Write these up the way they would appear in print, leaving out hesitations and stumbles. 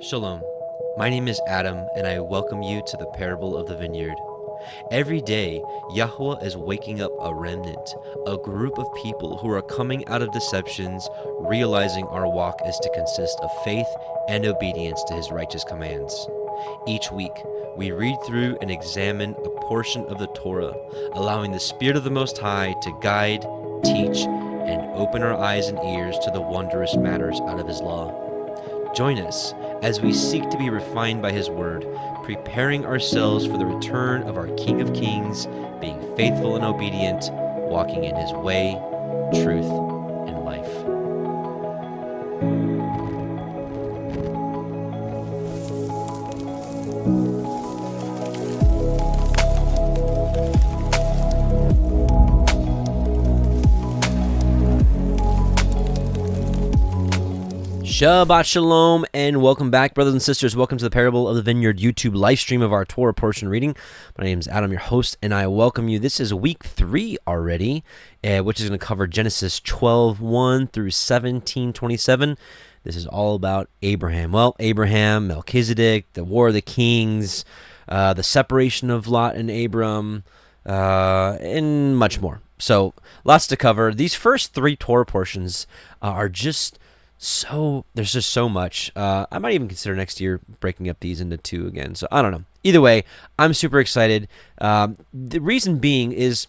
Shalom. My name is Adam, and I welcome you to the parable of the Vineyard. Every day, Yahweh is waking up a remnant, a group of people who are coming out of deceptions, realizing our walk is to consist of faith and obedience to His righteous commands. Each week, we read through and examine a portion of the Torah, allowing the Spirit of the Most High to guide, teach, and open our eyes and ears to the wondrous matters out of His law. Join us as we seek to be refined by His Word, preparing ourselves for the return of our King of Kings, being faithful and obedient, walking in His way, truth, and life. Shabbat Shalom, and welcome back, brothers and sisters. Welcome to the Parable of the Vineyard YouTube live stream of our Torah portion reading. My name is Adam, your host, and I welcome you. This is week 3 already, which is going to cover Genesis 12:1 through 17:27. This is all about Abraham. Well, Abraham, Melchizedek, the War of the Kings, the separation of Lot and Abram, and much more. So, lots to cover. These first 3 Torah portions are just... there's just so much. I might even consider next year breaking up these into 2 again. So I don't know. Either way, I'm super excited. The reason being is,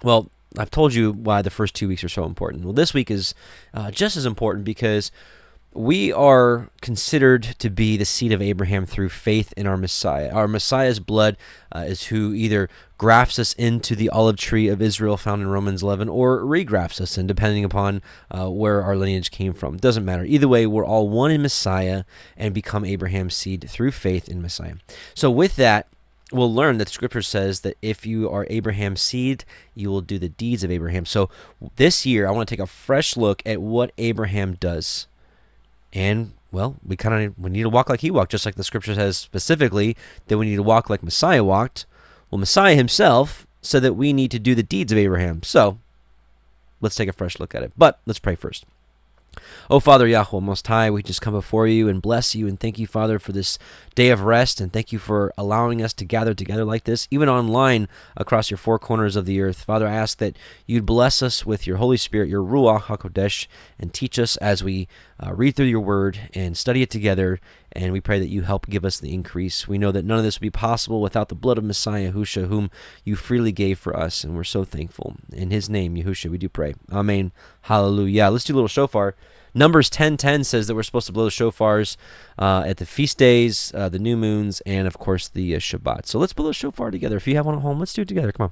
well, I've told you why the first 2 weeks are so important. Well, this week is just as important because we are considered to be the seed of Abraham through faith in our Messiah. Our Messiah's blood is who either grafts us into the olive tree of Israel found in Romans 11 or regrafts us in, depending upon where our lineage came from. It doesn't matter. Either way, we're all one in Messiah and become Abraham's seed through faith in Messiah. So with that, we'll learn that the Scripture says that if you are Abraham's seed, you will do the deeds of Abraham. So this year, I want to take a fresh look at what Abraham does. And, well, we need to walk like he walked, just like the Scripture says specifically that we need to walk like Messiah walked. Well, Messiah himself said that we need to do the deeds of Abraham. So, let's take a fresh look at it. But let's pray first. Oh, Father Yahweh Most High, we just come before you and bless you and thank you, Father, for this day of rest, and thank you for allowing us to gather together like this, even online across your 4 corners of the earth. Father, I ask that you'd bless us with your Holy Spirit, your Ruach HaKodesh, and teach us as we read through your word and study it together, and we pray that you help give us the increase. We know that none of this would be possible without the blood of Messiah, Yahushua, whom you freely gave for us, and we're so thankful. In his name, Yahushua, we do pray. Amen. Hallelujah. Let's do a little shofar. Numbers 10:10 says that we're supposed to blow the shofars at the feast days, the new moons, and, of course, the Shabbat. So let's blow the shofar together. If you have one at home, let's do it together. Come on.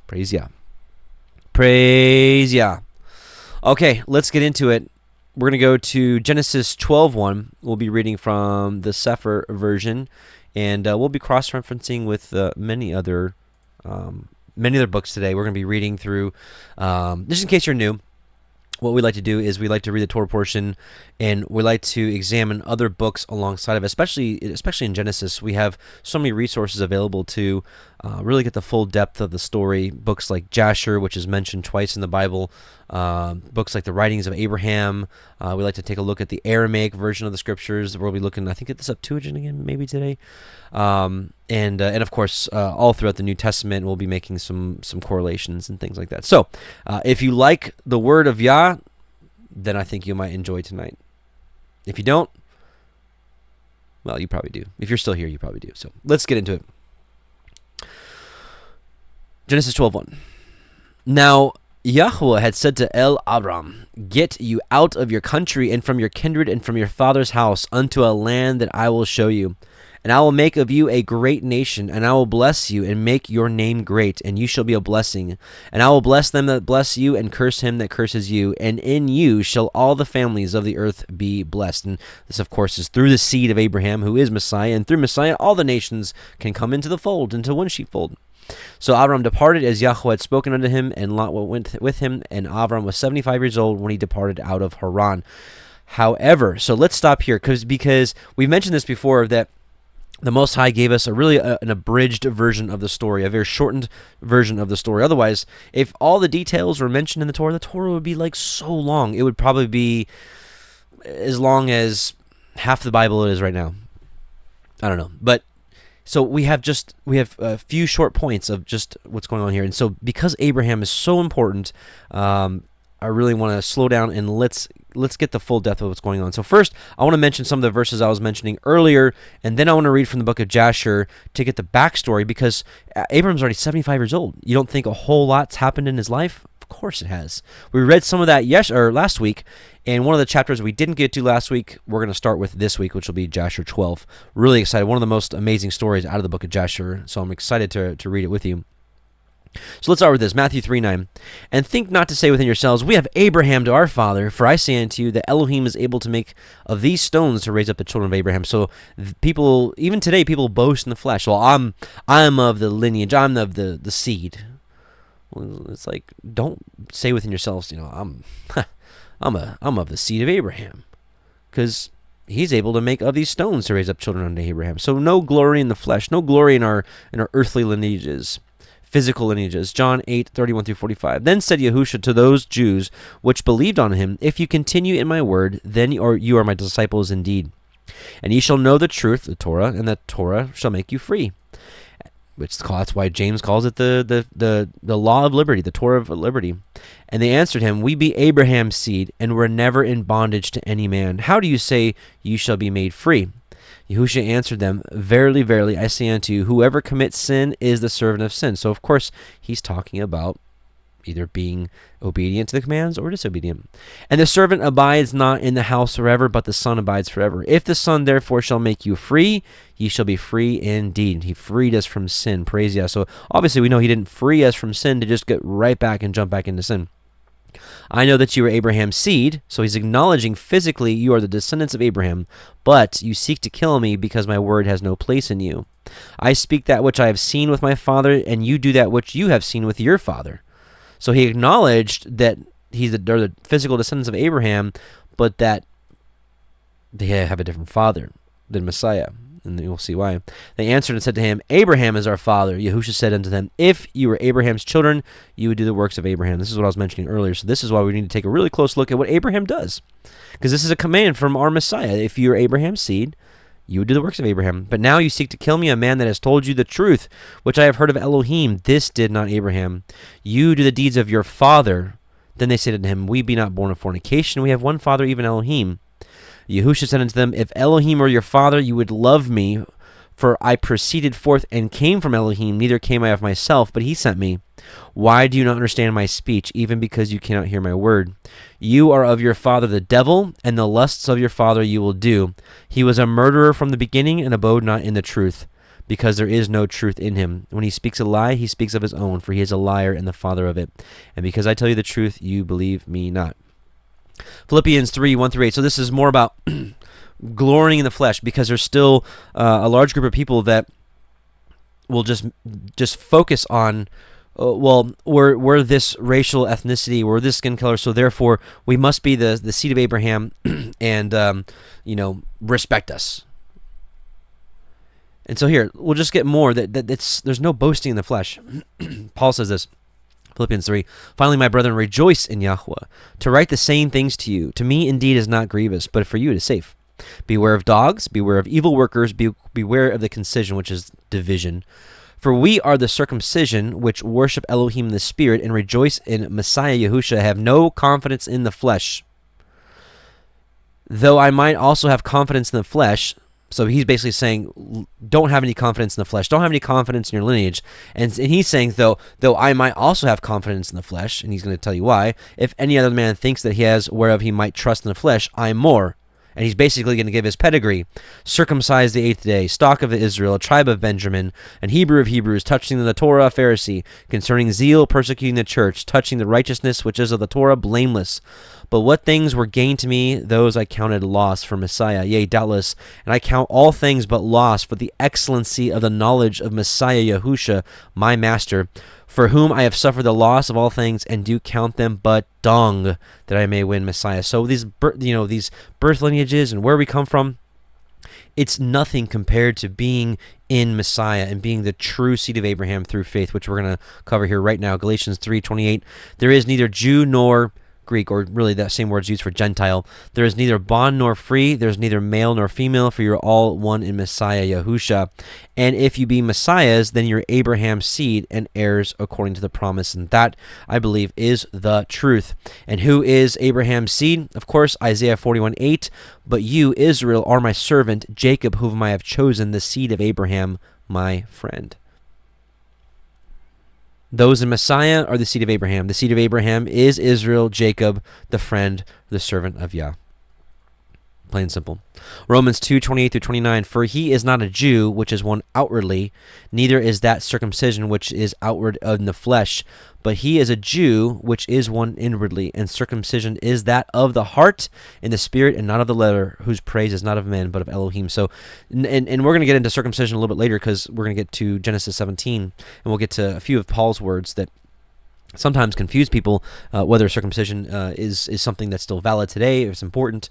Praise Yah. Praise Yah. Okay, let's get into it. We're going to go to Genesis 12:1. We'll be reading from the Sefer version, and we'll be cross-referencing with many other books today. We're going to be reading through, just in case you're new, what we like to do is we like to read the Torah portion, and we like to examine other books alongside of it, especially in Genesis. We have so many resources available to really get the full depth of the story. Books like Jasher, which is mentioned twice in the Bible, books like the writings of Abraham. We like to take a look at the Aramaic version of the Scriptures. We'll be looking, I think, at the Septuagint again, maybe today. And of course, all throughout the New Testament, we'll be making some correlations and things like that. So, if you like the Word of Yah, then I think you might enjoy tonight. If you don't, well, you probably do. If you're still here, you probably do. So, let's get into it. Genesis 12:1. Now, Yahweh had said to Abram, "Get you out of your country and from your kindred and from your father's house unto a land that I will show you. And I will make of you a great nation, and I will bless you and make your name great, and you shall be a blessing. And I will bless them that bless you, and curse him that curses you. And in you shall all the families of the earth be blessed." And this, of course, is through the seed of Abraham, who is Messiah. And through Messiah, all the nations can come into the fold, into one sheepfold. So Abram departed as Yahweh had spoken unto him, and Lot went with him. And Abram was 75 years old when he departed out of Haran. However, so let's stop here, because we've mentioned this before, that the Most High gave us an abridged version of the story, a very shortened version of the story. Otherwise, if all the details were mentioned in the Torah would be like so long. It would probably be as long as half the Bible it is right now. I don't know. But so we have a few short points of just what's going on here. And so because Abraham is so important, I really want to slow down and let's get the full depth of what's going on. So first, I want to mention some of the verses I was mentioning earlier, and then I want to read from the book of Jasher to get the backstory, because Abram's already 75 years old. You don't think a whole lot's happened in his life? Of course it has. We read some of that last week, and one of the chapters we didn't get to last week, we're going to start with this week, which will be Jasher 12. Really excited. One of the most amazing stories out of the book of Jasher, so I'm excited to read it with you. So let's start with this, Matthew 3:9. And think not to say within yourselves, we have Abraham to our father, for I say unto you that Elohim is able to make of these stones to raise up the children of Abraham. So people, even today, people boast in the flesh. Well, I'm of the lineage, I'm of the seed. Well, it's like, don't say within yourselves, I'm of the seed of Abraham, because he's able to make of these stones to raise up children unto Abraham. So no glory in the flesh, no glory in our earthly lineages. Physical lineages. John 8:31-45. Then said Yahusha to those Jews which believed on him, if you continue in my word, then you are my disciples indeed. And ye shall know the truth, the Torah, and the Torah shall make you free. That's why James calls it the law of liberty, the Torah of liberty. And they answered him, we be Abraham's seed, and were never in bondage to any man. How do you say you shall be made free? Yahusha answered them, verily, verily, I say unto you, whoever commits sin is the servant of sin. So, of course, he's talking about either being obedient to the commands or disobedient. And the servant abides not in the house forever, but the Son abides forever. If the Son therefore shall make you free, ye shall be free indeed. He freed us from sin. Praise Yah. So, obviously, we know he didn't free us from sin to just get right back and jump back into sin. I know that you are Abraham's seed, so he's acknowledging physically you are the descendants of Abraham, but you seek to kill me because my word has no place in you. I speak that which I have seen with my father, and you do that which you have seen with your father. So he acknowledged that they're the physical descendants of Abraham, but that they have a different father than Messiah. And you'll see why. They answered and said to him, Abraham is our father. Yahusha said unto them, if you were Abraham's children, you would do the works of Abraham. This is what I was mentioning earlier. So this is why we need to take a really close look at what Abraham does. Because this is a command from our Messiah. If you are Abraham's seed, you would do the works of Abraham. But now you seek to kill me, a man that has told you the truth, which I have heard of Elohim. This did not Abraham. You do the deeds of your father. Then they said unto him, we be not born of fornication. We have one father, even Elohim. Yahusha said unto them, if Elohim were your father, you would love me, for I proceeded forth and came from Elohim, neither came I of myself, but he sent me. Why do you not understand my speech, even because you cannot hear my word? You are of your father the devil, and the lusts of your father you will do. He was a murderer from the beginning, and abode not in the truth, because there is no truth in him. When he speaks a lie, he speaks of his own, for he is a liar and the father of it. And because I tell you the truth, you believe me not. Philippians 3:1-8. So this is more about glorying in the flesh, because there's still a large group of people that will just focus on, we're this racial ethnicity, we're this skin color, so therefore we must be the seed of Abraham and respect us. And so here we'll just get more that there's no boasting in the flesh. Paul says this. Philippians 3, finally, my brethren, rejoice in Yahweh. To write the same things to you, to me indeed is not grievous, but for you it is safe. Beware of dogs, beware of evil workers, beware of the concision, which is division. For we are the circumcision, which worship Elohim in the Spirit, and rejoice in Messiah Yahusha, have no confidence in the flesh. Though I might also have confidence in the flesh. So he's basically saying, don't have any confidence in the flesh. Don't have any confidence in your lineage. And he's saying, though I might also have confidence in the flesh, and he's going to tell you why. If any other man thinks that he has whereof he might trust in the flesh, I am more. And he's basically going to give his pedigree. Circumcised the 8th day, stock of Israel, tribe of Benjamin, and Hebrew of Hebrews, touching the Torah, a Pharisee, concerning zeal, persecuting the church, touching the righteousness which is of the Torah, blameless. But what things were gain to me, those I counted loss for Messiah. Yea, doubtless, and I count all things but loss for the excellency of the knowledge of Messiah Yahusha, my master, for whom I have suffered the loss of all things, and do count them but dung, that I may win Messiah. So these birth lineages and where we come from, it's nothing compared to being in Messiah and being the true seed of Abraham through faith, which we're going to cover here right now. Galatians 3:28, there is neither Jew nor Greek, or really that same word is used for Gentile. There is neither bond nor free. There is neither male nor female, for you're all one in Messiah Yahusha. And if you be Messiahs, then you're Abraham's seed and heirs according to the promise. And that, I believe, is the truth. And who is Abraham's seed? Of course, Isaiah 41:8. But you, Israel, are my servant, Jacob, whom I have chosen, the seed of Abraham, my friend. Those in Messiah are the seed of Abraham. The seed of Abraham is Israel, Jacob, the friend, the servant of Yah. Plain and simple. Romans 2:28-29, for he is not a Jew, which is one outwardly, neither is that circumcision which is outward in the flesh, but he is a Jew, which is one inwardly, and circumcision is that of the heart in the spirit and not of the letter, whose praise is not of men, but of Elohim. So, and we're going to get into circumcision a little bit later, because we're going to get to Genesis 17, and we'll get to a few of Paul's words that sometimes confuse people, whether circumcision is something that's still valid today, if it's important.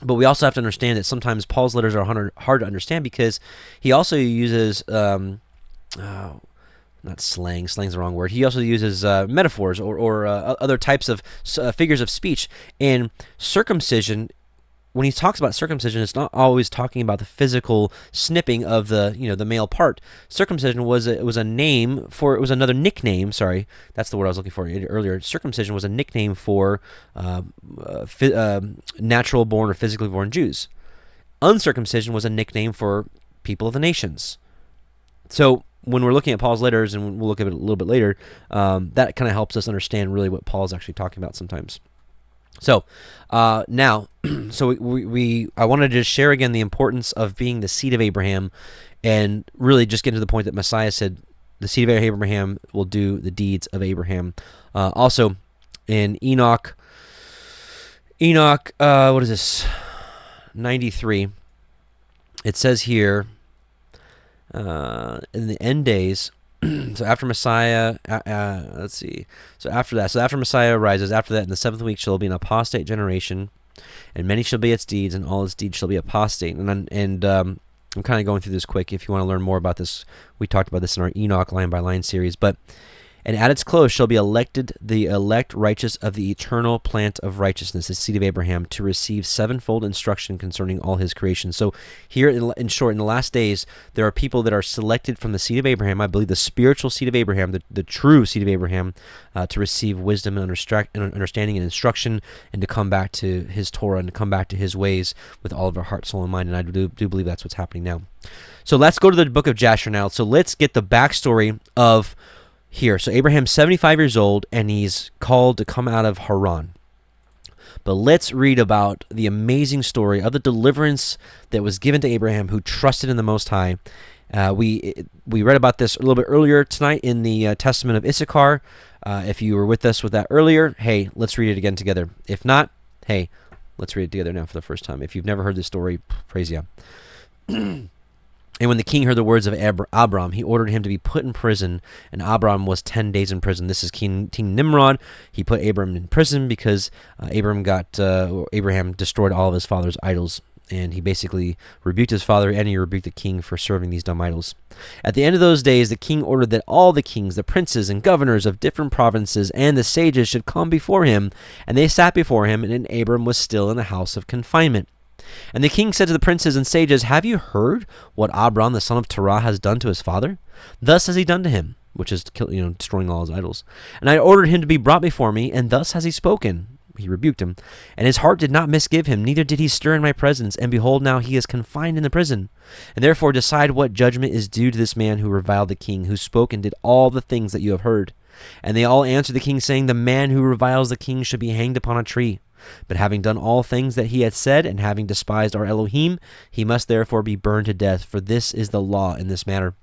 But we also have to understand that sometimes Paul's letters are hard to understand, because he also uses, not slang, slang's the wrong word. He also uses metaphors or other types of figures of speech. And circumcision, when he talks about circumcision, it's not always talking about the physical snipping of the male part. Circumcision was a name for, it was another nickname. Sorry, that's the word I was looking for earlier. Circumcision was a nickname for natural born or physically born Jews. Uncircumcision was a nickname for people of the nations. So when we're looking at Paul's letters, and we'll look at it a little bit later, that kind of helps us understand really what Paul's actually talking about sometimes. So now, I wanted to just share again the importance of being the seed of Abraham, and really just get to the point that Messiah said the seed of Abraham will do the deeds of Abraham. Also, in Enoch, what is this? 93. It says here, in the end days, so after Messiah, let's see. So after Messiah arises, after that, in the 7th week shall be an apostate generation, and many shall be its deeds, and all its deeds shall be apostate. And I'm kind of going through this quick. If you want to learn more about this, we talked about this in our Enoch line by line series. But and at its close shall be elected the elect righteous of the eternal plant of righteousness, the seed of Abraham, to receive sevenfold instruction concerning all his creation. So here, in short, in the last days, there are people that are selected from the seed of Abraham, I believe the spiritual seed of Abraham, the true seed of Abraham, to receive wisdom and understanding and instruction, and to come back to his Torah and to come back to his ways with all of our heart, soul, and mind. And I do believe that's what's happening now. So let's go to the book of Jasher now. So let's get the backstory of here. So Abraham's 75 years old, and he's called to come out of Haran. But let's read about the amazing story of the deliverance that was given to Abraham, who trusted in the Most High. We read about this a little bit earlier tonight in the Testament of Issachar. If you were with us with that earlier, hey, let's read it again together. If not, hey, let's read it together now for the first time. If you've never heard this story, praise Yah. And when the king heard the words of Abram, he ordered him to be put in prison, and Abram was 10 days in prison. This is King Nimrod. He put Abram in prison because Abraham destroyed all of his father's idols, and he basically rebuked his father, and he rebuked the king for serving these dumb idols. At the end of those days, the king ordered that all the kings, the princes, and governors of different provinces, and the sages should come before him, and they sat before him, and Abram was still in the house of confinement. And the king said to the princes and sages, "Have you heard what Abram the son of Terah has done to his father? Thus has he done to him," which is destroying all his idols. "And I ordered him to be brought before me, and thus has he spoken." He rebuked him. "And his heart did not misgive him, neither did he stir in my presence. And behold, now he is confined in the prison. And therefore decide what judgment is due to this man who reviled the king, who spoke and did all the things that you have heard." And they all answered the king, saying, "The man who reviles the king should be hanged upon a tree. But having done all things that he had said, and having despised our Elohim, he must therefore be burned to death, for this is the law in this matter."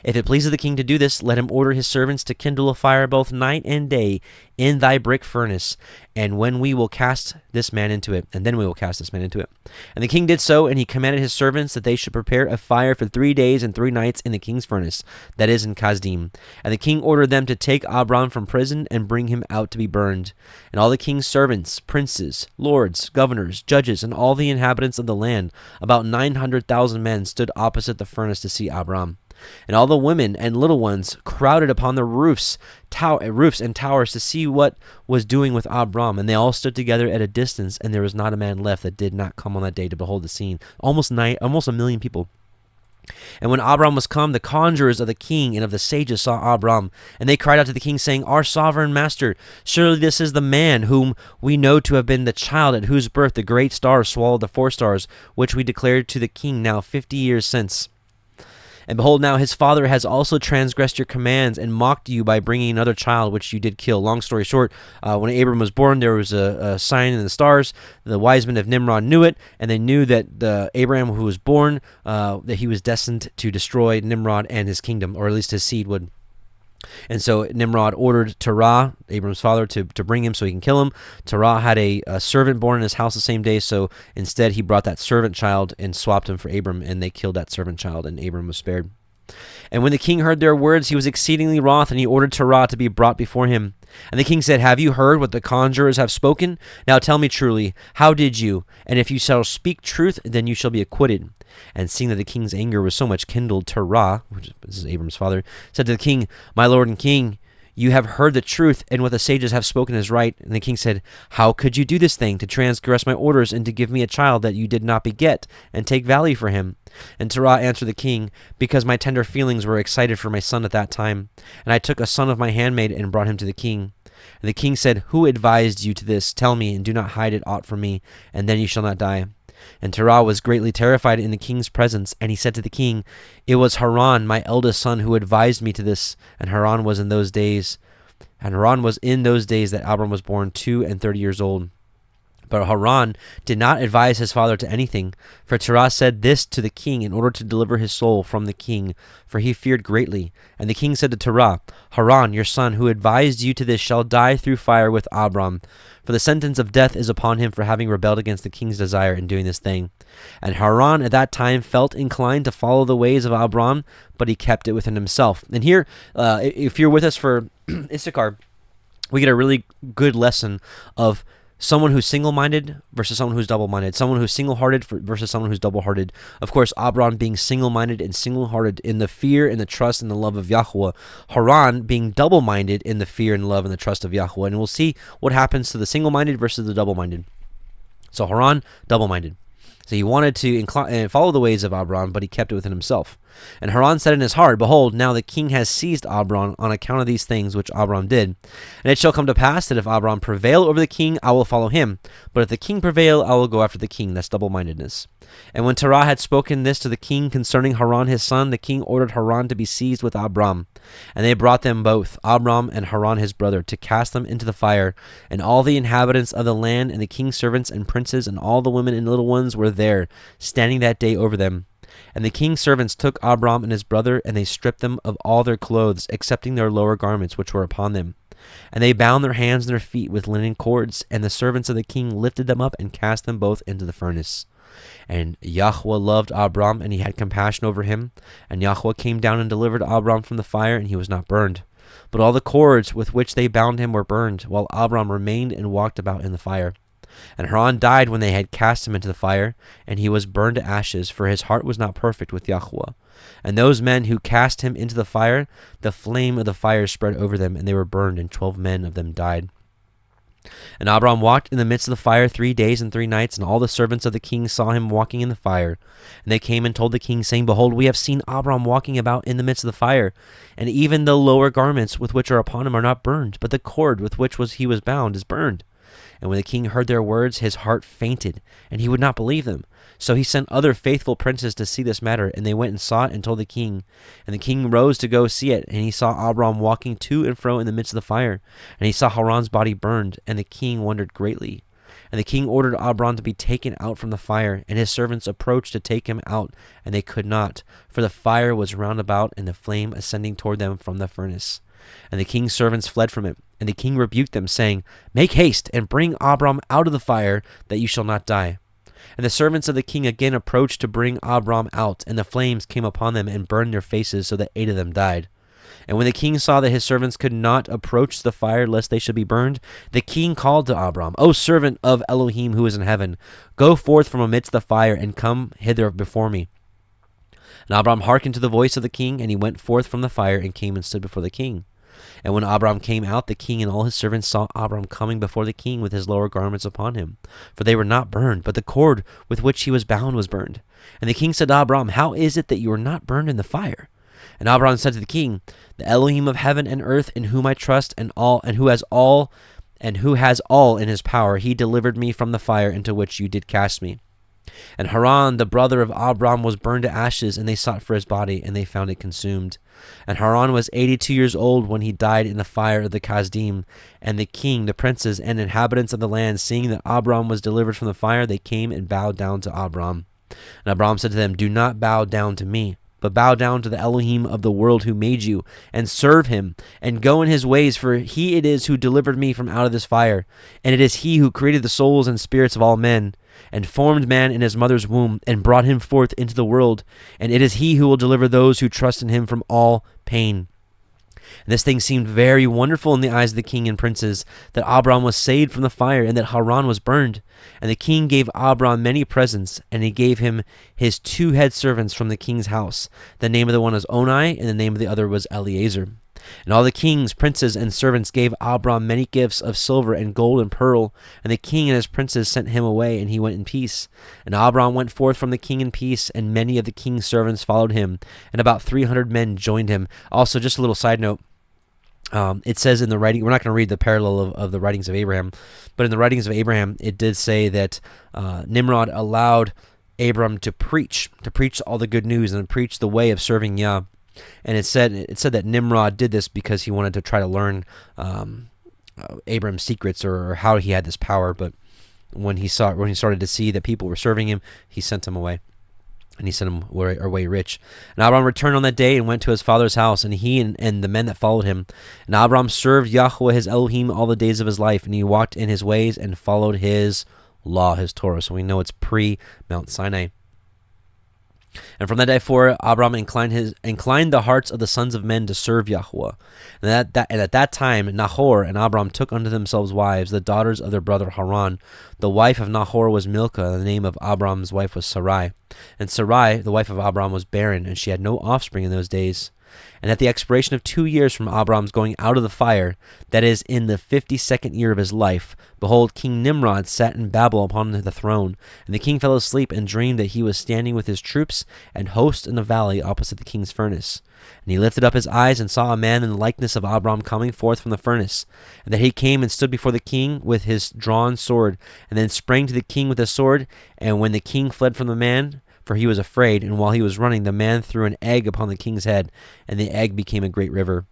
If it pleases the king to do this, let him order his servants to kindle a fire both night and day in thy brick furnace, and then we will cast this man into it. And the king did so, and he commanded his servants that they should prepare a fire for 3 days and 3 nights in the king's furnace, that is in Kasdim. And the king ordered them to take Abram from prison and bring him out to be burned. And all the king's servants, princes, lords, governors, judges, and all the inhabitants of the land, about 900,000 men, stood opposite the furnace to see Abram. And all the women and little ones crowded upon the roofs and towers to see what was doing with Abram. And they all stood together at a distance, and there was not a man left that did not come on that day to behold the scene. Almost 1 million people. And when Abram was come, the conjurers of the king and of the sages saw Abram, and they cried out to the king, saying, Our sovereign master, surely this is the man whom we know to have been the child at whose birth the great stars swallowed the 4 stars, which we declared to the king now 50 years since. And behold, now his father has also transgressed your commands and mocked you by bringing another child, which you did kill. Long story short, when Abram was born, there was a sign in the stars. The wise men of Nimrod knew it, and they knew that the Abraham who was born, that he was destined to destroy Nimrod and his kingdom, or at least his seed would. And so Nimrod ordered Terah, Abram's father, to bring him so he can kill him. Terah had a servant born in his house the same day, so instead he brought that servant child and swapped him for Abram, and they killed that servant child, and Abram was spared. And when the king heard their words, he was exceedingly wroth, and he ordered Terah to be brought before him. And the king said, Have you heard what the conjurers have spoken? Now tell me truly, how did you? And if you shall speak truth, then you shall be acquitted. And seeing that the king's anger was so much kindled, Terah, which is Abram's father, said to the king, My lord and king, you have heard the truth, and what the sages have spoken is right. And the king said, How could you do this thing, to transgress my orders, and to give me a child that you did not beget, and take value for him? And Terah answered the king, Because my tender feelings were excited for my son at that time. And I took a son of my handmaid, and brought him to the king. And the king said, Who advised you to this? Tell me, and do not hide it aught from me, and then you shall not die. And Terah was greatly terrified in the king's presence, and he said to the king, It was Haran, my eldest son, who advised me to this. And Haran was in those days that Abram was born 32 years old. But Haran did not advise his father to anything, for Terah said this to the king in order to deliver his soul from the king, for he feared greatly. And the king said to Terah, Haran, your son, who advised you to this, shall die through fire with Abram, for the sentence of death is upon him for having rebelled against the king's desire in doing this thing. And Haran at that time felt inclined to follow the ways of Abram, but he kept it within himself. And here, if you're with us for Issachar, we get a really good lesson of someone who's single-minded versus someone who's double-minded. Someone who's single-hearted versus someone who's double-hearted. Of course, Abram being single-minded and single-hearted in the fear and the trust and the love of Yahweh. Haran being double-minded in the fear and love and the trust of Yahweh. And we'll see what happens to the single-minded versus the double-minded. So Haran, double-minded. So he wanted to follow the ways of Abram, but he kept it within himself. And Haran said in his heart, Behold, now the king has seized Abram on account of these things which Abram did. And it shall come to pass that if Abram prevail over the king, I will follow him. But if the king prevail, I will go after the king. That's double-mindedness. And when Terah had spoken this to the king concerning Haran his son, the king ordered Haran to be seized with Abram. And they brought them both, Abram and Haran his brother, to cast them into the fire. And all the inhabitants of the land, and the king's servants and princes, and all the women and little ones were there, standing that day over them. And the king's servants took Abram and his brother, and they stripped them of all their clothes, excepting their lower garments which were upon them. And they bound their hands and their feet with linen cords, and the servants of the king lifted them up and cast them both into the furnace. And Yahweh loved Abram, and he had compassion over him. And Yahweh came down and delivered Abram from the fire, and he was not burned. But all the cords with which they bound him were burned, while Abram remained and walked about in the fire. And Haran died when they had cast him into the fire, and he was burned to ashes, for his heart was not perfect with Yahweh. And those men who cast him into the fire, the flame of the fire spread over them, and they were burned, and 12 men of them died. And Abram walked in the midst of the fire 3 days and 3 nights, and all the servants of the king saw him walking in the fire. And they came and told the king, saying, Behold, we have seen Abram walking about in the midst of the fire, and even the lower garments with which are upon him are not burned, but the cord with which he was bound is burned. And when the king heard their words, his heart fainted, and he would not believe them. So he sent other faithful princes to see this matter, and they went and saw it and told the king. And the king rose to go see it, and he saw Abram walking to and fro in the midst of the fire. And he saw Haran's body burned, and the king wondered greatly. And the king ordered Abram to be taken out from the fire, and his servants approached to take him out, and they could not, for the fire was round about, and the flame ascending toward them from the furnace. And the king's servants fled from it, and the king rebuked them, saying, Make haste, and bring Abram out of the fire, that you shall not die. And the servants of the king again approached to bring Abram out, and the flames came upon them and burned their faces, so that 8 of them died. And when the king saw that his servants could not approach the fire lest they should be burned, the king called to Abram, O servant of Elohim who is in heaven, go forth from amidst the fire, and come hither before me. And Abram hearkened to the voice of the king, and he went forth from the fire, and came and stood before the king. And when Abram came out, the king and all his servants saw Abram coming before the king with his lower garments upon him. For they were not burned, but the cord with which he was bound was burned. And the king said to Abram, How is it that you are not burned in the fire? And Abram said to the king, The Elohim of heaven and earth, in whom I trust, and who has all in his power, he delivered me from the fire into which you did cast me. And Haran, the brother of Abram, was burned to ashes, and they sought for his body, and they found it consumed. And Haran was 82 years old when he died in the fire of the Kasdim. And the king, the princes, and inhabitants of the land, seeing that Abram was delivered from the fire, they came and bowed down to Abram. And Abram said to them, Do not bow down to me, but bow down to the Elohim of the world who made you, and serve him, and go in his ways, for he it is who delivered me from out of this fire. And it is he who created the souls and spirits of all men, and formed man in his mother's womb, and brought him forth into the world. And it is he who will deliver those who trust in him from all pain. And this thing seemed very wonderful in the eyes of the king and princes, that Abram was saved from the fire, and that Haran was burned. And the king gave Abram many presents, and he gave him his 2 head servants from the king's house. The name of the one was Onai, and the name of the other was Eliezer. And all the kings, princes, and servants gave Abram many gifts of silver and gold and pearl. And the king and his princes sent him away, and he went in peace. And Abram went forth from the king in peace, and many of the king's servants followed him, and about 300 men joined him. Also, just a little side note, it says in the writing, we're not going to read the parallel of the writings of Abraham, but in the writings of Abraham, it did say that Nimrod allowed Abram to preach all the good news and preach the way of serving Yah. And it said that Nimrod did this because he wanted to try to learn Abram's secrets or how he had this power. But when he started to see that people were serving him, he sent them away. And he sent him away rich. And Abram returned on that day and went to his father's house, and he and the men that followed him. And Abram served Yahweh his Elohim all the days of his life, and he walked in his ways and followed his law, his Torah. So we know it's pre-Mount Sinai. And from that day forward, Abram inclined the hearts of the sons of men to serve Yahweh. And at that time, Nahor and Abram took unto themselves wives, the daughters of their brother Haran. The wife of Nahor was Milcah, and the name of Abram's wife was Sarai. And Sarai, the wife of Abram, was barren, and she had no offspring in those days. And at the expiration of 2 years from Abram's going out of the fire, that is, in the 52nd year of his life, behold, King Nimrod sat in Babel upon the throne. And the king fell asleep and dreamed that he was standing with his troops and hosts in a valley opposite the king's furnace. And he lifted up his eyes and saw a man in the likeness of Abram coming forth from the furnace. And that he came and stood before the king with his drawn sword, and then sprang to the king with his sword. And when the king fled from the man, for he was afraid, and while he was running, the man threw an egg upon the king's head, and the egg became a great river.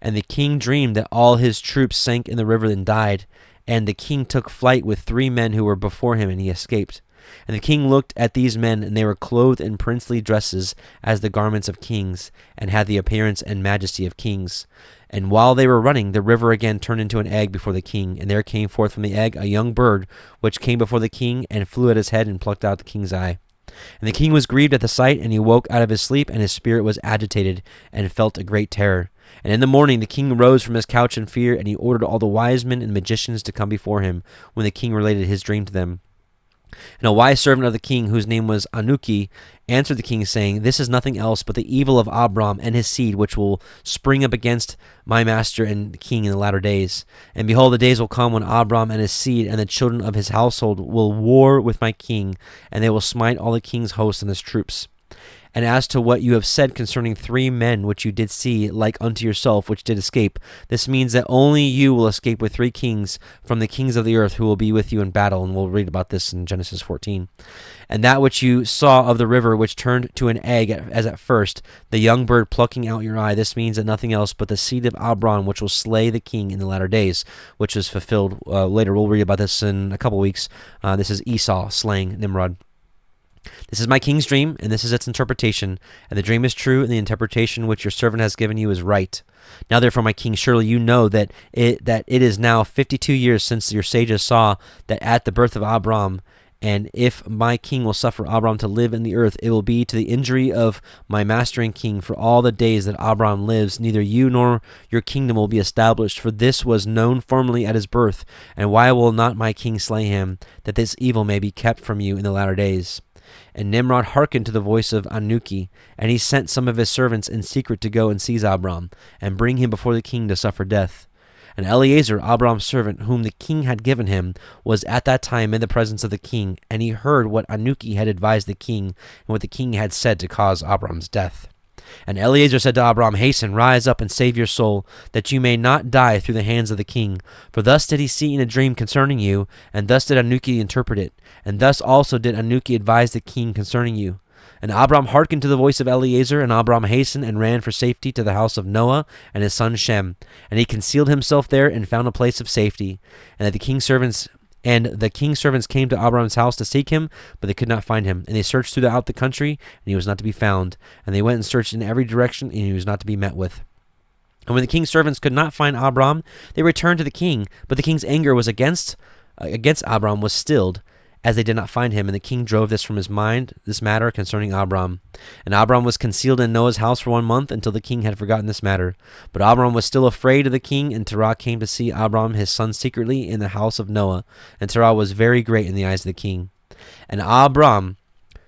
And the king dreamed that all his troops sank in the river and died. And the king took flight with 3 men who were before him, and he escaped. And the king looked at these men, and they were clothed in princely dresses, as the garments of kings, and had the appearance and majesty of kings. And while they were running, the river again turned into an egg before the king, and there came forth from the egg a young bird, which came before the king, and flew at his head, and plucked out the king's eye. And the king was grieved at the sight, and he woke out of his sleep, and his spirit was agitated, and felt a great terror. And in the morning the king rose from his couch in fear, and he ordered all the wise men and magicians to come before him, when the king related his dream to them. And a wise servant of the king, whose name was Anuki, answered the king, saying, This is nothing else but the evil of Abram and his seed, which will spring up against my master and king in the latter days. And behold, the days will come when Abram and his seed and the children of his household will war with my king, and they will smite all the king's host and his troops. And as to what you have said concerning 3 men which you did see, like unto yourself, which did escape, this means that only you will escape with 3 kings from the kings of the earth who will be with you in battle. And we'll read about this in Genesis 14. And that which you saw of the river, which turned to an egg as at first, the young bird plucking out your eye, this means that nothing else but the seed of Abram, which will slay the king in the latter days, which is fulfilled later. We'll read about this in a couple weeks. This is Esau slaying Nimrod. This is my king's dream, and this is its interpretation. And the dream is true, and the interpretation which your servant has given you is right. Now therefore, my king, surely you know that it is now 52 years since your sages saw that at the birth of Abram, and if my king will suffer Abram to live in the earth, it will be to the injury of my master and king. For all the days that Abram lives, neither you nor your kingdom will be established. For this was known formerly at his birth. And why will not my king slay him, that this evil may be kept from you in the latter days? And Nimrod hearkened to the voice of Anuki, and he sent some of his servants in secret to go and seize Abram, and bring him before the king to suffer death. And Eleazar, Abram's servant, whom the king had given him, was at that time in the presence of the king, and he heard what Anuki had advised the king, and what the king had said to cause Abram's death. And Eleazar said to Abram, Hasten, rise up and save your soul, that you may not die through the hands of the king. For thus did he see in a dream concerning you, and thus did Anuki interpret it, and thus also did Anuki advise the king concerning you. And Abram hearkened to the voice of Eleazar, and Abram hastened and ran for safety to the house of Noah and his son Shem. And he concealed himself there and found a place of safety. And the king's servants came to Abram's house to seek him, but they could not find him. And they searched throughout the country, and he was not to be found. And they went and searched in every direction, and he was not to be met with. And when the king's servants could not find Abram, they returned to the king. But the king's anger was against Abram was stilled, as they did not find him. And the king drove this from his mind, this matter concerning Abram. And Abram was concealed in Noah's house for 1 month, until the king had forgotten this matter. But Abram was still afraid of the king, and Terah came to see Abram his son secretly in the house of Noah. And Terah was very great in the eyes of the king. And Abram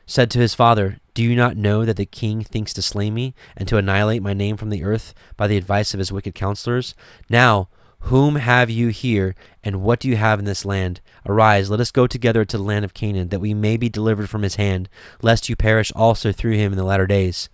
said to his father, Do you not know that the king thinks to slay me, and to annihilate my name from the earth by the advice of his wicked counselors? Now, whom have you here, and what do you have in this land? Arise, let us go together to the land of Canaan, that we may be delivered from his hand, lest you perish also through him in the latter days.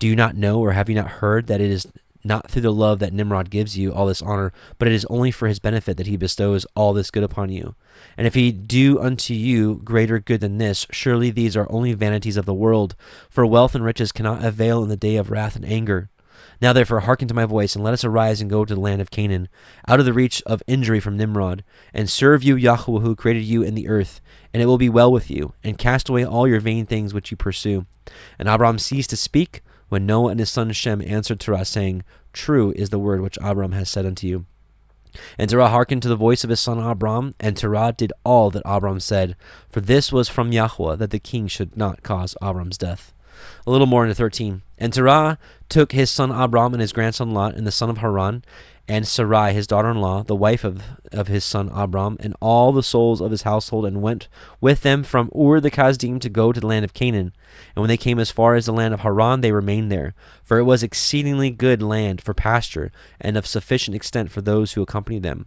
Do you not know, or have you not heard, that it is not through the love that Nimrod gives you all this honor, but it is only for his benefit that he bestows all this good upon you? And if he do unto you greater good than this, surely these are only vanities of the world, for wealth and riches cannot avail in the day of wrath and anger. Now therefore hearken to my voice, and let us arise and go to the land of Canaan, out of the reach of injury from Nimrod, and serve you Yahweh who created you in the earth, and it will be well with you, and cast away all your vain things which you pursue. And Abram ceased to speak, when Noah and his son Shem answered Terah, saying, True is the word which Abram has said unto you. And Terah hearkened to the voice of his son Abram, and Terah did all that Abram said, for this was from Yahweh, that the king should not cause Abram's death. A little more into 13. And Terah took his son Abram and his grandson Lot, and the son of Haran, and Sarai his daughter-in-law, the wife of his son Abram, and all the souls of his household, and went with them from Ur the Kasdim to go to the land of Canaan. And when they came as far as the land of Haran, they remained there, for it was exceedingly good land for pasture, and of sufficient extent for those who accompanied them.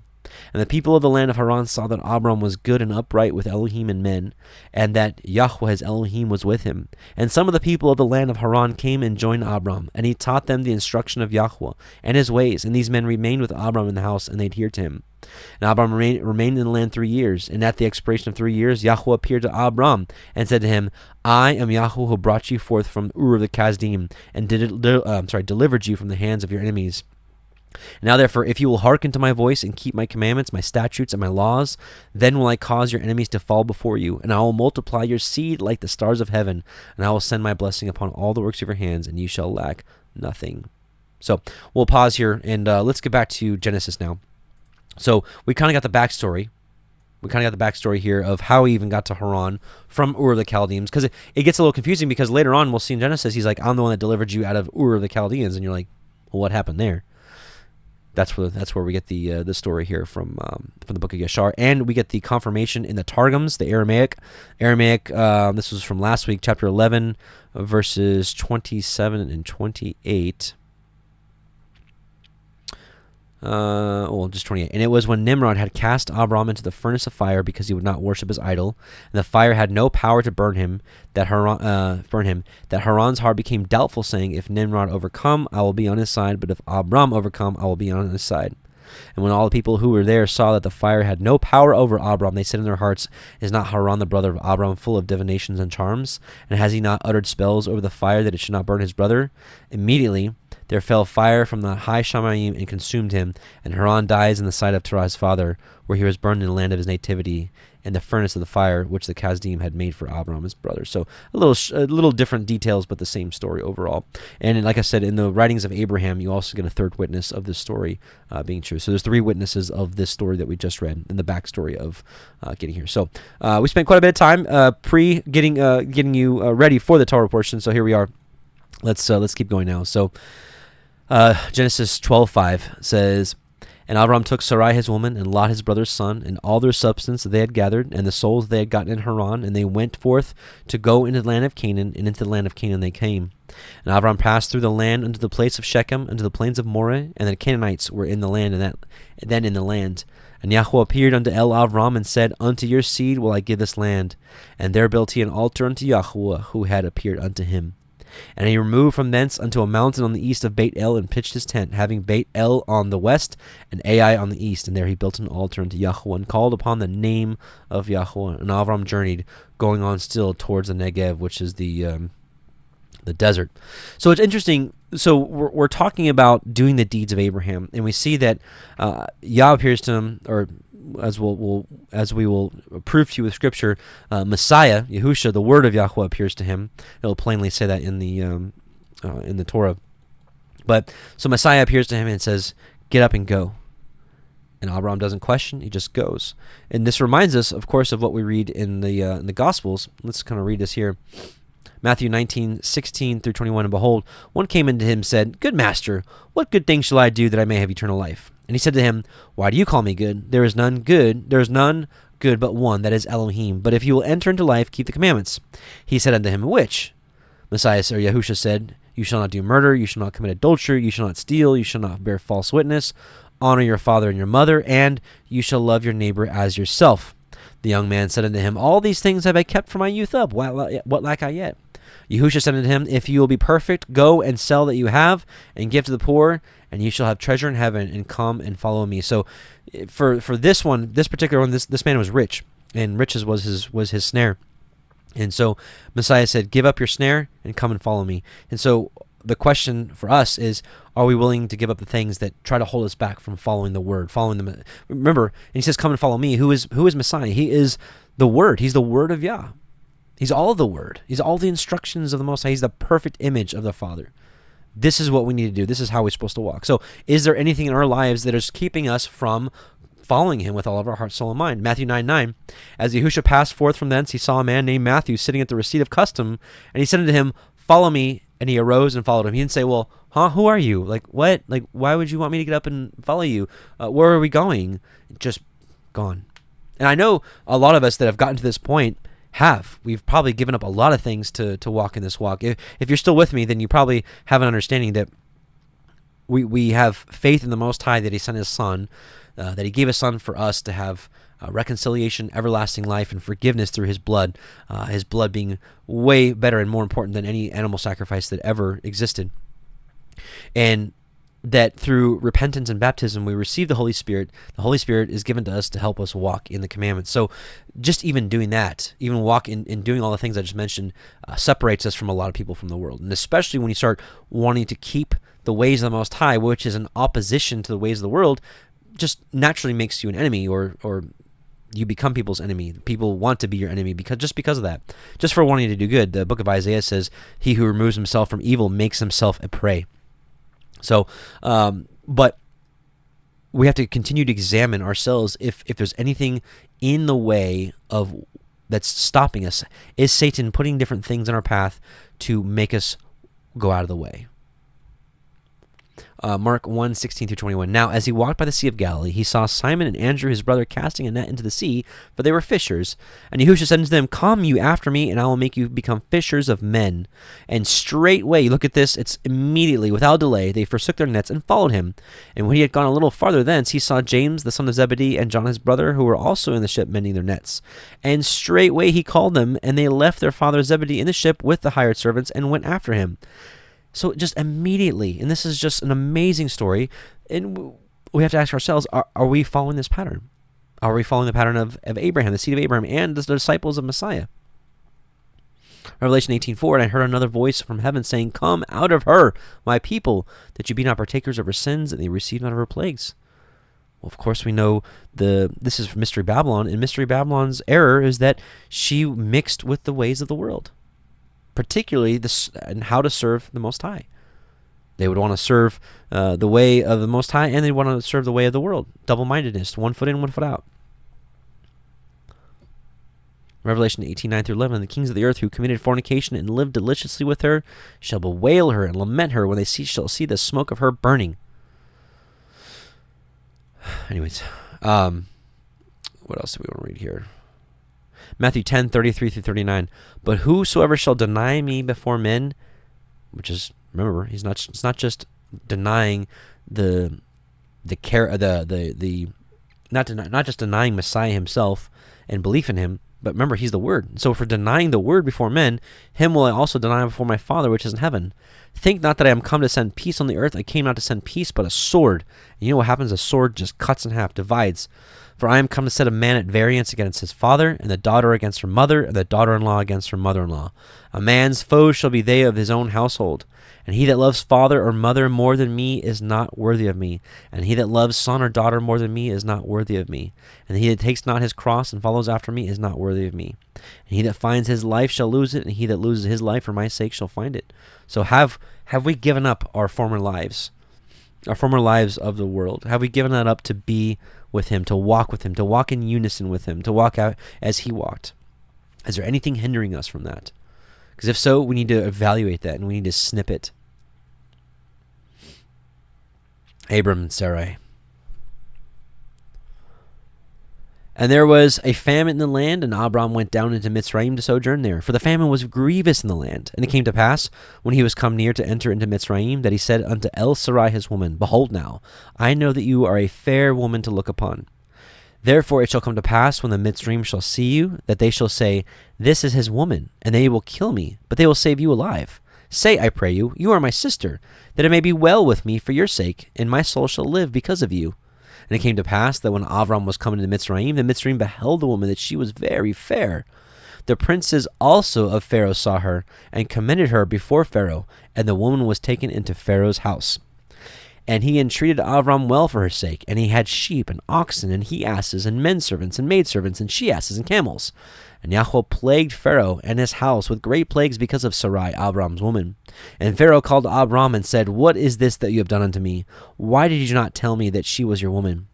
And the people of the land of Haran saw that Abram was good and upright with Elohim and men, and that Yahweh his Elohim was with him. And some of the people of the land of Haran came and joined Abram, and he taught them the instruction of Yahweh and his ways. And these men remained with Abram in the house, and they adhered to him. And Abram remained in the land 3 years. And at the expiration of 3 years, Yahweh appeared to Abram and said to him, I am Yahweh who brought you forth from Ur the Kasdim, and delivered you from the hands of your enemies. Now therefore, if you will hearken to my voice and keep my commandments, my statutes, and my laws, then will I cause your enemies to fall before you, and I will multiply your seed like the stars of heaven, and I will send my blessing upon all the works of your hands, and you shall lack nothing. So we'll pause here, and let's get back to Genesis now. So we kind of got the backstory. We kind of got the backstory here of how he even got to Haran from Ur of the Chaldeans, because it gets a little confusing, because later on we'll see in Genesis, he's like, I'm the one that delivered you out of Ur of the Chaldeans, and you're like, well, what happened there? That's where we get the story here from the book of Yashar, and we get the confirmation in the Targums, the Aramaic. This was from last week, chapter 11, verses 27 and 28. Just 28. And it was when Nimrod had cast Abram into the furnace of fire because he would not worship his idol, and the fire had no power to burn him, that Haran's heart became doubtful, saying, if Nimrod overcome, I will be on his side, but if Abram overcome, I will be on his side. And when all the people who were there saw that the fire had no power over Abram, they said in their hearts, is not Haran the brother of Abram full of divinations and charms? And has he not uttered spells over the fire that it should not burn his brother? Immediately there fell fire from the high Shamayim and consumed him, and Haran dies in the sight of Terah his father, where he was burned in the land of his nativity, in the furnace of the fire which the Chaldees had made for Abram his brother. So a little different details, but the same story overall. And like I said, in the writings of Abraham, you also get a third witness of this story being true. So there's 3 witnesses of this story that we just read in the backstory of getting here. So we spent quite a bit of time getting you ready for the Torah portion. So here we are. Let's keep going now. So Genesis 12:5 says, and Abram took Sarai his woman, and Lot his brother's son, and all their substance that they had gathered, and the souls they had gotten in Haran, and they went forth to go into the land of Canaan, and into the land of Canaan they came. And Abram passed through the land unto the place of Shechem, unto the plains of Moreh, and the Canaanites were in the land, and then in the land. And Yahweh appeared unto Abram, and said, unto your seed will I give this land. And there built he an altar unto Yahweh, who had appeared unto him. And he removed from thence unto a mountain on the east of Beit El, and pitched his tent, having Beit El on the west, and Ai on the east. And there he built an altar unto Yahweh, and called upon the name of Yahweh. And Avram journeyed, going on still towards the Negev, which is the desert. So it's interesting. So we're talking about doing the deeds of Abraham, and we see that Yah appears to him, or as we will prove to you with Scripture, Messiah, Yahusha, the word of Yahweh, appears to him. It'll plainly say that in the Torah. But so Messiah appears to him and says, "Get up and go." And Abram doesn't question; he just goes. And this reminds us, of course, of what we read in the Gospels. Let's kind of read this here. Matthew 19:16 through 21. And behold, one came unto him and said, Good master, what good thing shall I do that I may have eternal life? And he said to him, Why do you call me good? There is none good but one, that is Elohim. But if you will enter into life, keep the commandments. He said unto him, Which? Messiah, or Yahusha, said, You shall not do murder, you shall not commit adultery, you shall not steal, you shall not bear false witness, honor your father and your mother, and you shall love your neighbor as yourself. The young man said unto him, All these things have I kept from my youth up. What lack I yet? Yahusha said unto him, If you will be perfect, go and sell that you have, and give to the poor, and you shall have treasure in heaven, and come and follow me. So for this particular one, this man was rich, and riches was his snare. And so Messiah said, Give up your snare and come and follow me. And so the question for us is, are we willing to give up the things that try to hold us back from following the word, following them? Remember, and he says, Come and follow me. Who is Messiah? He is the word. He's the word of Yah. He's all the word. He's all the instructions of the Most High. He's the perfect image of the Father. This is what we need to do. This is how we're supposed to walk. So is there anything in our lives that is keeping us from following him with all of our heart, soul, and mind? Matthew 9:9. As Yahusha passed forth from thence, he saw a man named Matthew sitting at the receipt of custom, and he said unto him, Follow me. And he arose and followed him. He didn't say, Well, who are you? Like, what? Like, why would you want me to get up and follow you? Where are we going? Just gone. And I know a lot of us that have gotten to this point we've probably given up a lot of things to walk in this walk. If you're still with me, then you probably have an understanding that we have faith in the Most High, that he sent his son, that he gave his son for us to have reconciliation, everlasting life, and forgiveness through his blood being way better and more important than any animal sacrifice that ever existed. And that through repentance and baptism, we receive the Holy Spirit. The Holy Spirit is given to us to help us walk in the commandments. So just even doing that, even walk in doing all the things I just mentioned, separates us from a lot of people from the world. And especially when you start wanting to keep the ways of the Most High, which is in opposition to the ways of the world, just naturally makes you an enemy, or you become people's enemy. People want to be your enemy because of that. Just for wanting to do good. The book of Isaiah says, He who removes himself from evil makes himself a prey. So, but we have to continue to examine ourselves if there's anything in the way of that's stopping us. Is Satan putting different things in our path to make us go out of the way? Mark 1:16-21. Now, as he walked by the Sea of Galilee, he saw Simon and Andrew, his brother, casting a net into the sea, for they were fishers. And Yahushua said unto them, Come you after me, and I will make you become fishers of men. And straightway, look at this, it's immediately, without delay, they forsook their nets and followed him. And when he had gone a little farther thence, he saw James, the son of Zebedee, and John his brother, who were also in the ship mending their nets. And straightway he called them, and they left their father Zebedee in the ship with the hired servants, and went after him. So just immediately, and this is just an amazing story, and we have to ask ourselves, are we following this pattern? Are we following the pattern of Abraham, the seed of Abraham, and the disciples of Messiah? Revelation 18:4, and I heard another voice from heaven saying, Come out of her, my people, that you be not partakers of her sins, and they receive not of her plagues. Well, of course, we know this is Mystery Babylon, and Mystery Babylon's error is that she mixed with the ways of the world, particularly and how to serve the Most High. They would want to serve the way of the Most High, and they want to serve the way of the world. Double-mindedness, 1 foot in, 1 foot out. Revelation 18:9-11, the kings of the earth who committed fornication and lived deliciously with her shall bewail her and lament her when they shall see the smoke of her burning. Anyways, what else do we want to read here? Matthew 10:33-39. But whosoever shall deny me before men, which is, remember, it's not just denying not just denying Messiah himself and belief in him, but remember, he's the Word. So for denying the Word before men, him will I also deny before my Father which is in heaven. Think not that I am come to send peace on the earth. I came not to send peace, but a sword. And you know what happens? A sword just cuts in half, divides. For I am come to set a man at variance against his father, and the daughter against her mother, and the daughter-in-law against her mother-in-law. A man's foes shall be they of his own household. And he that loves father or mother more than me is not worthy of me. And he that loves son or daughter more than me is not worthy of me. And he that takes not his cross and follows after me is not worthy of me. And he that finds his life shall lose it, and he that loses his life for my sake shall find it. So have we given up our former lives of the world? Have we given that up to be with him, to walk with him, to walk in unison with him, to walk out as he walked? Is there anything hindering us from that? Because if so, we need to evaluate that, and we need to snip it. Abram and Sarai. And there was a famine in the land, and Abram went down into Mitzrayim to sojourn there. For the famine was grievous in the land. And it came to pass, when he was come near to enter into Mitzrayim, that he said unto Sarai his woman, Behold now, I know that you are a fair woman to look upon. Therefore it shall come to pass, when the Mitzrayim shall see you, that they shall say, This is his woman, and they will kill me, but they will save you alive. Say, I pray you, you are my sister, that it may be well with me for your sake, and my soul shall live because of you. And it came to pass that when Abram was coming to Mitzrayim, the Mitzrayim beheld the woman, that she was very fair. The princes also of Pharaoh saw her, and commended her before Pharaoh, and the woman was taken into Pharaoh's house. And he entreated Abram well for her sake, and he had sheep and oxen and he-asses and men-servants and maidservants and she-asses and camels. And Yahweh plagued Pharaoh and his house with great plagues because of Sarai, Abram's woman. And Pharaoh called to Abram and said, What is this that you have done unto me? Why did you not tell me that she was your woman?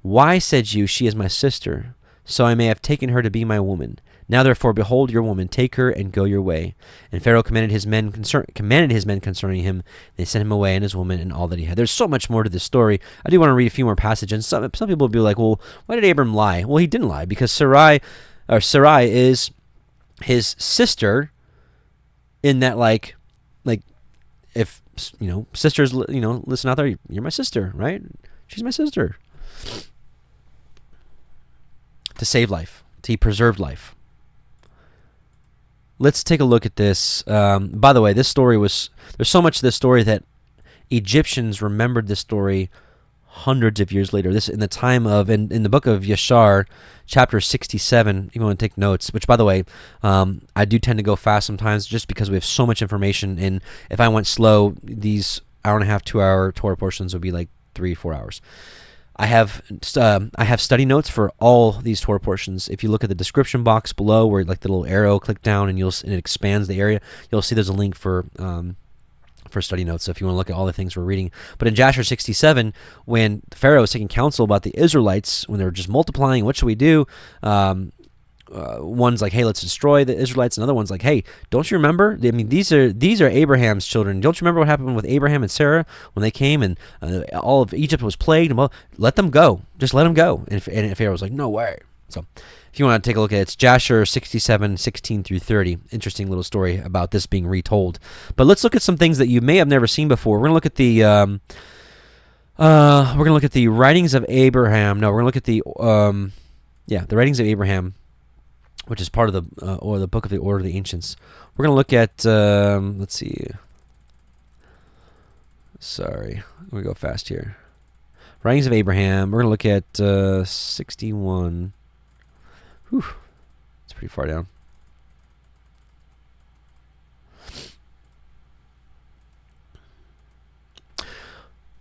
Why said you, She is my sister? So I may have taken her to be my woman. Now therefore, behold your woman, take her and go your way. And Pharaoh commanded his men concerning him. They sent him away and his woman and all that he had. There's so much more to this story. I do want to read a few more passages. Some people will be like, well, why did Abram lie? Well, he didn't lie, because Sarai is his sister, in that like if sisters listen out there, you're my sister, right? She's my sister. To save life, to preserve life. Let's take a look at this. By the way, there's so much to this story that Egyptians remembered this story hundreds of years later. This in the time of, in the book of Yashar, chapter 67, if you want to take notes, which, by the way, I do tend to go fast sometimes just because we have so much information, and if I went slow, these hour and a half, 2 hour Torah portions would be like 3-4 hours. I have study notes for all these Torah portions. If you look at the description box below, where like the little arrow, click down and it expands the area, you'll see there's a link for study notes. So if you want to look at all the things we're reading. But in Jasher 67, when Pharaoh was taking counsel about the Israelites, when they were just multiplying, what should we do? one's like, hey, let's destroy the Israelites. Another one's like, hey, don't you remember? I mean, these are Abraham's children. Don't you remember what happened with Abraham and Sarah when they came and all of Egypt was plagued? Well, let them go. Just let them go. And Pharaoh was like, no way. So if you want to take a look at it, it's Jasher 67, 16 through 30. Interesting little story about this being retold. But let's look at some things that you may have never seen before. We're going to look at the writings of Abraham. No, we're going to look at the writings of Abraham, which is part of the book of the Order of the Ancients. We're going to look at, let's see. Sorry, I'm going to go fast here. Writings of Abraham. We're going to look at 61. Whew, it's pretty far down.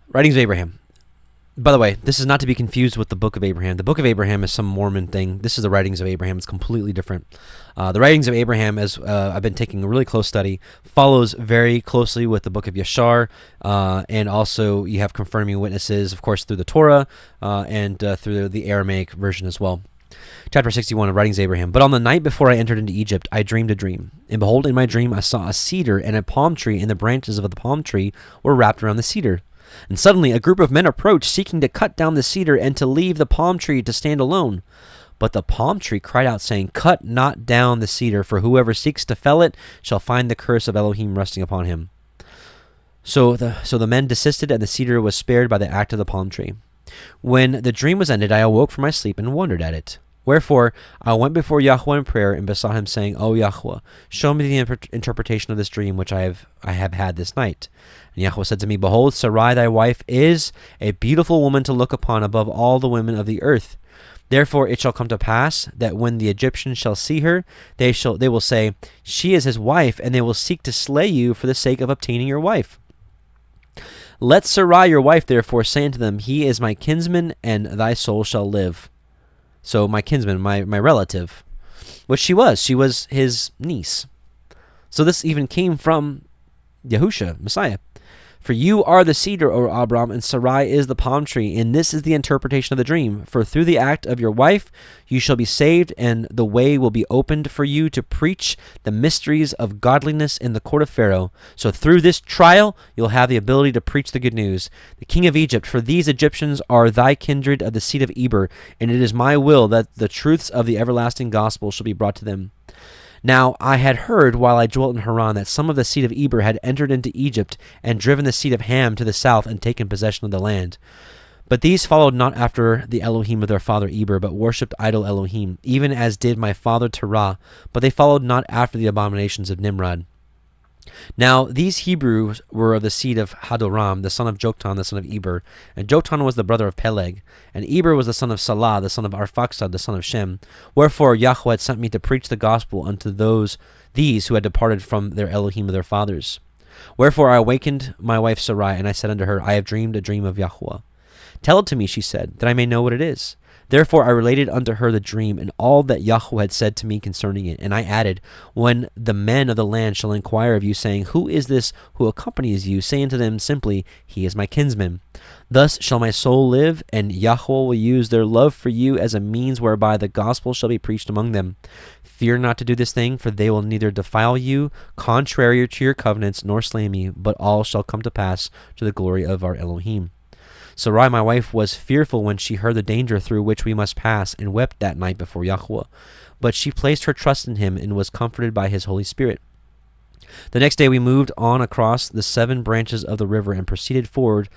Writings of Abraham. By the way, this is not to be confused with the Book of Abraham. The Book of Abraham is some Mormon thing. This is the Writings of Abraham. It's completely different. The Writings of Abraham, as I've been taking a really close study, follows very closely with the Book of Yashar, and also you have confirming witnesses, of course, through the Torah and through the Aramaic version as well. Chapter 61 of Writings of Abraham. But on the night before I entered into Egypt, I dreamed a dream. And behold, in my dream I saw a cedar and a palm tree, and the branches of the palm tree were wrapped around the cedar. And suddenly a group of men approached, seeking to cut down the cedar and to leave the palm tree to stand alone. But the palm tree cried out, saying, cut not down the cedar, for whoever seeks to fell it shall find the curse of Elohim resting upon him. So the men desisted, and the cedar was spared by the act of the palm tree. When the dream was ended, I awoke from my sleep and wondered at it. Wherefore I went before Yahweh in prayer and besought him, saying, O Yahweh, show me the interpretation of this dream which I have had this night. And Yahweh said to me, behold, Sarai thy wife is a beautiful woman to look upon above all the women of the earth. Therefore it shall come to pass that when the Egyptians shall see her, they will say, she is his wife, and they will seek to slay you for the sake of obtaining your wife. Let Sarai your wife therefore say unto them, he is my kinsman, and thy soul shall live. So my kinsman, my relative, which she was his niece. So this even came from Yahusha, Messiah. For you are the cedar, O Abram, and Sarai is the palm tree, and this is the interpretation of the dream. For through the act of your wife you shall be saved, and the way will be opened for you to preach the mysteries of godliness in the court of Pharaoh. So through this trial you'll have the ability to preach the good news. The king of Egypt, for these Egyptians are thy kindred of the seed of Eber, and it is my will that the truths of the everlasting gospel shall be brought to them. Now I had heard while I dwelt in Haran that some of the seed of Eber had entered into Egypt and driven the seed of Ham to the south and taken possession of the land. But these followed not after the Elohim of their father Eber, but worshipped idol Elohim, even as did my father Terah, but they followed not after the abominations of Nimrod. Now these Hebrews were of the seed of Hadoram, the son of Joktan, the son of Eber. And Joktan was the brother of Peleg. And Eber was the son of Salah, the son of Arphaxad, the son of Shem. Wherefore Yahweh had sent me to preach the gospel unto these who had departed from their Elohim of their fathers. Wherefore I awakened my wife Sarai, and I said unto her, I have dreamed a dream of Yahweh. Tell it to me, she said, that I may know what it is. Therefore I related unto her the dream, and all that Yahweh had said to me concerning it. And I added, when the men of the land shall inquire of you, saying, who is this who accompanies you? Say unto them simply, he is my kinsman. Thus shall my soul live, and Yahweh will use their love for you as a means whereby the gospel shall be preached among them. Fear not to do this thing, for they will neither defile you, contrary to your covenants, nor slay me, but all shall come to pass to the glory of our Elohim. Sarai my wife was fearful when she heard the danger through which we must pass, and wept that night before Yahweh. But she placed her trust in him, and was comforted by his Holy Spirit. The next day we moved on across the 7 branches of the river, and proceeded forward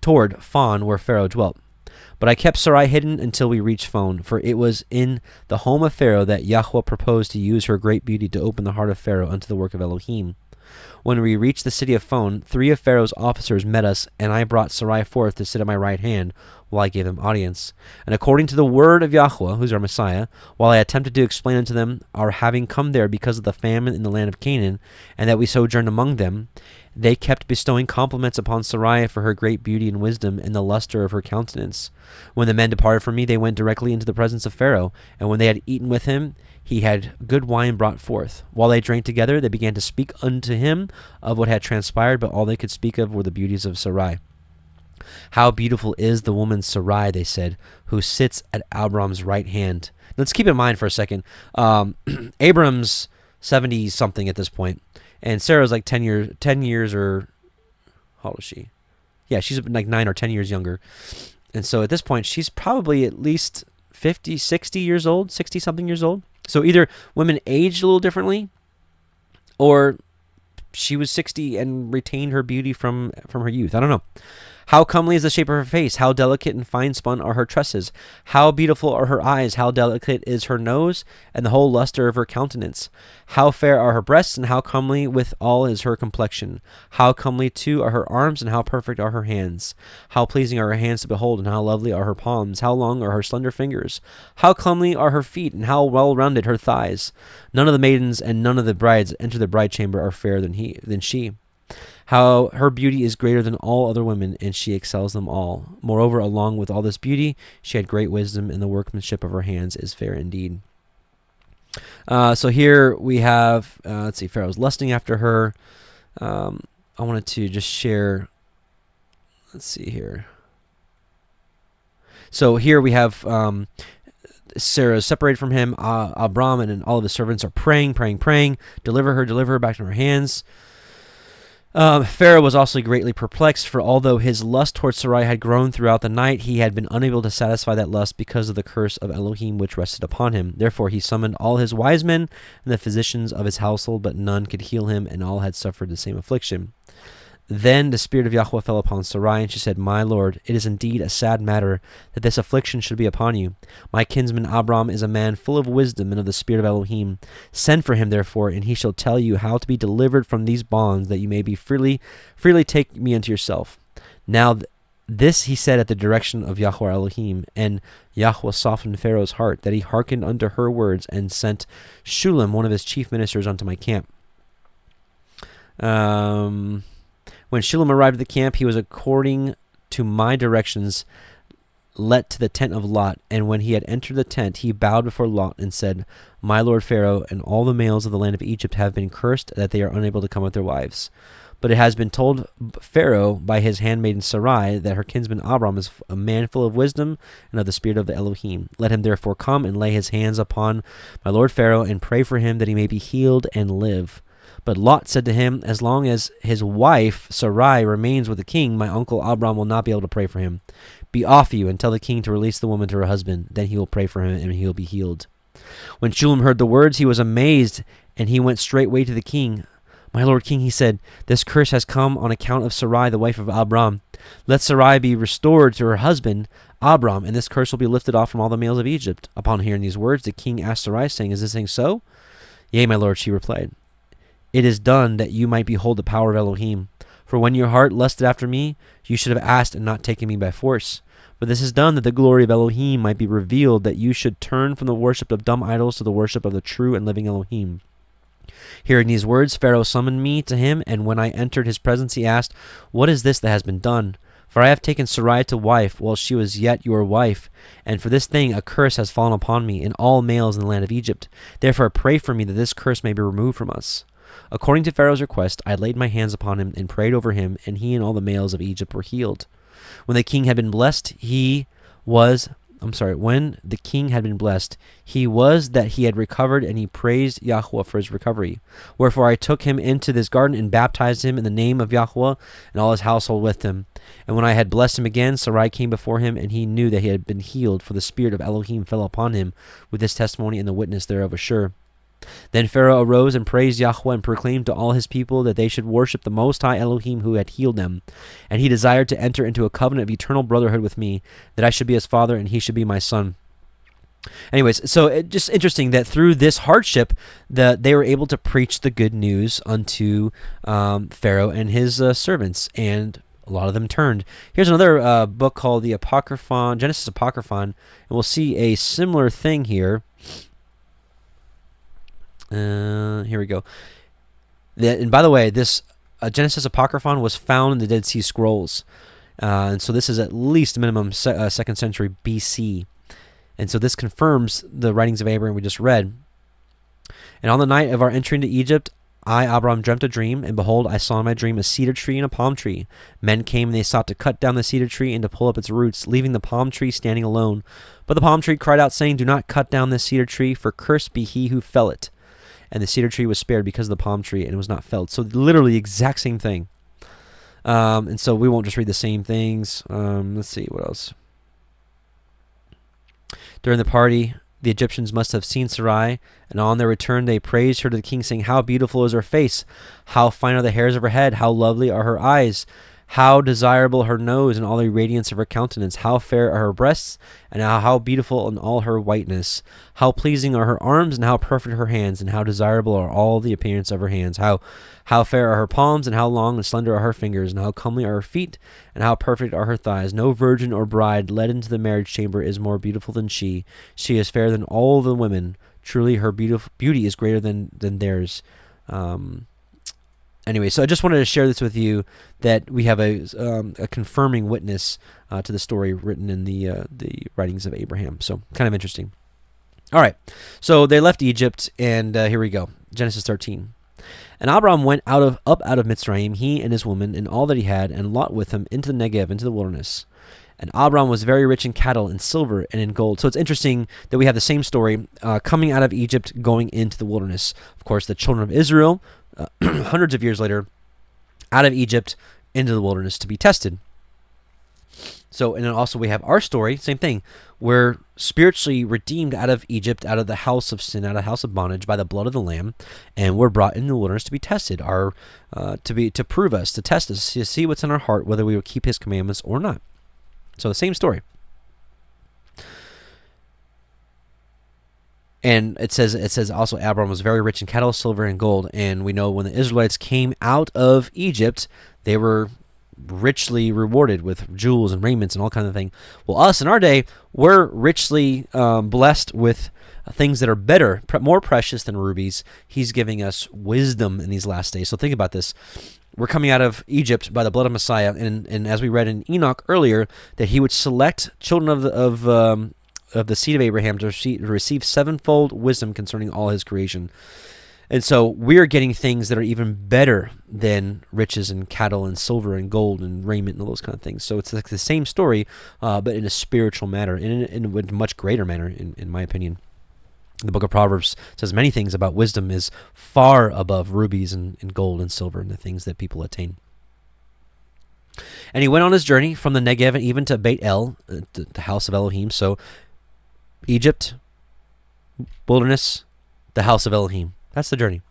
toward Phon, where Pharaoh dwelt. But I kept Sarai hidden until we reached Phon, for it was in the home of Pharaoh that Yahweh proposed to use her great beauty to open the heart of Pharaoh unto the work of Elohim. When we reached the city of Phon, 3 of Pharaoh's officers met us, and I brought Sarai forth to sit at my right hand, while I gave them audience. And according to the word of Yahweh, who is our Messiah, while I attempted to explain unto them our having come there because of the famine in the land of Canaan, and that we sojourned among them, they kept bestowing compliments upon Sarai for her great beauty and wisdom, and the luster of her countenance. When the men departed from me, they went directly into the presence of Pharaoh, and when they had eaten with him, he had good wine brought forth. While they drank together, they began to speak unto him of what had transpired, but all they could speak of were the beauties of Sarai. How beautiful is the woman Sarai, they said, who sits at Abram's right hand. Let's keep in mind for a second, Abram's 70-something at this point, and Sarah's like 10 years, or how old is she? Yeah, she's like 9 or 10 years younger. And so at this point, she's probably at least 50, 60 years old, 60-something years old. So either women aged a little differently, or she was 60 and retained her beauty from her youth. I don't know. How comely is the shape of her face? How delicate and fine-spun are her tresses? How beautiful are her eyes? How delicate is her nose, and the whole luster of her countenance? How fair are her breasts, and how comely withal is her complexion? How comely, too, are her arms, and how perfect are her hands? How pleasing are her hands to behold, and how lovely are her palms? How long are her slender fingers? How comely are her feet, and how well-rounded her thighs? None of the maidens and none of the brides enter the bride chamber are fairer than she. How her beauty is greater than all other women, and she excels them all. Moreover, along with all this beauty, she had great wisdom, and the workmanship of her hands is fair indeed. So here we have, let's see, Pharaoh's lusting after her. I wanted to just share, let's see here. So here we have Sarah is separated from him. Abram and all of his servants are praying. Deliver her back to her hands. Pharaoh was also greatly perplexed, for although his lust towards Sarai had grown throughout the night, he had been unable to satisfy that lust because of the curse of Elohim which rested upon him. Therefore he summoned all his wise men and the physicians of his household, but none could heal him, and all had suffered the same affliction. Then the Spirit of Yahweh fell upon Sarai, and she said, My Lord, it is indeed a sad matter that this affliction should be upon you. My kinsman Abram is a man full of wisdom and of the Spirit of Elohim. Send for him, therefore, and he shall tell you how to be delivered from these bonds, that you may be freely take me unto yourself. Now this he said at the direction of Yahweh Elohim, and Yahweh softened Pharaoh's heart, that he hearkened unto her words, and sent Shulem, one of his chief ministers, unto my camp. When Shulem arrived at the camp, he was according to my directions let to the tent of Lot. And when he had entered the tent, he bowed before Lot and said, My lord Pharaoh, and all the males of the land of Egypt have been cursed, that they are unable to come with their wives. But it has been told Pharaoh by his handmaiden Sarai that her kinsman Abram is a man full of wisdom and of the spirit of the Elohim. Let him therefore come and lay his hands upon my lord Pharaoh, and pray for him that he may be healed and live. But Lot said to him, As long as his wife Sarai remains with the king, my uncle Abram will not be able to pray for him. Be off you, and tell the king to release the woman to her husband. Then he will pray for him, and he will be healed. When Shulem heard the words, he was amazed, and he went straightway to the king. My lord king, he said, This curse has come on account of Sarai, the wife of Abram. Let Sarai be restored to her husband Abram, and this curse will be lifted off from all the males of Egypt. Upon hearing these words, the king asked Sarai, saying, Is this thing so? Yea, my lord, she replied. It is done that you might behold the power of Elohim. For when your heart lusted after me, you should have asked and not taken me by force. But this is done that the glory of Elohim might be revealed, that you should turn from the worship of dumb idols to the worship of the true and living Elohim. Hearing these words, Pharaoh summoned me to him, and when I entered his presence, he asked, What is this that has been done? For I have taken Sarai to wife, while she was yet your wife, and for this thing a curse has fallen upon me, and all males in the land of Egypt. Therefore pray for me that this curse may be removed from us. According to Pharaoh's request, I laid my hands upon him and prayed over him, and he and all the males of Egypt were healed. When the king had been blessed, he was that he had recovered, and he praised Yahweh for his recovery. Wherefore I took him into this garden and baptized him in the name of Yahweh, and all his household with him. And when I had blessed him again, Sarai came before him, and he knew that he had been healed, for the spirit of Elohim fell upon him, with this testimony, and the witness thereof was sure. Then Pharaoh arose and praised Yahweh, and proclaimed to all his people that they should worship the Most High Elohim who had healed them. And he desired to enter into a covenant of eternal brotherhood with me, that I should be his father and he should be my son. Anyways, so just interesting that through this hardship, they were able to preach the good news unto Pharaoh and his servants, and a lot of them turned. Here's another book called the Apocryphon, Genesis Apocryphon, and we'll see a similar thing here. Here we go. And by the way, this Genesis Apocryphon was found in the Dead Sea Scrolls. And so this is at least minimum 2nd century BC. And so this confirms the writings of Abraham we just read. And on the night of our entry into Egypt, I, Abram, dreamt a dream, and behold, I saw in my dream a cedar tree and a palm tree. Men came, and they sought to cut down the cedar tree and to pull up its roots, leaving the palm tree standing alone. But the palm tree cried out, saying, Do not cut down this cedar tree, for cursed be he who fell it. And the cedar tree was spared because of the palm tree, and it was not felled. So literally exact same thing. And so we won't just read the same things. Let's see, what else? During the party, the Egyptians must have seen Sarai, and on their return they praised her to the king, saying, How beautiful is her face! How fine are the hairs of her head! How lovely are her eyes! How desirable her nose, and all the radiance of her countenance! How fair are her breasts, and how beautiful in all her whiteness! How pleasing are her arms, and how perfect her hands, and how desirable are all the appearance of her hands! How fair are her palms, and how long and slender are her fingers, and how comely are her feet, and how perfect are her thighs! No virgin or bride led into the marriage chamber is more beautiful than she. She is fairer than all the women. Truly, her beauty is greater than theirs. Anyway, so I just wanted to share this with you, that we have a confirming witness to the story written in the writings of Abraham. So kind of interesting. All right, so they left Egypt, and here we go. Genesis 13. And Abram went up out of Mitzrayim, he and his woman, and all that he had, and Lot with him, into the Negev, into the wilderness. And Abram was very rich in cattle, in silver, and in gold. So it's interesting that we have the same story coming out of Egypt, going into the wilderness. Of course, the children of Israel, hundreds of years later, out of Egypt into the wilderness to be tested. So, and then also we have our story, same thing. We're spiritually redeemed out of Egypt, out of the house of sin, out of the house of bondage by the blood of the Lamb, and we're brought into the wilderness to be tested, to prove us, to test us, to see what's in our heart, whether we will keep His commandments or not. So the same story. And it says also Abram was very rich in cattle, silver, and gold. And we know when the Israelites came out of Egypt, they were richly rewarded with jewels and raiments and all kinds of things. Well, us in our day, we're richly blessed with things that are better, more precious than rubies. He's giving us wisdom in these last days. So think about this. We're coming out of Egypt by the blood of Messiah, and as we read in Enoch earlier, that He would select children of the seed of Abraham to receive sevenfold wisdom concerning all His creation. And so we're getting things that are even better than riches and cattle and silver and gold and raiment and all those kind of things. So it's like the same story, but in a spiritual manner, in a much greater manner, in my opinion. The book of Proverbs says many things about wisdom is far above rubies and gold and silver and the things that people attain. And he went on his journey from the Negev and even to Beit El, the house of Elohim. So Egypt, wilderness, the house of Elohim. That's the journey.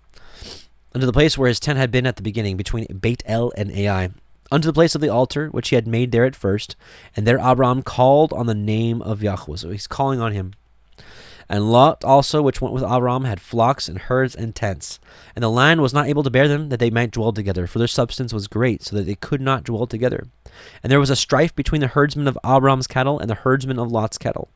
Unto the place where his tent had been at the beginning, between Beit El and Ai. Unto the place of the altar, which he had made there at first. And there Abram called on the name of Yahweh. So he's calling on Him. And Lot also, which went with Abram, had flocks and herds and tents. And the land was not able to bear them, that they might dwell together, for their substance was great, so that they could not dwell together. And there was a strife between the herdsmen of Abram's cattle and the herdsmen of Lot's cattle.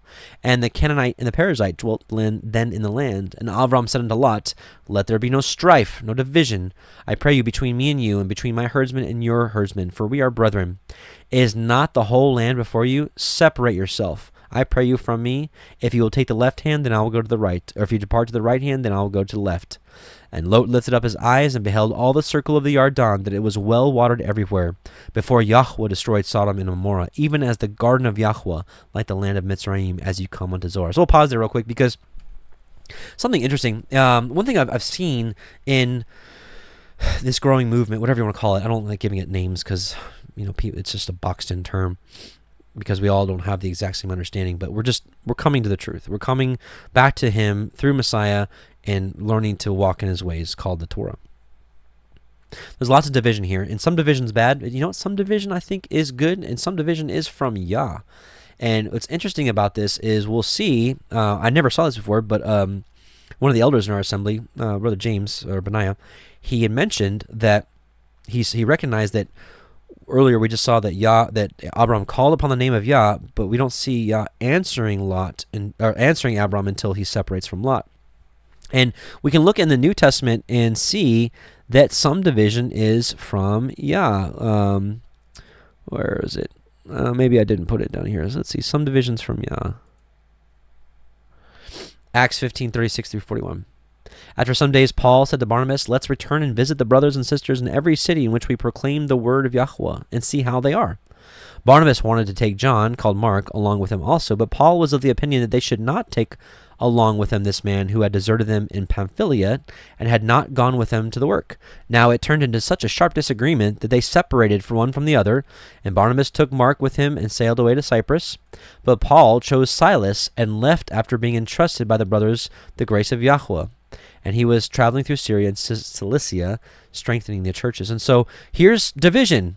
And the Canaanite and the Perizzite dwelt then in the land. And Abram said unto Lot, Let there be no strife, no division, I pray you, between me and you, and between my herdsmen and your herdsmen, for we are brethren. Is not the whole land before you? Separate yourself, I pray you, from me. If you will take the left hand, then I will go to the right. Or if you depart to the right hand, then I will go to the left. And Lot lifted up his eyes and beheld all the circle of the Yarden, that it was well watered everywhere, before Yahweh destroyed Sodom and Gomorrah, even as the garden of Yahweh, like the land of Mitzrayim, as you come unto Zoar. So we'll pause there real quick, because something interesting. One thing I've seen in this growing movement, whatever you want to call it, I don't like giving it names because it's just a boxed-in term, because we all don't have the exact same understanding, but we're coming to the truth. We're coming back to Him through Messiah and learning to walk in His ways, called the Torah. There's lots of division here, and some division's bad. Some division I think is good, and some division is from Yah. And what's interesting about this is we'll see, I never saw this before, but one of the elders in our assembly, Brother James, or Benaiah, he had mentioned that he recognized that earlier we just saw that Abram called upon the name of Yah, but we don't see Yah answering Abram until he separates from Lot. And we can look in the New Testament and see that some division is from Yah. Where is it? Maybe I didn't put it down here. So let's see. Some divisions from Yah. Acts 15:36-41. After some days, Paul said to Barnabas, "Let's return and visit the brothers and sisters in every city in which we proclaim the word of Yahweh, and see how they are." Barnabas wanted to take John, called Mark, along with him also, but Paul was of the opinion that they should not take along with them this man who had deserted them in Pamphylia and had not gone with them to the work. Now it turned into such a sharp disagreement that they separated from one from the other, and Barnabas took Mark with him and sailed away to Cyprus. But Paul chose Silas and left after being entrusted by the brothers the grace of Yahweh. And he was traveling through Syria and Cilicia, strengthening the churches. And so here's division.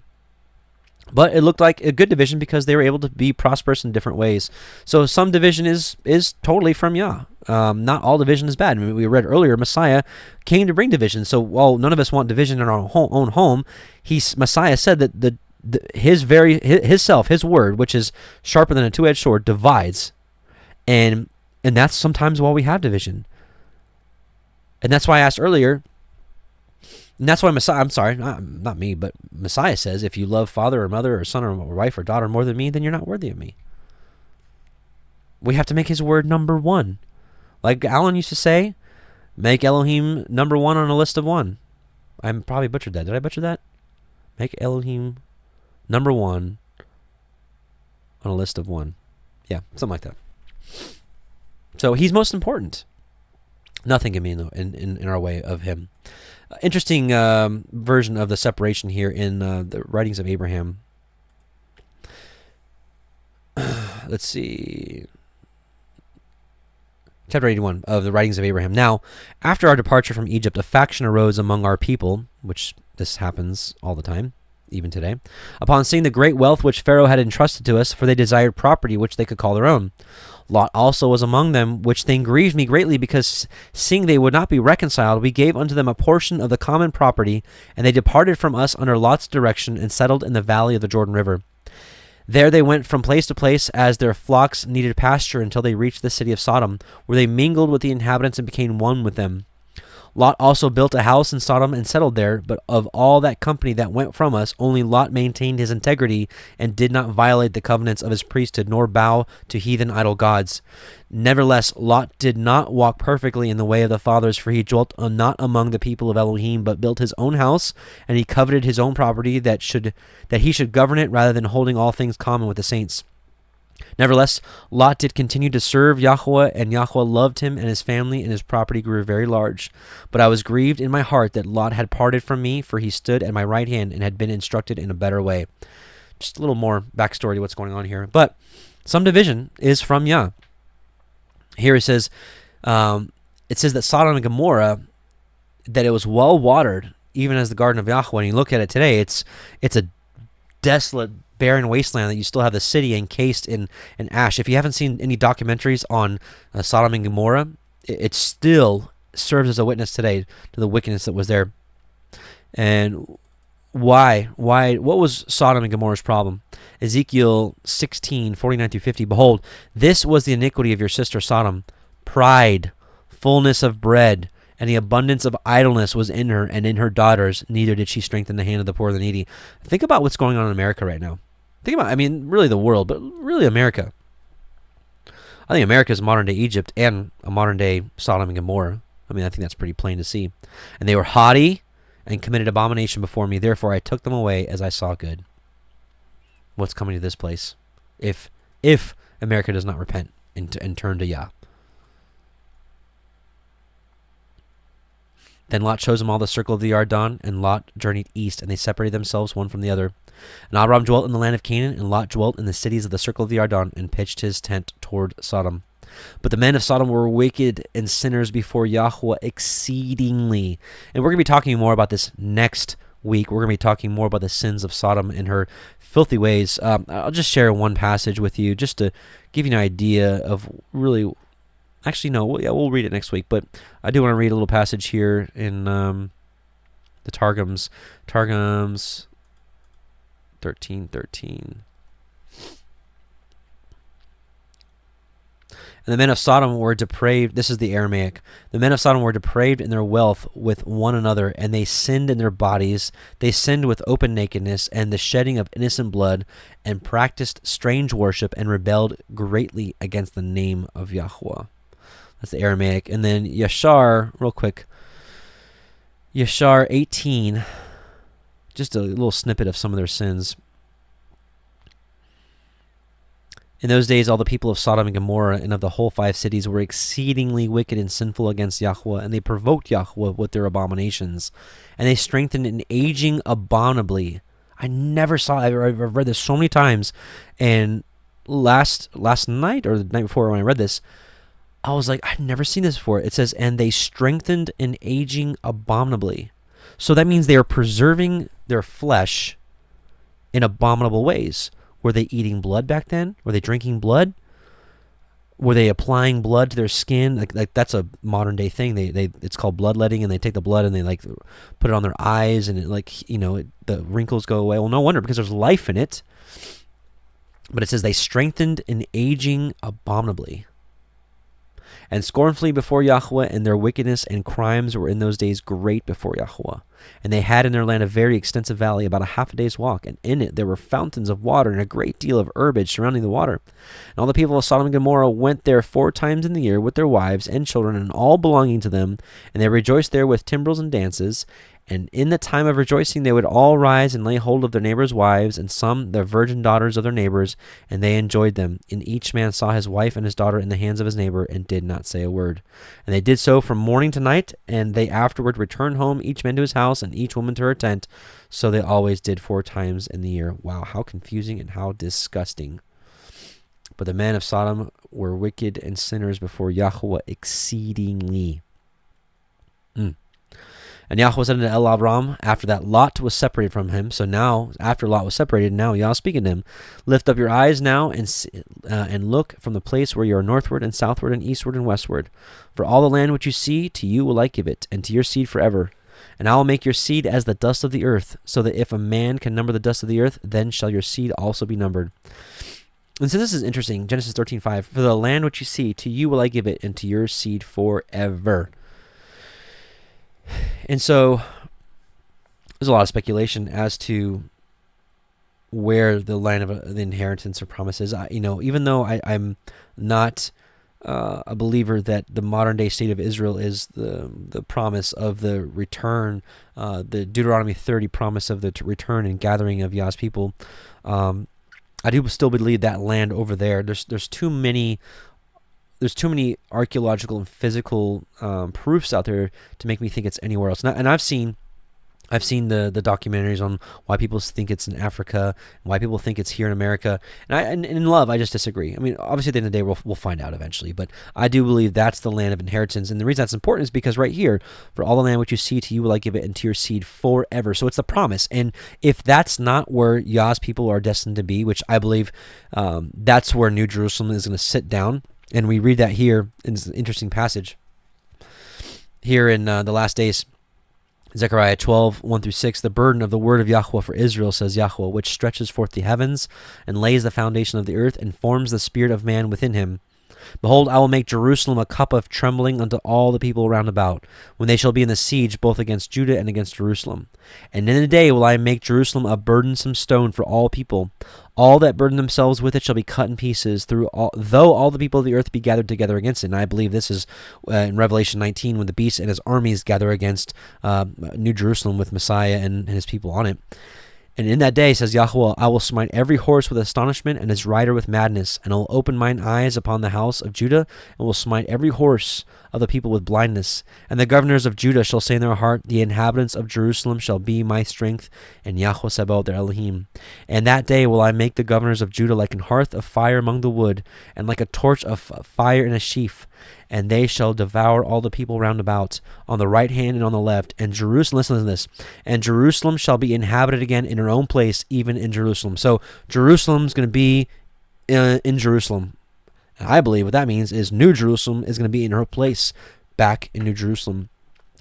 But it looked like a good division because they were able to be prosperous in different ways. So some division is totally from Yah. Not all division is bad. I mean, we read earlier, Messiah came to bring division. So while none of us want division in our own home, Messiah said that his word, which is sharper than a two-edged sword, divides. And that's sometimes why we have division. And that's why I asked earlier, and that's why Messiah, I'm sorry, not me, but Messiah says, if you love father or mother or son or wife or daughter more than me, then you're not worthy of me. We have to make his word number one. Like Alan used to say, make Elohim number one on a list of one. I probably butchered that. Did I butcher that? Make Elohim number one on a list of one. Yeah, something like that. So he's most important. Nothing can be in our way of him. Interesting version of the separation here in the writings of Abraham. Let's see. Chapter 81 of the writings of Abraham. Now, after our departure from Egypt, a faction arose among our people, which this happens all the time, even today, upon seeing the great wealth which Pharaoh had entrusted to us, for they desired property which they could call their own. Lot also was among them, which thing grieved me greatly, because seeing they would not be reconciled, we gave unto them a portion of the common property, and they departed from us under Lot's direction, and settled in the valley of the Jordan River. There they went from place to place as their flocks needed pasture, until they reached the city of Sodom, where they mingled with the inhabitants and became one with them. Lot also built a house in Sodom and settled there, but of all that company that went from us, only Lot maintained his integrity and did not violate the covenants of his priesthood, nor bow to heathen idol gods. Nevertheless, Lot did not walk perfectly in the way of the fathers, for he dwelt not among the people of Elohim, but built his own house, and he coveted his own property, that he should govern it rather than holding all things common with the saints. Nevertheless, Lot did continue to serve Yahweh, and Yahweh loved him and his family, and his property grew very large. But I was grieved in my heart that Lot had parted from me, for he stood at my right hand and had been instructed in a better way. Just a little more backstory to what's going on here. But some division is from Yah. Here it says that Sodom and Gomorrah, that it was well watered, even as the garden of Yahweh. When you look at it today, it's a desolate, barren wasteland that you still have the city encased in ash. If you haven't seen any documentaries on Sodom and Gomorrah, it still serves as a witness today to the wickedness that was there. And why? What was Sodom and Gomorrah's problem? Ezekiel 16:49-50. Behold, this was the iniquity of your sister Sodom: pride, fullness of bread, and the abundance of idleness was in her and in her daughters. Neither did she strengthen the hand of the poor and the needy. Think about what's going on in America right now. Really the world, but really America. I think America is modern-day Egypt and a modern-day Sodom and Gomorrah. I think that's pretty plain to see. And they were haughty and committed abomination before me. Therefore I took them away as I saw good. What's coming to this place if America does not repent and turn to Yah? Then Lot chose them all the circle of the Yarden, and Lot journeyed east, and they separated themselves one from the other. And Abram dwelt in the land of Canaan, and Lot dwelt in the cities of the circle of the Yarden, and pitched his tent toward Sodom. But the men of Sodom were wicked and sinners before Yahweh exceedingly. And we're going to be talking more about this next week. We're going to be talking more about the sins of Sodom and her filthy ways. I'll just share one passage with you just to give you an idea of really... Actually, no. We'll read it next week. But I do want to read a little passage here in the Targums. Targums 13:13. And the men of Sodom were depraved. This is the Aramaic. The men of Sodom were depraved in their wealth with one another, and they sinned in their bodies. They sinned with open nakedness and the shedding of innocent blood, and practiced strange worship, and rebelled greatly against the name of Yahweh. That's the Aramaic. And then Yashar, real quick. Yashar 18, just a little snippet of some of their sins. In those days, all the people of Sodom and Gomorrah and of the whole 5 cities were exceedingly wicked and sinful against Yahweh, and they provoked Yahweh with their abominations, and they strengthened in aging abominably. I never saw. I've read this so many times, and last night or the night before when I read this, I was like, I've never seen this before. It says, and they strengthened in aging abominably. So that means they are preserving their flesh in abominable ways. Were they eating blood back then? Were they drinking blood? Were they applying blood to their skin? Like that's a modern day thing. It's called bloodletting, and they take the blood and they like put it on their eyes, and it the wrinkles go away. Well, no wonder, because there's life in it. But it says they strengthened in aging abominably, and scornfully before Yahweh, and their wickedness and crimes were in those days great before Yahweh. And they had in their land a very extensive valley, about a half a day's walk, and in it there were fountains of water and a great deal of herbage surrounding the water. And all the people of Sodom and Gomorrah went there 4 times in the year with their wives and children and all belonging to them, and they rejoiced there with timbrels and dances. And in the time of rejoicing they would all rise and lay hold of their neighbors' wives, and some the virgin daughters of their neighbors, and they enjoyed them. And each man saw his wife and his daughter in the hands of his neighbor, and did not say a word. And they did so from morning to night, and they afterward returned home, each man to his house, and each woman to her tent. So they always did 4 times in the year. Wow, how confusing and how disgusting. But the men of Sodom were wicked and sinners before Yahweh exceedingly. And Yahweh said unto Abram, after that Lot was separated from him. So now, after Lot was separated, now Yahweh speaking to him, lift up your eyes now and look from the place where you are northward and southward and eastward and westward. For all the land which you see, to you will I give it, and to your seed forever. And I will make your seed as the dust of the earth, so that if a man can number the dust of the earth, then shall your seed also be numbered. And so this is interesting. Genesis 13:5. For the land which you see, to you will I give it, and to your seed forever. And so there's a lot of speculation as to where the land of the inheritance or promise is. Even though I'm not a believer that the modern day state of Israel is the promise of the return, the Deuteronomy 30 promise of the return and gathering of Yah's people, I do still believe that land over there. There's too many archaeological and physical proofs out there to make me think it's anywhere else. And I've seen the documentaries on why people think it's in Africa and why people think it's here in America. And in love, I just disagree. I mean, obviously at the end of the day, we'll find out eventually. But I do believe that's the land of inheritance. And the reason that's important is because right here, for all the land which you see, to you will I give it, and to your seed forever. So it's the promise. And if that's not where Yah's people are destined to be, which I believe that's where New Jerusalem is going to sit down. And we read that here in this interesting passage. Here in the last days, Zechariah 12:1-6, the burden of the word of Yahweh for Israel, says Yahweh, which stretches forth the heavens and lays the foundation of the earth and forms the spirit of man within him. Behold, I will make Jerusalem a cup of trembling unto all the people round about, when they shall be in the siege both against Judah and against Jerusalem. And in the day will I make Jerusalem a burdensome stone for all people. All that burden themselves with it shall be cut in pieces, though all the people of the earth be gathered together against it. And I believe this is in Revelation 19, when the beast and his armies gather against New Jerusalem with Messiah and his people on it. And in that day, says Yahweh, I will smite every horse with astonishment and his rider with madness, and I will open mine eyes upon the house of Judah, and will smite every horse of the people with blindness. And the governors of Judah shall say in their heart, the inhabitants of Jerusalem shall be my strength, and Yahweh Sabaoth their Elohim. And that day will I make the governors of Judah like an hearth of fire among the wood, and like a torch of fire in a sheaf. And they shall devour all the people round about, on the right hand and on the left. And Jerusalem, listen to this, and Jerusalem shall be inhabited again in her own place, even in Jerusalem. So Jerusalem's going to be in Jerusalem. And I believe what that means is New Jerusalem is going to be in her place back in New Jerusalem.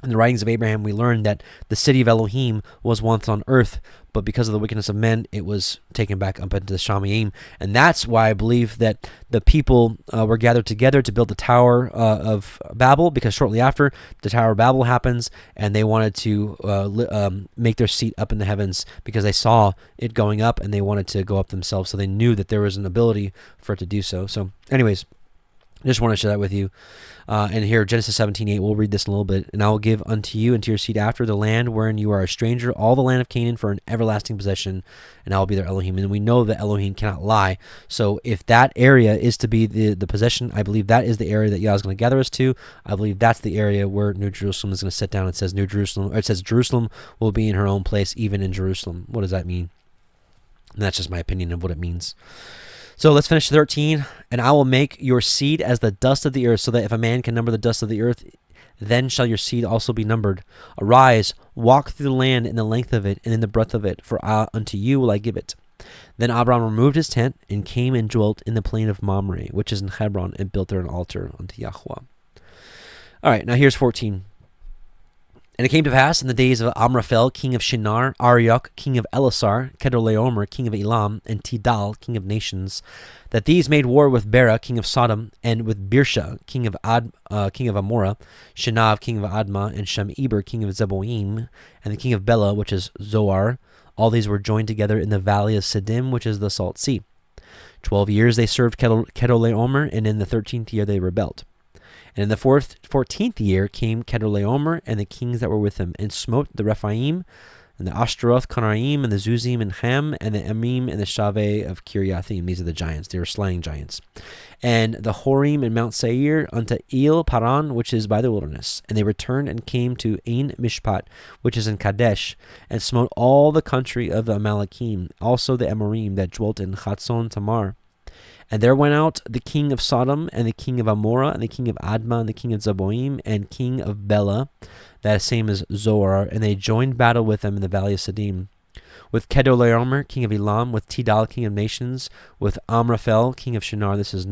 In the writings of Abraham, we learned that the city of Elohim was once on earth, but because of the wickedness of men, it was taken back up into the Shamayim. And that's why I believe that the people were gathered together to build the Tower of Babel, because shortly after, the Tower of Babel happens, and they wanted to make their seat up in the heavens because they saw it going up, and they wanted to go up themselves, so they knew that there was an ability for it to do so. So anyways, I just want to share that with you. And here, Genesis 17:8, we'll read this in a little bit. And I will give unto you and to your seed after the land wherein you are a stranger, all the land of Canaan for an everlasting possession, and I will be their Elohim. And we know that Elohim cannot lie. So if that area is to be the possession, I believe that is the area that Yah is going to gather us to. I believe that's the area where New Jerusalem is going to sit down. It says New Jerusalem, or it says Jerusalem will be in her own place, even in Jerusalem. What does that mean? And that's just my opinion of what it means. So let's finish 13. And I will make your seed as the dust of the earth, so that if a man can number the dust of the earth, then shall your seed also be numbered. Arise, walk through the land in the length of it and in the breadth of it, for unto you will I give it. Then Abram removed his tent and came and dwelt in the plain of Mamre, which is in Hebron, and built there an altar unto Yahweh. All right, now here's 14. And it came to pass in the days of Amraphel, king of Shinar, Arioch, king of Elasar, Kedorlaomer, king of Elam, and Tidal, king of nations, that these made war with Bera, king of Sodom, and with Birsha, king of Amorah, Shinav, king of Admah, and Shem-Eber, king of Zeboim, and the king of Bela, which is Zoar. All these were joined together in the valley of Siddim, which is the Salt Sea. 12 years they served Kedorlaomer, and in the 13th year they rebelled. And in the 14th year came Kedorlaomer and the kings that were with him, and smote the Rephaim, and the Ashtaroth, Conaraim, and the Zuzim, and Ham, and the Emim, and the Shaveh of Kiriathaim. These are the giants. They were slaying giants. And the Horim and Mount Seir unto El Paran, which is by the wilderness. And they returned and came to Ein Mishpat, which is in Kadesh, and smote all the country of the Amalekim, also the Amorim that dwelt in Chatzon Tamar. And there went out the king of Sodom, and the king of Amorah, and the king of Admah, and the king of Zeboim, and king of Bela, that same as Zoar, and they joined battle with them in the valley of Siddim. With Kedorlaomer, king of Elam, with Tidal, king of nations, with Amraphel, king of Shinar, this is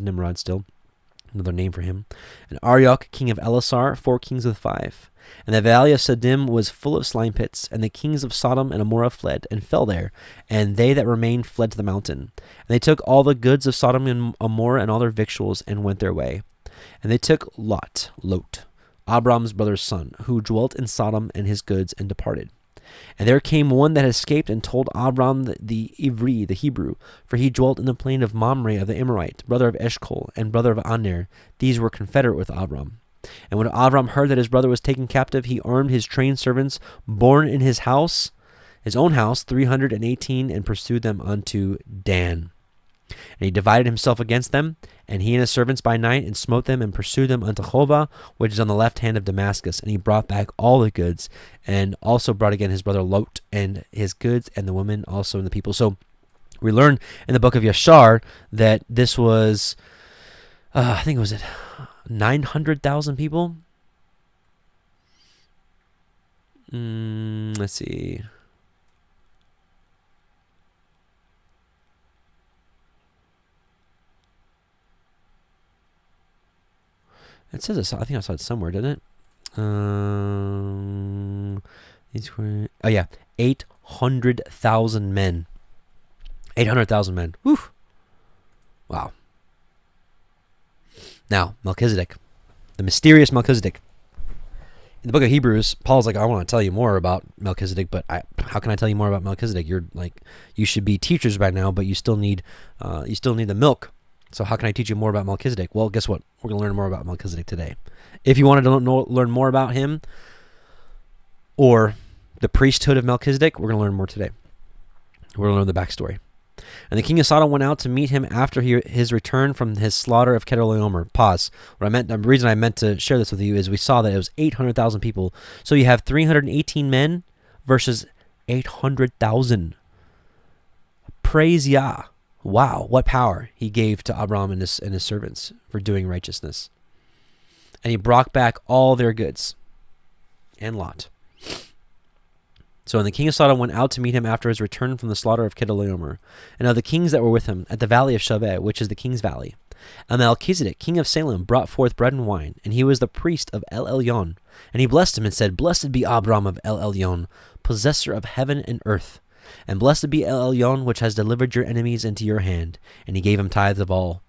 Nimrod still, another name for him, and Arioch, king of Elasar, 4 kings with 5. And the valley of Siddim was full of slime pits, and the kings of Sodom and Amorah fled, and fell there, and they that remained fled to the mountain. And they took all the goods of Sodom and Amorah and all their victuals, and went their way. And they took Lot, Abram's brother's son, who dwelt in Sodom, and his goods, and departed. And there came one that escaped, and told Abram the Ivri, the Hebrew, for he dwelt in the plain of Mamre of the Amorite, brother of Eshcol, and brother of Aner. These were confederate with Abram. And when Abram heard that his brother was taken captive, he armed his trained servants born in his house, his own house, 318, and pursued them unto Dan. And he divided himself against them, and he and his servants by night, and smote them, and pursued them unto Hova, which is on the left hand of Damascus. And he brought back all the goods, and also brought again his brother Lot, and his goods, and the women also, and the people. So we learn in the book of Yashar that this was, I think it was 900,000 people. Let's see. It says, I think I saw it somewhere, didn't it? These were, 800,000 men. 800,000 men. Whew. Wow. Now, Melchizedek, the mysterious Melchizedek. In the book of Hebrews, Paul's like, I want to tell you more about Melchizedek, but how can I tell you more about Melchizedek? You should be teachers by now, but you still need the milk. So how can I teach you more about Melchizedek? Well, guess what? We're going to learn more about Melchizedek today. If you wanted to learn more about him or the priesthood of Melchizedek, we're going to learn more today. We're going to learn the backstory. And the king of Sodom went out to meet him after his return from his slaughter of Kedorlaomer. Pause. The reason I meant to share this with you is we saw that it was 800,000 people. So you have 318 men versus 800,000. Praise Yah. Wow, what power he gave to Abram and his servants for doing righteousness. And he brought back all their goods and Lot. So, and the king of Sodom went out to meet him after his return from the slaughter of Kedorlaomer, and of the kings that were with him at the valley of Shaveh, which is the king's valley. And Melchizedek, king of Salem, brought forth bread and wine, and he was the priest of El Elyon. And he blessed him and said, Blessed be Abram of El Elyon, possessor of heaven and earth. And blessed be El Elyon, which has delivered your enemies into your hand. And he gave him tithes of all.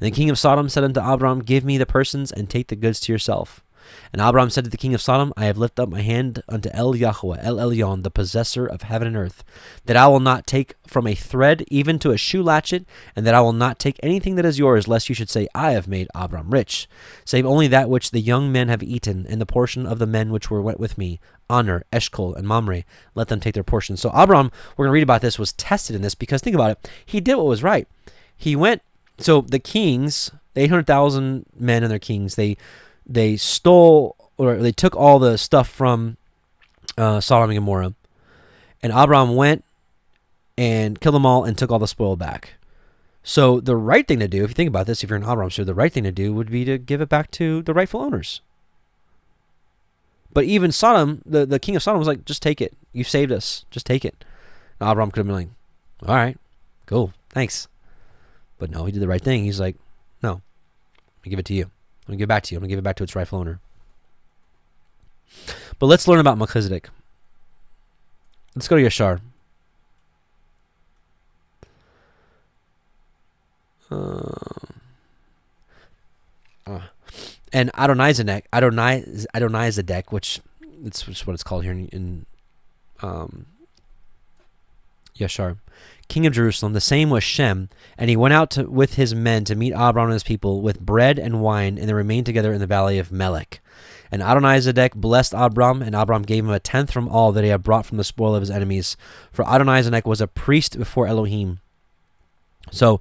And the king of Sodom said unto Abram, Give me the persons, and take the goods to yourself. And Abram said to the king of Sodom, I have lifted up my hand unto El Yahweh, El Elyon, the possessor of heaven and earth, that I will not take from a thread even to a shoe latchet, and that I will not take anything that is yours, lest you should say, I have made Abram rich, save only that which the young men have eaten, and the portion of the men which were went with me, Honor, Eshcol, and Mamre, let them take their portion. So Abram, we're going to read about this, was tested in this, because think about it, he did what was right. He went, so the kings, the 800,000 men and their kings, they stole, or they took all the stuff from Sodom and Gomorrah, and Abram went and killed them all and took all the spoil back. So the right thing to do, if you think about this, if you're an Abram, so the right thing to do would be to give it back to the rightful owners. But even Sodom, the king of Sodom was like, just take it. You've saved us. Just take it. And Abram could have been like, all right, cool, thanks. But no, he did the right thing. He's like, no, I'm going to give it to you. I'm going to give it back to you. I'm going to give it back to its rightful owner. But let's learn about Melchizedek. Let's go to Yashar. And Adonizedek, which it's what it's called here in Yashar, king of Jerusalem. The same was Shem, and he went out with his men to meet Abram and his people with bread and wine, and they remained together in the valley of Melech. And Adonizedek blessed Abram, and Abram gave him a tenth from all that he had brought from the spoil of his enemies. For Adonizedek was a priest before Elohim. So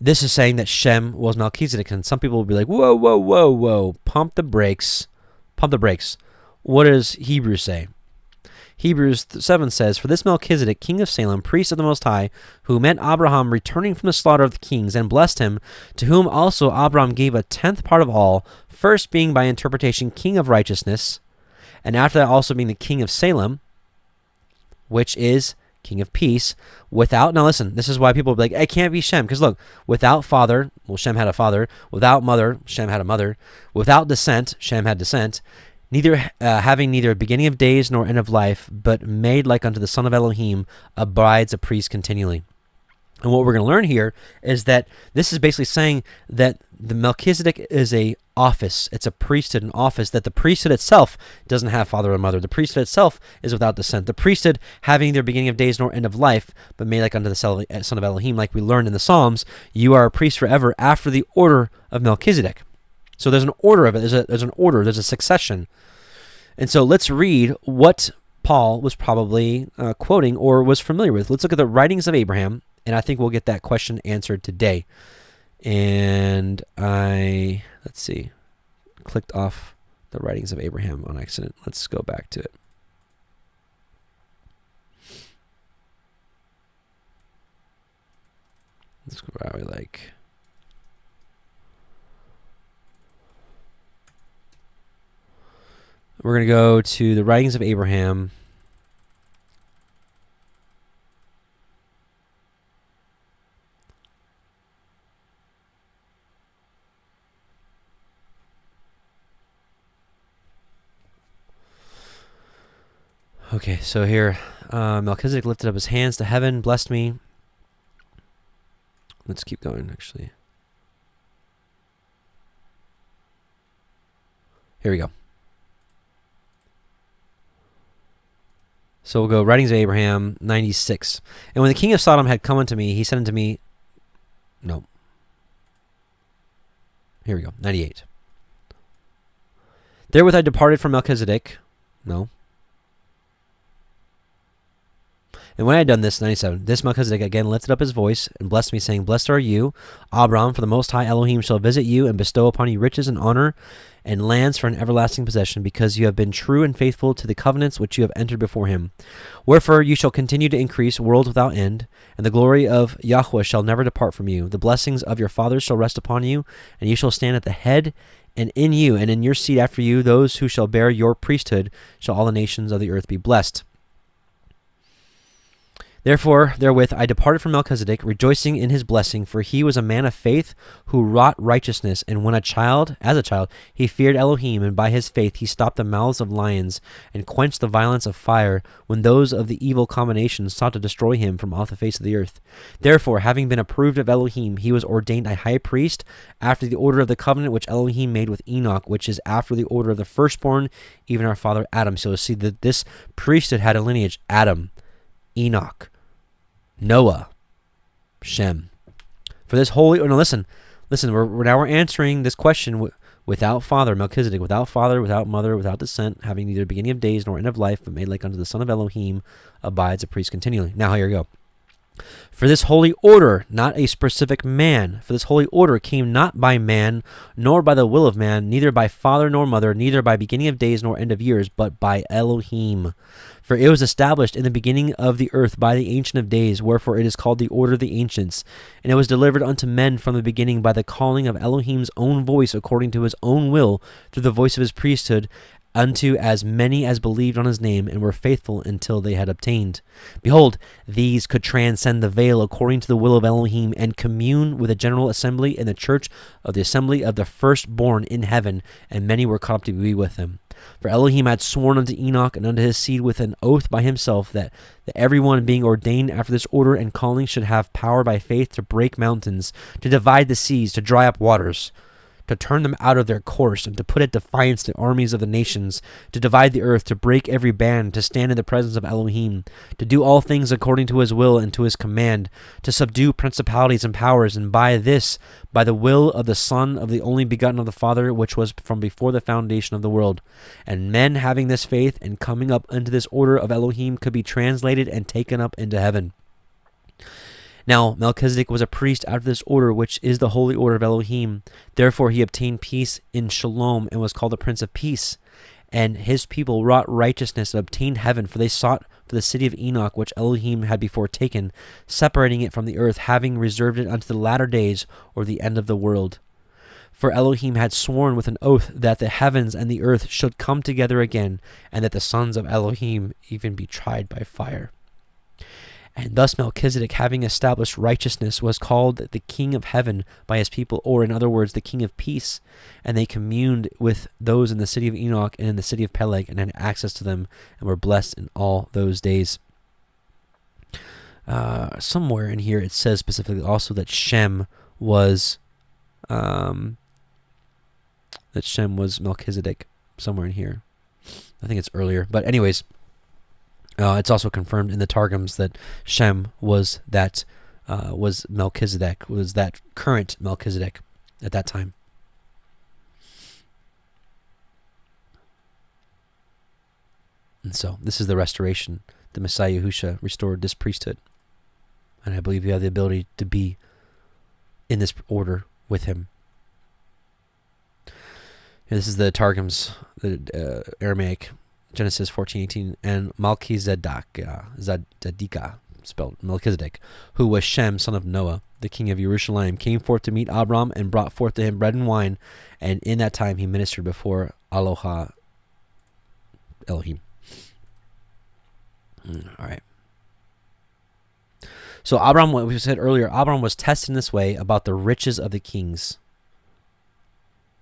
this is saying that Shem was Melchizedek, and some people will be like, whoa, whoa, whoa, whoa, pump the brakes. Pump the brakes. What does Hebrews say? Hebrews 7 says, For this Melchizedek, king of Salem, priest of the Most High, who met Abraham returning from the slaughter of the kings, and blessed him, to whom also Abram gave a tenth part of all, first being by interpretation king of righteousness, and after that also being the king of Salem, which is king of peace, without, now listen, this is why people will be like, it can't be Shem, because look, without father, well, Shem had a father, without mother, Shem had a mother, without descent, Shem had descent, neither having neither beginning of days nor end of life, but made like unto the son of Elohim, abides a priest continually. And what we're going to learn here is that this is basically saying that the Melchizedek is a office. It's a priesthood, an office, that the priesthood itself doesn't have father or mother. The priesthood itself is without descent. The priesthood having neither beginning of days nor end of life, but made like unto the son of Elohim, like we learned in the Psalms, you are a priest forever after the order of Melchizedek. So there's an order of it. There's an order. There's a succession. And so let's read what Paul was probably quoting or was familiar with. Let's look at the writings of Abraham, and I think we'll get that question answered today. And let's see, clicked off the writings of Abraham on accident. Let's go back to it. Let's go probably like... We're going to go to the writings of Abraham. Okay, so here, Melchizedek lifted up his hands to heaven, blessed me. Let's keep going, actually. Here we go. So we'll go writings of Abraham 96. And when the king of Sodom had come unto me, he said unto me, no. Here we go, 98. Therewith I departed from Melchizedek. No. And when I had done this, 97, this Melchizedek again lifted up his voice and blessed me, saying, Blessed are you, Abram, for the Most High Elohim shall visit you and bestow upon you riches and honor and lands for an everlasting possession, because you have been true and faithful to the covenants which you have entered before him. Wherefore you shall continue to increase, worlds without end, and the glory of Yahweh shall never depart from you. The blessings of your fathers shall rest upon you, and you shall stand at the head, and in you and in your seed after you, those who shall bear your priesthood, shall all the nations of the earth be blessed. Therefore, therewith I departed from Melchizedek, rejoicing in his blessing, for he was a man of faith who wrought righteousness. And when as a child, he feared Elohim, and by his faith he stopped the mouths of lions and quenched the violence of fire when those of the evil combinations sought to destroy him from off the face of the earth. Therefore, having been approved of Elohim, he was ordained a high priest after the order of the covenant which Elohim made with Enoch, which is after the order of the firstborn, even our father Adam. So you'll see that this priesthood had a lineage: Adam, Enoch, Noah, Shem. For this holy, listen, we're answering this question without father, Melchizedek, without father, without mother, without descent, having neither beginning of days nor end of life, but made like unto the son of Elohim, abides a priest continually. Now here we go. For this holy order, not a specific man, for this holy order came not by man, nor by the will of man, neither by father nor mother, neither by beginning of days nor end of years, but by Elohim. For it was established in the beginning of the earth by the Ancient of Days, wherefore it is called the order of the ancients. And it was delivered unto men from the beginning by the calling of Elohim's own voice, according to his own will, through the voice of his priesthood, unto as many as believed on his name and were faithful until they had obtained. Behold, these could transcend the veil according to the will of Elohim and commune with the general assembly in the church of the assembly of the firstborn in heaven, and many were caught up to be with him. For Elohim had sworn unto Enoch and unto his seed with an oath by himself that everyone being ordained after this order and calling should have power by faith to break mountains, to divide the seas, to dry up waters, to turn them out of their course, and to put at defiance the armies of the nations, to divide the earth, to break every band, to stand in the presence of Elohim, to do all things according to his will and to his command, to subdue principalities and powers, and by the will of the Son of the only begotten of the Father, which was from before the foundation of the world. And men having this faith and coming up into this order of Elohim could be translated and taken up into heaven. Now Melchizedek was a priest after this order, which is the holy order of Elohim. Therefore he obtained peace in Shalom and was called the Prince of Peace. And his people wrought righteousness and obtained heaven, for they sought for the city of Enoch, which Elohim had before taken, separating it from the earth, having reserved it unto the latter days, or the end of the world. For Elohim had sworn with an oath that the heavens and the earth should come together again, and that the sons of Elohim even be tried by fire. And thus Melchizedek, having established righteousness, was called the King of Heaven by his people, or in other words, the King of Peace. And they communed with those in the city of Enoch and in the city of Peleg, and had access to them, and were blessed in all those days. Somewhere in here it says specifically also that Shem was Melchizedek. Somewhere in here, I think it's earlier. But anyways. It's also confirmed in the Targums that Shem was Melchizedek, was that current Melchizedek at that time. And so this is the restoration. The Messiah Yahusha restored this priesthood. And I believe you have the ability to be in this order with him. And this is the Targums, the Aramaic. Genesis 14:18, and Melchizedek, spelled Melchizedek, who was Shem, son of Noah, the king of Jerusalem, came forth to meet Abram and brought forth to him bread and wine, and in that time he ministered before Elohim. All right. So Abram, what we said earlier, Abram was tested in this way about the riches of the kings.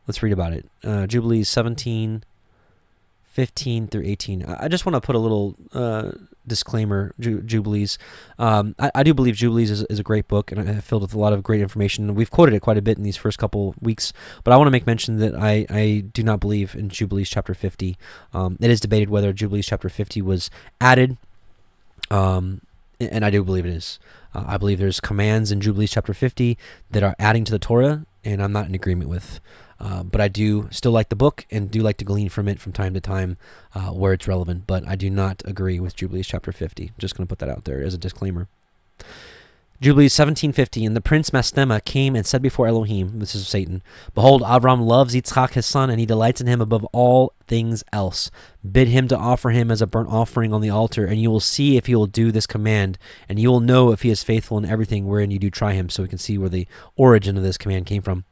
Let's read about it. Jubilees 17. 15 through 18. I just want to put a little disclaimer, Jubilees. I do believe Jubilees is a great book, and I filled with a lot of great information. We've quoted it quite a bit in these first couple weeks, but I want to make mention that I do not believe in Jubilees chapter 50. It is debated whether Jubilees chapter 50 was added, and I do believe it is. I believe there's commands in Jubilees chapter 50 that are adding to the Torah, and I'm not in agreement with. But I do still like the book and do like to glean from it from time to time where it's relevant. But I do not agree with Jubilees chapter 50. Just going to put that out there as a disclaimer. Jubilees 17:50, and the prince Mastema came and said before Elohim, this is Satan, Behold, Abram loves Yitzchak his son, and he delights in him above all things else. Bid him to offer him as a burnt offering on the altar, and you will see if he will do this command, and you will know if he is faithful in everything wherein you do try him. So we can see where the origin of this command came from.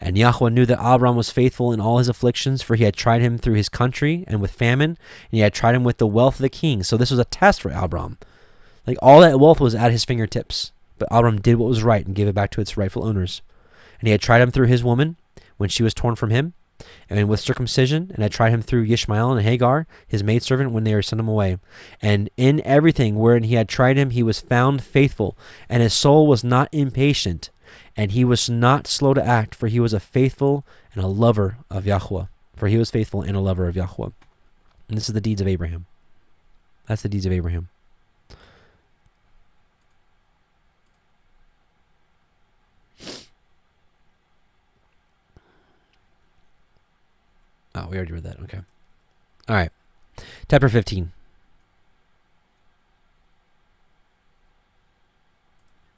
And Yahweh knew that Abram was faithful in all his afflictions, for he had tried him through his country and with famine, and he had tried him with the wealth of the king. So this was a test for Abram. Like all that wealth was at his fingertips. But Abram did what was right and gave it back to its rightful owners. And he had tried him through his woman when she was torn from him, and with circumcision, and had tried him through Ishmael and Hagar, his maidservant, when they were sent him away. And in everything wherein he had tried him, he was found faithful, and his soul was not impatient, and he was not slow to act, for he was a faithful and a lover of Yahweh. For he was faithful and a lover of Yahweh. And this is the deeds of Abraham. That's the deeds of Abraham. Oh, we already read that. Okay. All right. Chapter 15.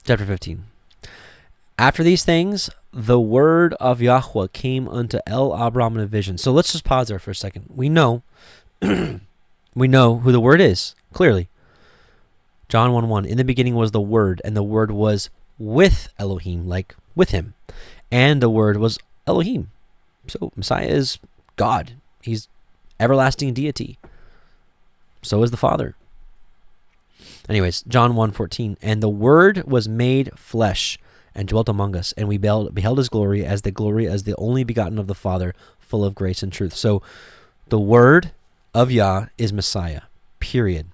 Chapter 15. After these things, the word of Yahweh came unto Abram in a vision. So let's just pause there for a second. We know we know who the word is, clearly. John 1:1. In the beginning was the word, and the word was with Elohim, like with him. And the word was Elohim. So Messiah is God. He's everlasting deity. So is the Father. Anyways, John 1:14. And the Word was made flesh and dwelt among us, and we beheld his glory as the only begotten of the Father, full of grace and truth. So the Word of Yah is Messiah. Period.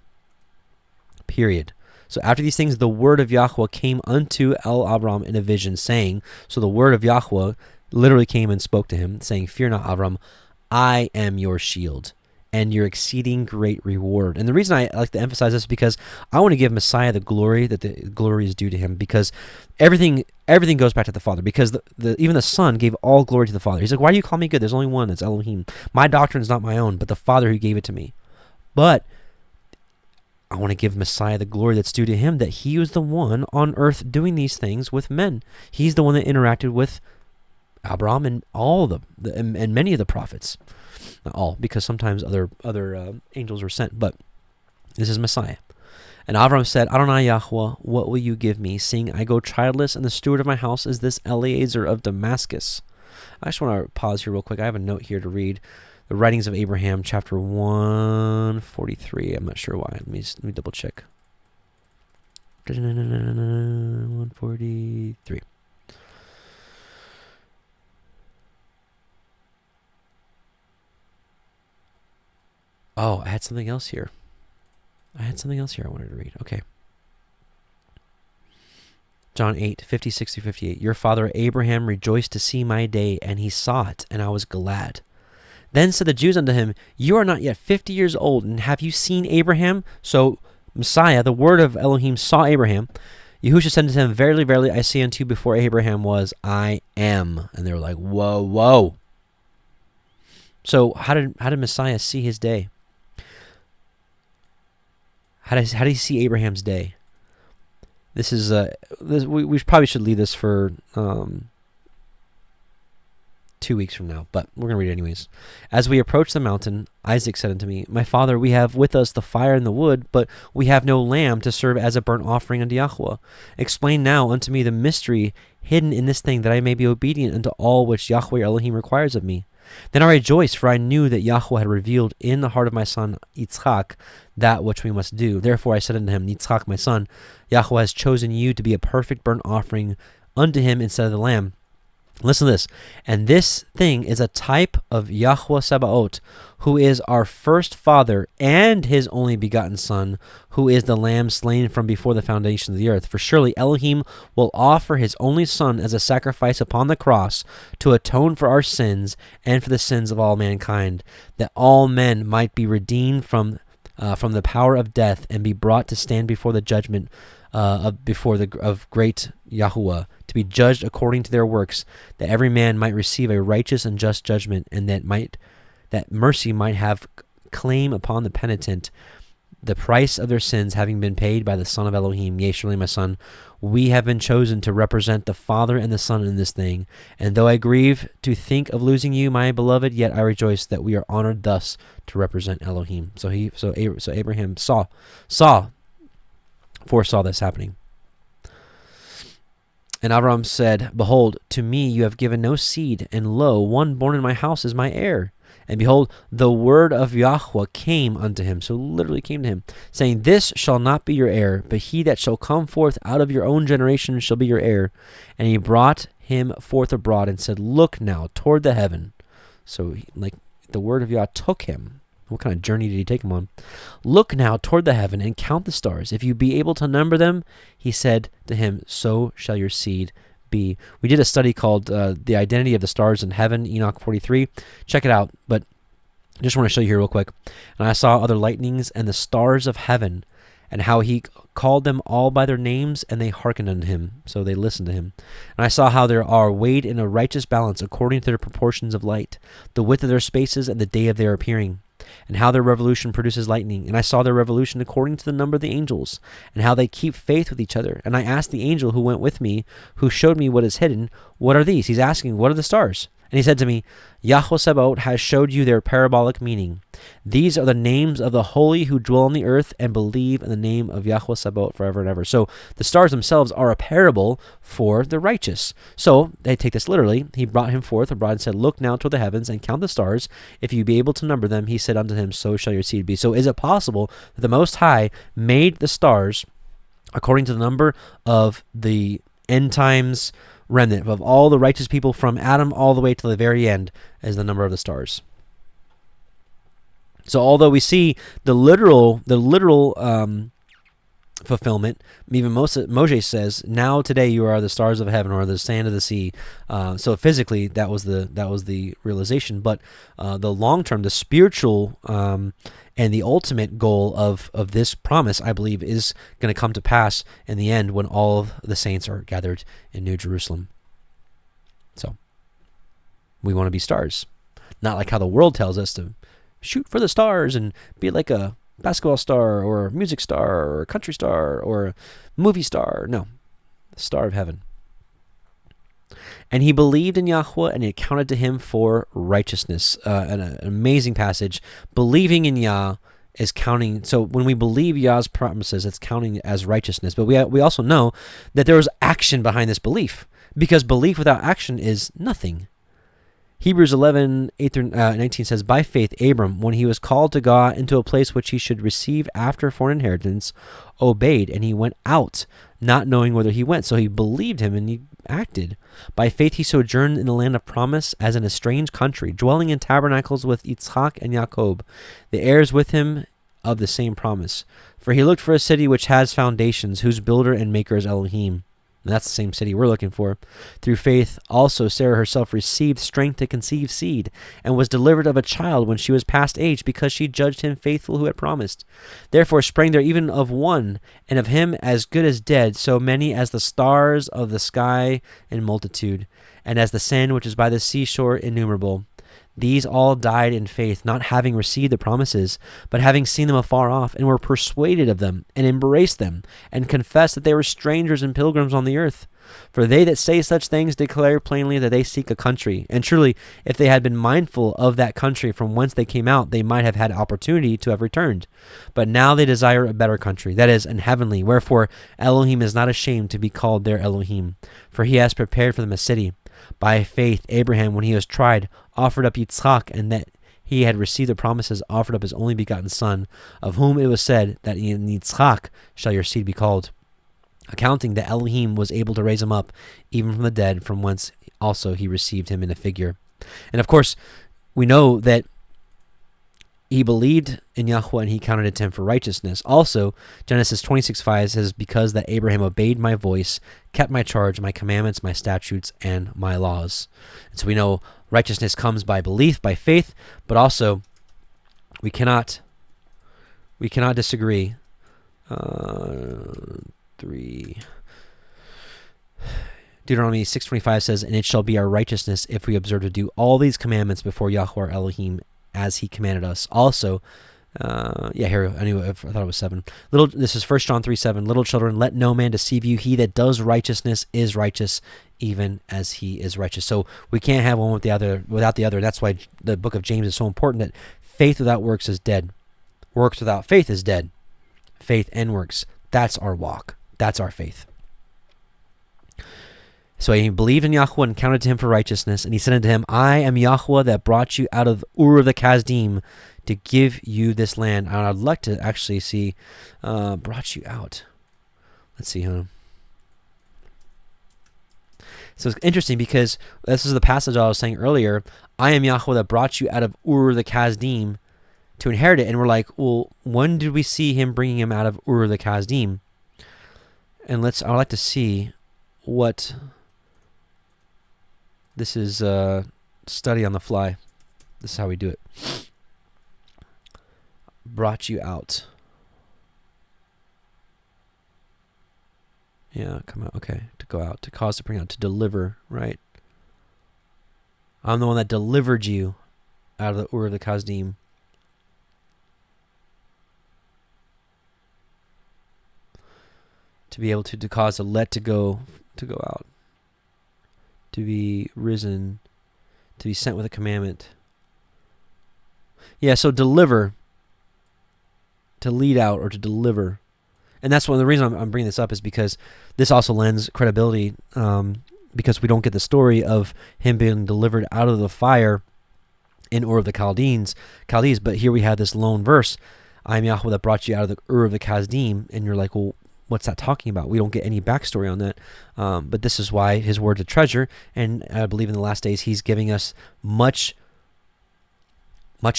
So after these things, the word of Yahweh came unto Abram in a vision, saying, so the word of Yahweh literally came and spoke to him, saying, fear not, Abram, I am your shield and your exceeding great reward. And the reason I like to emphasize this is because I want to give Messiah the glory that the glory is due to him, because everything goes back to the Father, because even the Son gave all glory to the Father. He's like, why do you call me good? There's only one, that's Elohim. My doctrine is not my own, but the Father who gave it to me. But I want to give Messiah the glory that's due to him, that he was the one on earth doing these things with men. He's the one that interacted with Abram and all of them, and many of the prophets. Not all, because sometimes other angels were sent, but this is Messiah. And Abram said, Adonai Yahweh, what will you give me, seeing I go childless, and the steward of my house is this Eliezer of Damascus? I just want to pause here real quick. I have a note here to read. The Writings of Abraham, chapter 143. I'm not sure why. Let me double check. 143. Oh, I had something else here. I wanted to read. Okay. John 8:56-58. Your father Abraham rejoiced to see my day, and he saw it, and I was glad. Then said the Jews unto him, you are not yet 50 years old, and have you seen Abraham? So Messiah, the word of Elohim, saw Abraham. Yahushua said unto him, verily, verily, I say unto you, before Abraham was, I am. And they were like, whoa. So how did Messiah see his day? How did he see Abraham's day? This is we probably should leave this for 2 weeks from now, but we're going to read it anyways. As we approached the mountain, Isaac said unto me, my father, we have with us the fire and the wood, but we have no lamb to serve as a burnt offering unto Yahweh. Explain now unto me the mystery hidden in this thing, that I may be obedient unto all which Yahweh Elohim requires of me. Then I rejoiced, for I knew that Yahweh had revealed in the heart of my son Yitzchak that which we must do. Therefore I said unto him, Yitzchak, my son, Yahweh has chosen you to be a perfect burnt offering unto him instead of the lamb. Listen to this. And this thing is a type of Yahweh Sabaoth, who is our first father and his only begotten son, who is the lamb slain from before the foundation of the earth. For surely Elohim will offer his only son as a sacrifice upon the cross to atone for our sins and for the sins of all mankind, that all men might be redeemed from the power of death and be brought to stand before the judgment of great Yahuwah, to be judged according to their works, that every man might receive a righteous and just judgment, and that mercy might have claim upon the penitent, the price of their sins having been paid by the Son of Elohim. Yea, surely, my son, we have been chosen to represent the Father and the Son in this thing. And though I grieve to think of losing you, my beloved, yet I rejoice that we are honored thus to represent Elohim. So Abraham foresaw this happening. And Abram said, behold, to me you have given no seed, and lo, one born in my house is my heir. And behold, the word of Yahweh came unto him, so literally came to him, saying, This shall not be your heir, but he that shall come forth out of your own generation shall be your heir. And he brought him forth abroad and said, Look now toward the heaven. So the word of Yah took him. What kind of journey did he take him on? Look now toward the heaven and count the stars. If you be able to number them, he said to him, so shall your seed be. We did a study called The Identity of the Stars in Heaven, Enoch 43. Check it out. But I just want to show you here real quick. And I saw other lightnings and the stars of heaven, and how he called them all by their names, and they hearkened unto him. So they listened to him. And I saw how there are weighed in a righteous balance according to their proportions of light, the width of their spaces and the day of their appearing, and how their revolution produces lightning. And I saw their revolution according to the number of the angels, and how they keep faith with each other. And I asked the angel who went with me, who showed me what is hidden, what are these? He's asking, what are the stars? And he said to me, Yahweh Sabaoth has showed you their parabolic meaning. These are the names of the holy who dwell on the earth and believe in the name of Yahweh Sabaoth forever and ever. So the stars themselves are a parable for the righteous. So they take this literally. He brought him forth abroad and said, Look now toward the heavens and count the stars. If you be able to number them, he said unto him, so shall your seed be. So is it possible that the Most High made the stars according to the number of the end times remnant, of all the righteous people from Adam all the way to the very end, as the number of the stars? So although we see the literal fulfillment, even Moshe says, now today you are the stars of heaven, or the sand of the sea. So physically that was the realization, but the long term, the spiritual and the ultimate goal of this promise, I believe, is going to come to pass in the end when all of the saints are gathered in New Jerusalem. So we want to be stars, not like how the world tells us to shoot for the stars and be like a basketball star or a music star or a country star or a movie star. No, the star of heaven. And he believed in Yahweh, and it counted to him for righteousness. An amazing passage. Believing in Yah is counting. So when we believe Yah's promises, it's counting as righteousness. But we also know that there was action behind this belief, because belief without action is nothing. Hebrews 11:8-19 says, By faith Abram, when he was called to go into a place which he should receive after for an inheritance, obeyed, and he went out, not knowing whither he went. So he believed him, and he acted. By faith he sojourned in the land of promise, as in a strange country, dwelling in tabernacles with Yitzchak and Jacob, the heirs with him of the same promise. For he looked for a city which has foundations, whose builder and maker is Elohim. And that's the same city we're looking for. Through faith also Sarah herself received strength to conceive seed, and was delivered of a child when she was past age, because she judged him faithful who had promised. Therefore sprang there even of one, and of him as good as dead, so many as the stars of the sky in multitude, and as the sand which is by the seashore innumerable. These all died in faith, not having received the promises, but having seen them afar off, and were persuaded of them, and embraced them, and confessed that they were strangers and pilgrims on the earth. For they that say such things declare plainly that they seek a country. And truly, if they had been mindful of that country from whence they came out, they might have had opportunity to have returned. But now they desire a better country, that is, an heavenly. Wherefore Elohim is not ashamed to be called their Elohim, for he has prepared for them a city. By faith Abraham, when he was tried, offered up Yitzchak, and that he had received the promises, offered up his only begotten son, of whom it was said that in Yitzchak shall your seed be called, accounting that Elohim was able to raise him up even from the dead, from whence also he received him in a figure. And of course, we know that he believed in Yahweh, and he counted it to him for righteousness. Also, Genesis 26:5 says, Because that Abraham obeyed my voice, kept my charge, my commandments, my statutes, and my laws. And so we know righteousness comes by belief, by faith, but also we cannot disagree. 3. Deuteronomy 6:25 says, And it shall be our righteousness if we observe to do all these commandments before Yahweh our Elohim, as he commanded us. Also, here, anyway, I thought it was 7. This is 1 John 3:7. Little children, let no man deceive you. He that does righteousness is righteous, even as he is righteous. So we can't have one without the other. That's why the book of James is so important, that faith without works is dead. Works without faith is dead. Faith and works, that's our walk. That's our faith. So he believed in Yahweh and counted to him for righteousness. And he said unto him, I am Yahweh that brought you out of Ur of the Chaldees to give you this land. And I'd like to actually see, brought you out. Let's see, huh? So it's interesting because this is the passage I was saying earlier. I am Yahweh that brought you out of Ur of the Chaldees to inherit it. And we're like, well, when did we see him bringing him out of Ur of the Chaldees? And I'd like to see what this is. Study on the fly. This is how we do it. Brought you out. Yeah, come out. Okay, to go out, to cause, to bring out, to deliver. Right. I'm the one that delivered you out of the Ur of the Chaldees. To be able to cause the let to go out. To be risen, to be sent with a commandment. Yeah, so deliver, to lead out or to deliver. And that's one of the reasons I'm bringing this up is because this also lends credibility because we don't get the story of him being delivered out of the fire in Ur of the Chaldees. But here we have this lone verse, I am Yahweh that brought you out of the Ur of the Chaldees. And you're like, well, what's that talking about? We don't get any backstory on that. But this is why his word's a treasure. And I believe in the last days, he's giving us much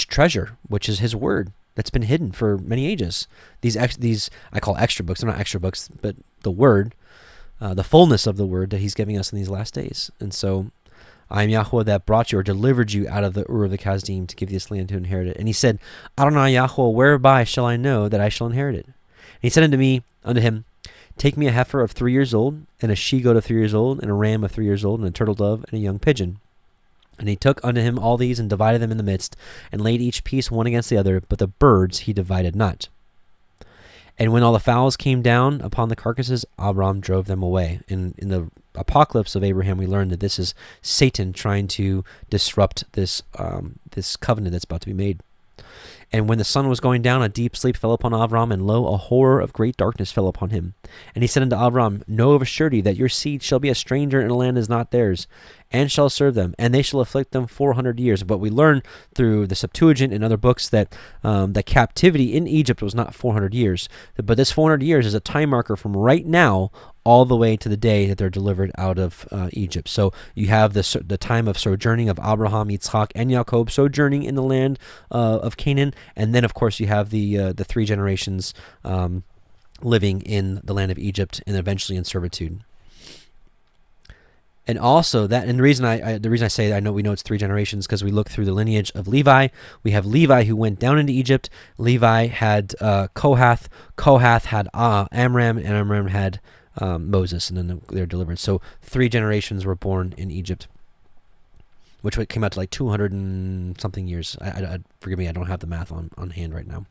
treasure, which is his word that's been hidden for many ages. These I call extra books. They're not extra books, but the word, the fullness of the word that he's giving us in these last days. And so I am Yahweh that brought you or delivered you out of the Ur of the Chaldees to give you this land to inherit it. And he said, Adonai Yahweh, whereby shall I know that I shall inherit it? And he said unto him, take me a heifer of 3 years old, and a she-goat of 3 years old, and a ram of 3 years old, and a turtle dove, and a young pigeon. And he took unto him all these, and divided them in the midst, and laid each piece one against the other, but the birds he divided not. And when all the fowls came down upon the carcasses, Abram drove them away. In the apocalypse of Abraham, we learned that this is Satan trying to disrupt this covenant that's about to be made. And when the sun was going down, a deep sleep fell upon Abram, and lo, a horror of great darkness fell upon him. And he said unto Abram, know of a surety that your seed shall be a stranger in a land is not theirs, and shall serve them, and they shall afflict them 400 years. But we learn through the Septuagint and other books that the captivity in Egypt was not 400 years. But this 400 years is a time marker from right now all the way to the day that they're delivered out of Egypt. So you have the time of sojourning of Abraham, Yitzchak, and Jacob sojourning in the land of Canaan, and then of course you have the 3 generations living in the land of Egypt and eventually in servitude. And also the reason I say that, we know it's 3 generations because we look through the lineage of Levi. We have Levi who went down into Egypt. Levi had Kohath. Kohath had Amram, and Amram had Moses, and then they're delivered. So 3 generations were born in Egypt, which came out to like 200 and something years. Forgive me, I don't have the math on hand right now.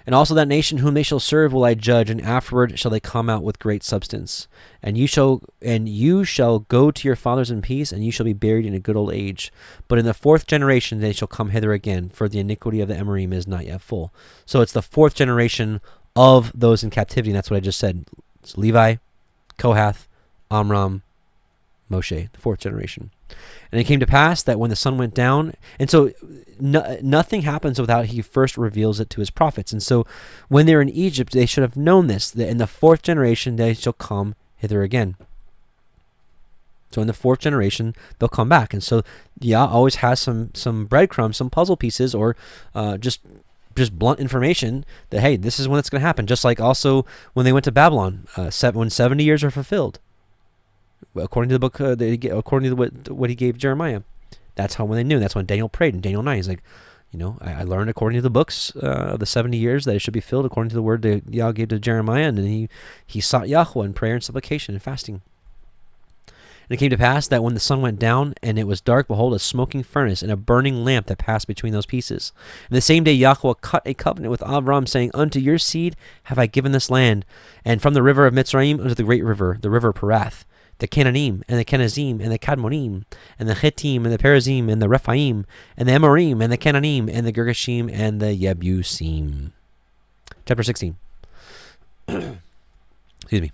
And also that nation whom they shall serve will I judge, and afterward shall they come out with great substance. And you shall go to your fathers in peace, and you shall be buried in a good old age. But in the 4th generation they shall come hither again, for the iniquity of the Amorim is not yet full. So it's the 4th generation of those in captivity, and that's what I just said. It's Levi, Kohath, Amram, Moshe, the 4th generation. And it came to pass that when the sun went down, and so nothing happens without he first reveals it to his prophets. And so when they're in Egypt, they should have known this, that in the 4th generation they shall come hither again. So in the 4th generation, they'll come back. And so Yah always has some breadcrumbs, some puzzle pieces, or just blunt information that, hey, this is when it's going to happen. Just like also when they went to Babylon, when 70 years are fulfilled. According to the book, according to what he gave Jeremiah, that's when they knew. That's when Daniel prayed in Daniel 9. He's like, I learned according to the books of the 70 years that it should be filled according to the word that Yah gave to Jeremiah, and then he sought Yahweh in prayer and supplication and fasting. And it came to pass that when the sun went down and it was dark, behold, a smoking furnace and a burning lamp that passed between those pieces. And the same day Yahweh cut a covenant with Abram, saying, unto your seed have I given this land, and from the river of Mitzrayim unto the great river, the river Perath, the Canaanim, and the Kenazim, and the Kadmonim, and the Hittim, and the Perizim, and the Rephaim, and the Amorim, and the Canaanim, and the Girgashim, and the Yebusim. Chapter 16. Excuse me.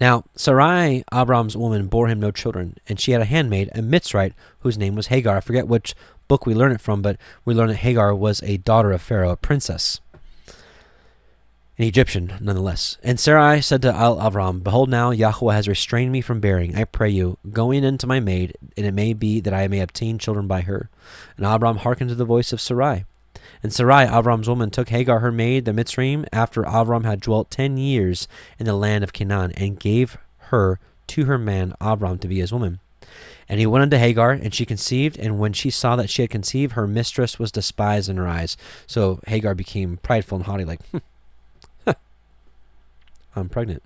Now Sarai, Abram's woman, bore him no children, and she had a handmaid, a Mitzrite, whose name was Hagar. I forget which book we learn it from, but we learn that Hagar was a daughter of Pharaoh, a princess, an Egyptian nonetheless. And Sarai said to Abram, Behold, now Yahweh has restrained me from bearing. I pray you, go in unto my maid, and it may be that I may obtain children by her. And Abram hearkened to the voice of Sarai. And Sarai, Abram's woman, took Hagar her maid, the Mitzrayim, after Abram had dwelt 10 years in the land of Canaan, and gave her to her man Abram to be his woman. And he went unto Hagar, and she conceived, and when she saw that she had conceived, her mistress was despised in her eyes. So Hagar became prideful and haughty, like, I'm pregnant.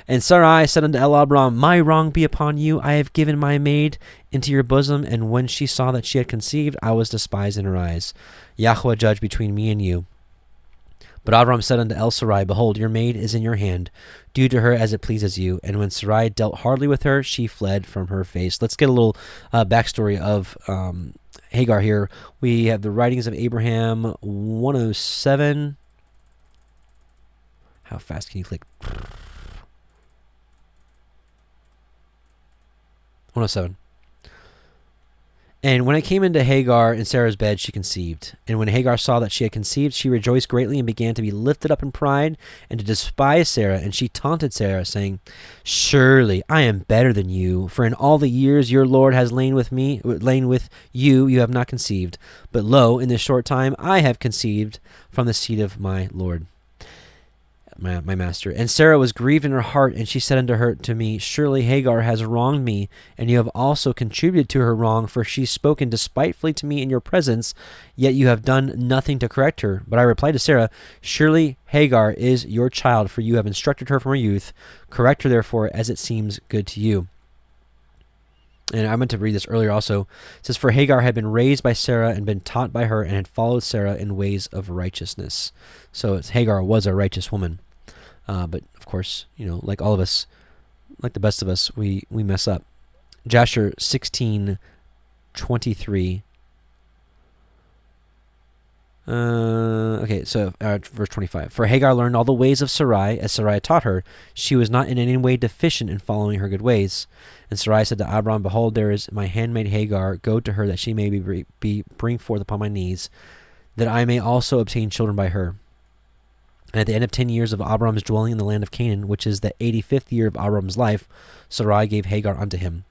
And Sarai said unto Abram, My wrong be upon you. I have given my maid into your bosom. And when she saw that she had conceived, I was despised in her eyes. Yahweh judge between me and you. But Abram said unto Sarai, Behold, your maid is in your hand. Do to her as it pleases you. And when Sarai dealt hardly with her, she fled from her face. Let's get a little backstory of Hagar here. We have the writings of Abraham 107. How fast can you click? 107. And when it came into Hagar in Sarah's bed, she conceived. And when Hagar saw that she had conceived, she rejoiced greatly and began to be lifted up in pride and to despise Sarah. And she taunted Sarah, saying, Surely I am better than you, for in all the years your Lord has lain with you, you have not conceived. But lo, in this short time I have conceived from the seed of my Lord. My master. And Sarah was grieved in her heart, and she said to me, Surely Hagar has wronged me, and you have also contributed to her wrong, for she's spoken despitefully to me in your presence, yet you have done nothing to correct her. But I replied to Sarah, Surely Hagar is your child, for you have instructed her from her youth. Correct her therefore as it seems good to you. And I meant to read this earlier also. It says, For Hagar had been raised by Sarah and been taught by her, and had followed Sarah in ways of righteousness. So Hagar was a righteous woman. But of course, like all of us, like the best of us, we mess up. Jasher 16:23. Okay, so verse 25. For Hagar learned all the ways of Sarai, as Sarai taught her. She was not in any way deficient in following her good ways. And Sarai said to Abram, Behold, there is my handmaid Hagar. Go to her, that she may bring forth upon my knees, that I may also obtain children by her. And at the end of 10 years of Abram's dwelling in the land of Canaan, which is the 85th year of Abram's life, Sarai gave Hagar unto him.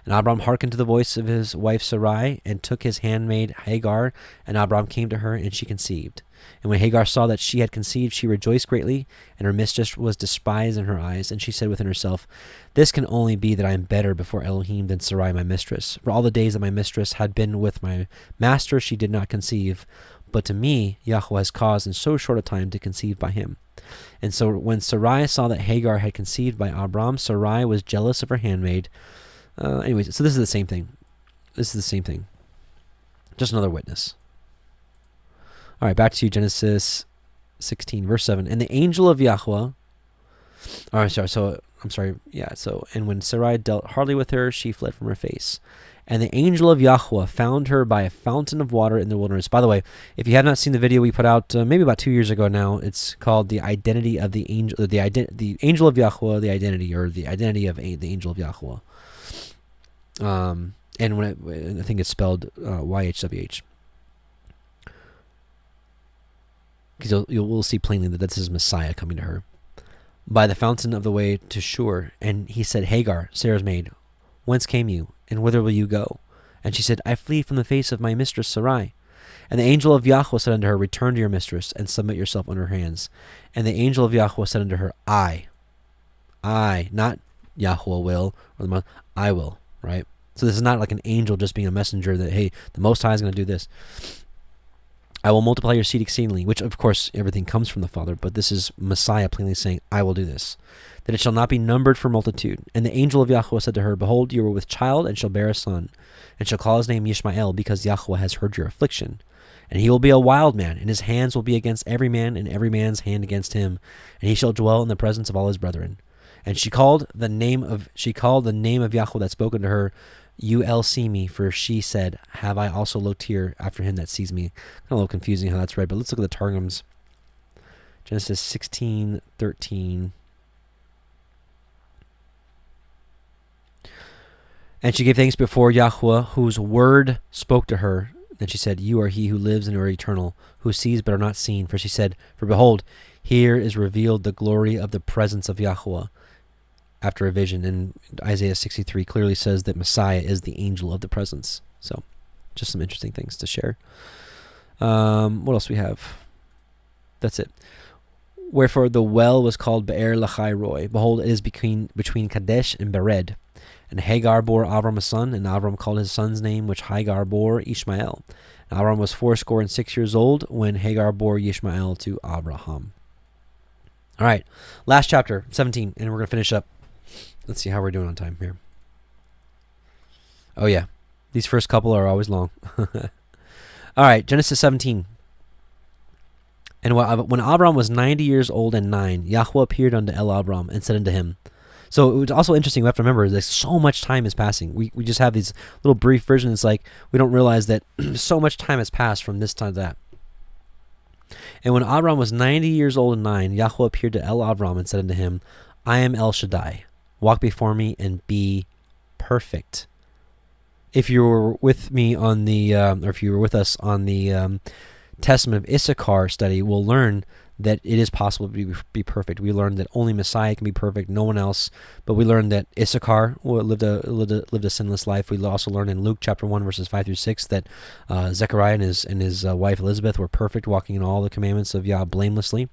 And Abram hearkened to the voice of his wife Sarai, and took his handmaid Hagar, and Abram came to her, and she conceived. And when Hagar saw that she had conceived, she rejoiced greatly, and her mistress was despised in her eyes. And she said within herself, This can only be that I am better before Elohim than Sarai my mistress. For all the days that my mistress had been with my master, she did not conceive. But to me, Yahweh has caused in so short a time to conceive by him. And so when Sarai saw that Hagar had conceived by Abram, Sarai was jealous of her handmaid. Anyways, so this is the same thing. Just another witness. All right, back to Genesis 16, verse 7. And the angel of Yahweh... and when Sarai dealt hardly with her, she fled from her face. And the angel of Yahweh found her by a fountain of water in the wilderness. By the way, if you have not seen the video we put out maybe about 2 years ago now, it's called The Identity of the Angel, the Angel of Yahweh, the Identity, or the Identity of the Angel of Yahweh. And I think it's spelled YHWH. Because we'll see plainly that this is Messiah coming to her. By the fountain of the way to Shur. And he said, Hagar, Sarah's maid, whence came you, and whither will you go? And she said, I flee from the face of my mistress Sarai. And the angel of Yahweh said unto her, Return to your mistress, and submit yourself under her hands. And the angel of Yahweh said unto her, I, not Yahweh will, or I will, right? So this is not like an angel just being a messenger that, hey, the Most High is going to do this. I will multiply your seed exceedingly, which of course everything comes from the Father, but this is Messiah plainly saying, I will do this, that it shall not be numbered for multitude. And the angel of Yahweh said to her, Behold, you are with child, and shall bear a son, and shall call his name Yishmael, because Yahweh has heard your affliction. And he will be a wild man, and his hands will be against every man, and every man's hand against him, and he shall dwell in the presence of all his brethren. And she called the name of Yahweh that spoken to her, You see me, for she said, Have I also looked here after him that sees me? Kind of a little confusing how that's read, but let's look at the Targums. Genesis 16:13. And she gave thanks before Yahweh, whose word spoke to her. Then she said, you are he who lives and you are eternal, who sees but are not seen. For she said, for behold, here is revealed the glory of the presence of Yahweh after a vision. And Isaiah 63 clearly says that Messiah is the angel of the presence. So just some interesting things to share. What else we have? That's it. Wherefore the well was called Be'er Lachai Roy. Behold, it is between Kadesh and Bered. And Hagar bore Abram a son, and Abram called his son's name, which Hagar bore, Ishmael. And Abram was 86 years old when Hagar bore Ishmael to Abraham. All right, last chapter, 17, and we're going to finish up. Let's see how we're doing on time here. Oh, yeah. These first couple are always long. All right, Genesis 17. And when Abram was 90 years old and 9, Yahweh appeared unto Abram and said unto him. So it was also interesting. We have to remember that so much time is passing. We just have these little brief versions. It's like we don't realize that so much time has passed from this time to that. And when Abram was 90 years old and 9, Yahweh appeared to Abram and said unto him, I am El Shaddai. Walk before me and be perfect. If you were with me on the, or if you were with us on the Testament of Issachar study, we'll learn that it is possible to be perfect. We learned that only Messiah can be perfect, no one else. But we learned that Issachar lived a sinless life. We also learned in Luke chapter 1, verses 5 through 6, that Zechariah and his wife Elizabeth were perfect, walking in all the commandments of Yah blamelessly.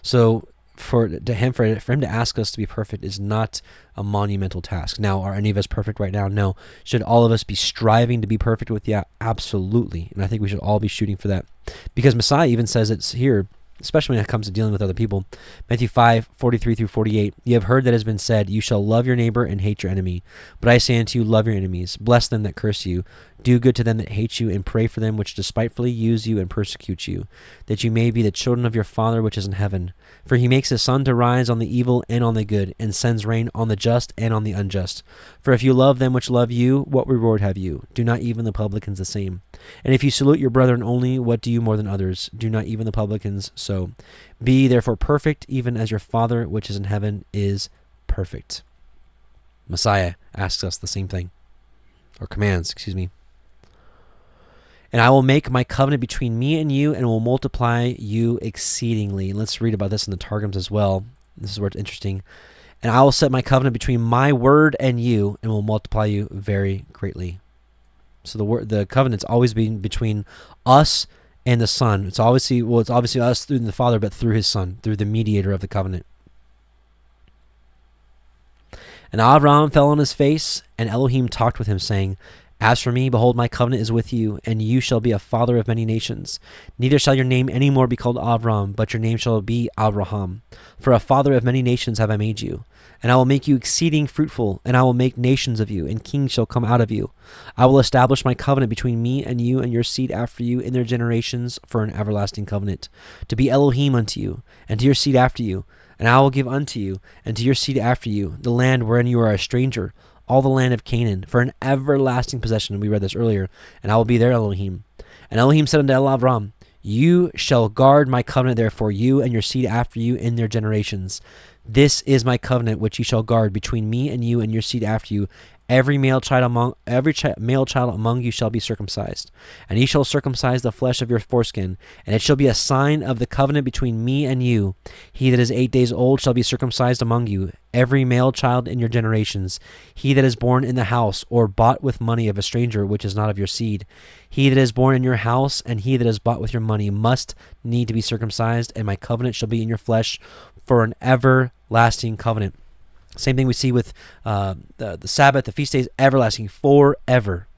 So for him to ask us to be perfect is not a monumental task. Now, are any of us perfect right now? No. Should all of us be striving to be perfect with Yah? Absolutely. And I think we should all be shooting for that. Because Messiah even says it's here, especially when it comes to dealing with other people. Matthew 5:43 through 48. You have heard that it has been said, you shall love your neighbor and hate your enemy. But I say unto you, love your enemies. Bless them that curse you. Do good to them that hate you, and pray for them which despitefully use you and persecute you, that you may be the children of your Father which is in heaven. For he makes his sun to rise on the evil and on the good, and sends rain on the just and on the unjust. For if you love them which love you, what reward have you? Do not even the publicans the same? And if you salute your brethren only, what do you more than others? Do not even the publicans so? Be therefore perfect, even as your Father which is in heaven is perfect. Messiah asks us the same thing, or commands, excuse me. And I will make my covenant between me and you, and will multiply you exceedingly. And let's read about this in the Targums as well. This is where it's interesting. And I will set my covenant between my word and you, and will multiply you very greatly. So the covenant's always been between us and the Son. It's obviously us through the Father, but through his Son, through the mediator of the covenant. And Abram fell on his face, and Elohim talked with him, saying, as for me, behold, my covenant is with you, and you shall be a father of many nations. Neither shall your name any more be called Abram, but your name shall be Abraham. For a father of many nations have I made you. And I will make you exceeding fruitful, and I will make nations of you, and kings shall come out of you. I will establish my covenant between me and you and your seed after you in their generations for an everlasting covenant, to be Elohim unto you, and to your seed after you. And I will give unto you, and to your seed after you, the land wherein you are a stranger, all the land of Canaan, for an everlasting possession. We read this earlier. And I will be their Elohim. And Elohim said unto Abram, you shall guard my covenant therefore, you and your seed after you in their generations. This is my covenant which you shall guard between me and you and your seed after you. Every male child among you shall be circumcised, and ye shall circumcise the flesh of your foreskin, and it shall be a sign of the covenant between me and you. He that is 8 days old shall be circumcised among you, every male child in your generations. He that is born in the house, or bought with money of a stranger, which is not of your seed. He that is born in your house, and he that is bought with your money, must need to be circumcised, and my covenant shall be in your flesh for an everlasting covenant. Same thing we see with the Sabbath, the feast days, everlasting, forever.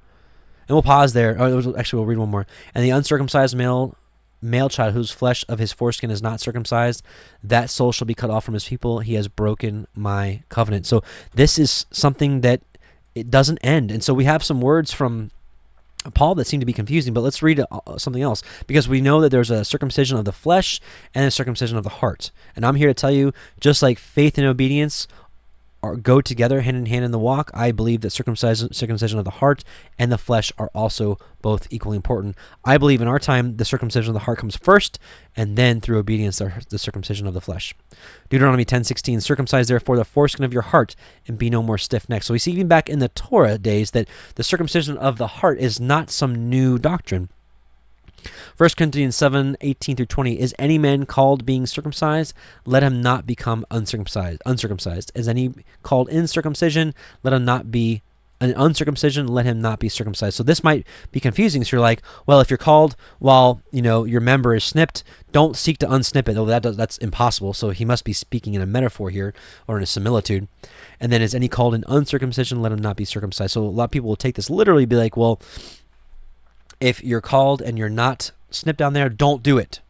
And we'll pause there. Actually, we'll read one more. And the uncircumcised male child whose flesh of his foreskin is not circumcised, that soul shall be cut off from his people. He has broken my covenant. So this is something that it doesn't end. And so we have some words from Paul that seem to be confusing, but let's read something else, because we know that there's a circumcision of the flesh and a circumcision of the heart. And I'm here to tell you, just like faith and obedience go together hand in hand in the walk. I believe that circumcision of the heart and the flesh are also both equally important. I believe in our time, the circumcision of the heart comes first, and then through obedience, the circumcision of the flesh. Deuteronomy 10:16, circumcise therefore the foreskin of your heart and be no more stiff-necked. So we see even back in the Torah days that the circumcision of the heart is not some new doctrine. 1 Corinthians 7:18 through 20, is any man called being circumcised? Let him not become uncircumcised. Is any called in circumcision? Let him not be an uncircumcision, let him not be circumcised. So this might be confusing. So you're like, well, if you're called while your member is snipped, don't seek to unsnip it. Oh, that's impossible. So he must be speaking in a metaphor here or in a similitude. And then is any called in uncircumcision? Let him not be circumcised. So a lot of people will take this literally, be like, well, if you're called and you're not snipped down there, don't do it.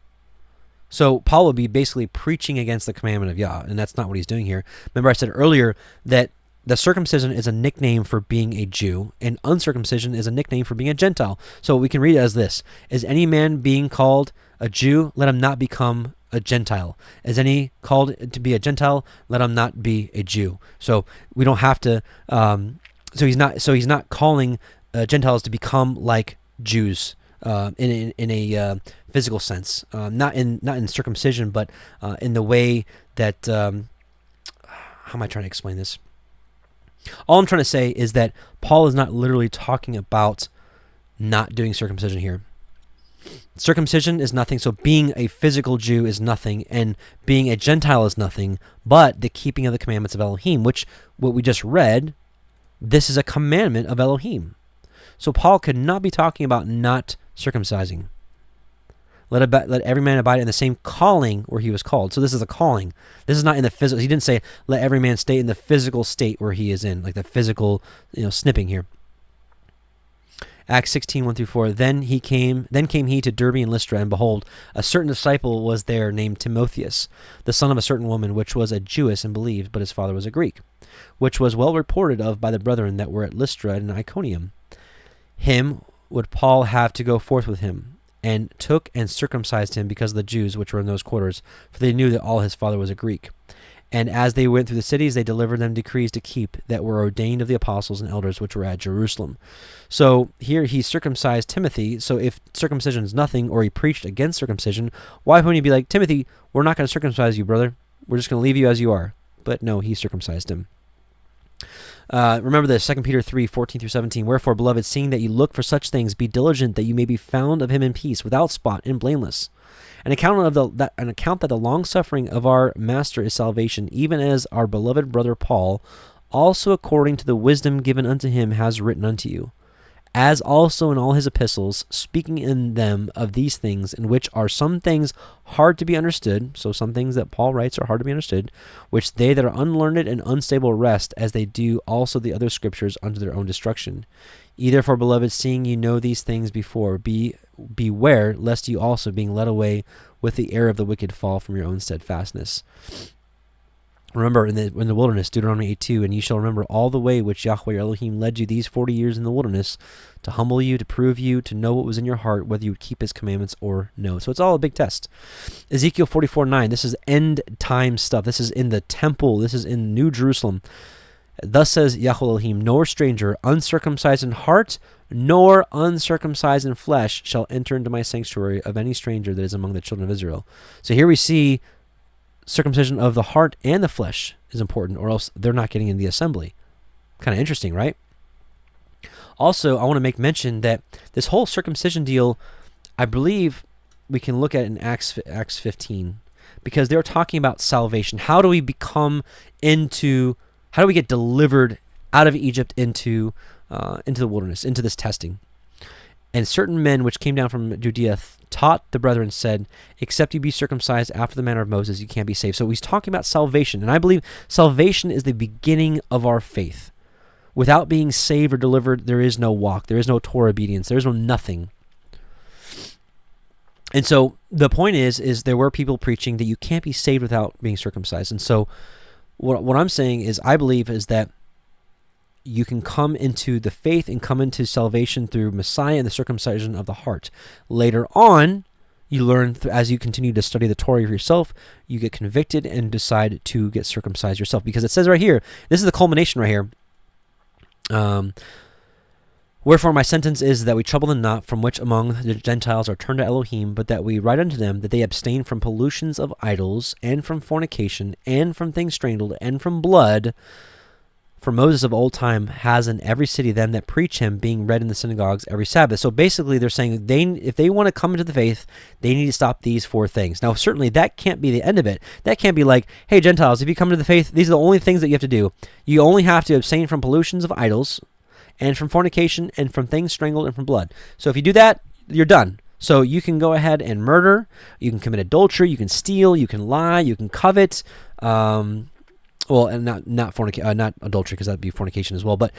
So Paul would be basically preaching against the commandment of Yah, and that's not what he's doing here. Remember I said earlier that the circumcision is a nickname for being a Jew, and uncircumcision is a nickname for being a Gentile. So we can read it as this: is any man being called a Jew? Let him not become a Gentile. Is any called to be a Gentile? Let him not be a Jew. So we don't have to. So he's not calling Gentiles to become like Jews in a physical sense, not in circumcision, but in the way that how am I trying to explain this? All I'm trying to say is that Paul is not literally talking about not doing circumcision here. Circumcision is nothing, so being a physical Jew is nothing, and being a Gentile is nothing, but the keeping of the commandments of Elohim, which what we just read, this is a commandment of Elohim. So Paul could not be talking about not circumcising. Let every man abide in the same calling where he was called. So this is a calling. This is not in the physical. He didn't say, let every man stay in the physical state where he is in, like the physical, snipping here. Acts 16:1 through 4. Then came he to Derbe and Lystra, and behold, a certain disciple was there named Timotheus, the son of a certain woman, which was a Jewess and believed, but his father was a Greek, which was well reported of by the brethren that were at Lystra and Iconium. Him would Paul have to go forth with him, and took and circumcised him because of the Jews which were in those quarters, for they knew that all his father was a Greek. And as they went through the cities, they delivered them decrees to keep that were ordained of the apostles and elders which were at Jerusalem. So here he circumcised Timothy. So if circumcision is nothing, or he preached against circumcision, why wouldn't he be like, Timothy, we're not going to circumcise you, brother. We're just going to leave you as you are. But no, he circumcised him. Remember this, 2 Peter 3:14 through 17. Wherefore, beloved, seeing that you look for such things, be diligent that you may be found of him in peace, without spot and blameless. An account that the long suffering of our Master is salvation, even as our beloved brother Paul, also according to the wisdom given unto him, has written unto you, as also in all his epistles, speaking in them of these things, in which are some things hard to be understood. So some things that Paul writes are hard to be understood, which they that are unlearned and unstable wrest, as they do also the other scriptures unto their own destruction. Ye therefore, beloved, seeing you know these things before, beware lest you also, being led away with the error of the wicked, fall from your own steadfastness. Remember in the wilderness, Deuteronomy 8:2, and ye shall remember all the way which Yahweh your Elohim led you these 40 years in the wilderness, to humble you, to prove you, to know what was in your heart, whether you would keep his commandments or no. So it's all a big test. Ezekiel 44:9, this is end time stuff. This is in the temple. This is in New Jerusalem. Thus says Yahweh Elohim, nor stranger, uncircumcised in heart, nor uncircumcised in flesh, shall enter into my sanctuary of any stranger that is among the children of Israel. So here we see circumcision of the heart and the flesh is important, or else they're not getting in the assembly. Kind of interesting, right? Also, I want to make mention that this whole circumcision deal, I believe we can look at in Acts 15, because they're talking about salvation. How do we get delivered out of Egypt into the wilderness, into this testing? And certain men which came down from Judea taught the brethren, said, except you be circumcised after the manner of Moses, you can't be saved. So he's talking about salvation. And I believe salvation is the beginning of our faith. Without being saved or delivered, there is no walk. There is no Torah obedience. There is no nothing. And so the point is there were people preaching that you can't be saved without being circumcised. And so what I'm saying is, I believe is that you can come into the faith and come into salvation through Messiah and the circumcision of the heart. Later on, You learn as you continue to study the Torah for yourself, you get convicted and decide to get circumcised yourself. Because it says right here, this is the culmination right here. Wherefore my sentence is that we trouble them not, from which among the Gentiles are turned to Elohim, but that we write unto them that they abstain from pollutions of idols, and from fornication, and from things strangled, and from blood. For Moses of old time has in every city them that preach him, being read in the synagogues every Sabbath. So basically they're saying if they want to come into the faith, they need to stop these 4 things. Now certainly that can't be the end of it. That can't be like, hey Gentiles, if you come into the faith, these are the only things that you have to do. You only have to abstain from pollutions of idols, and from fornication, and from things strangled, and from blood. So if you do that, you're done. So you can go ahead and murder, you can commit adultery, you can steal, you can lie, you can covet, and not adultery, because that'd be fornication as well. But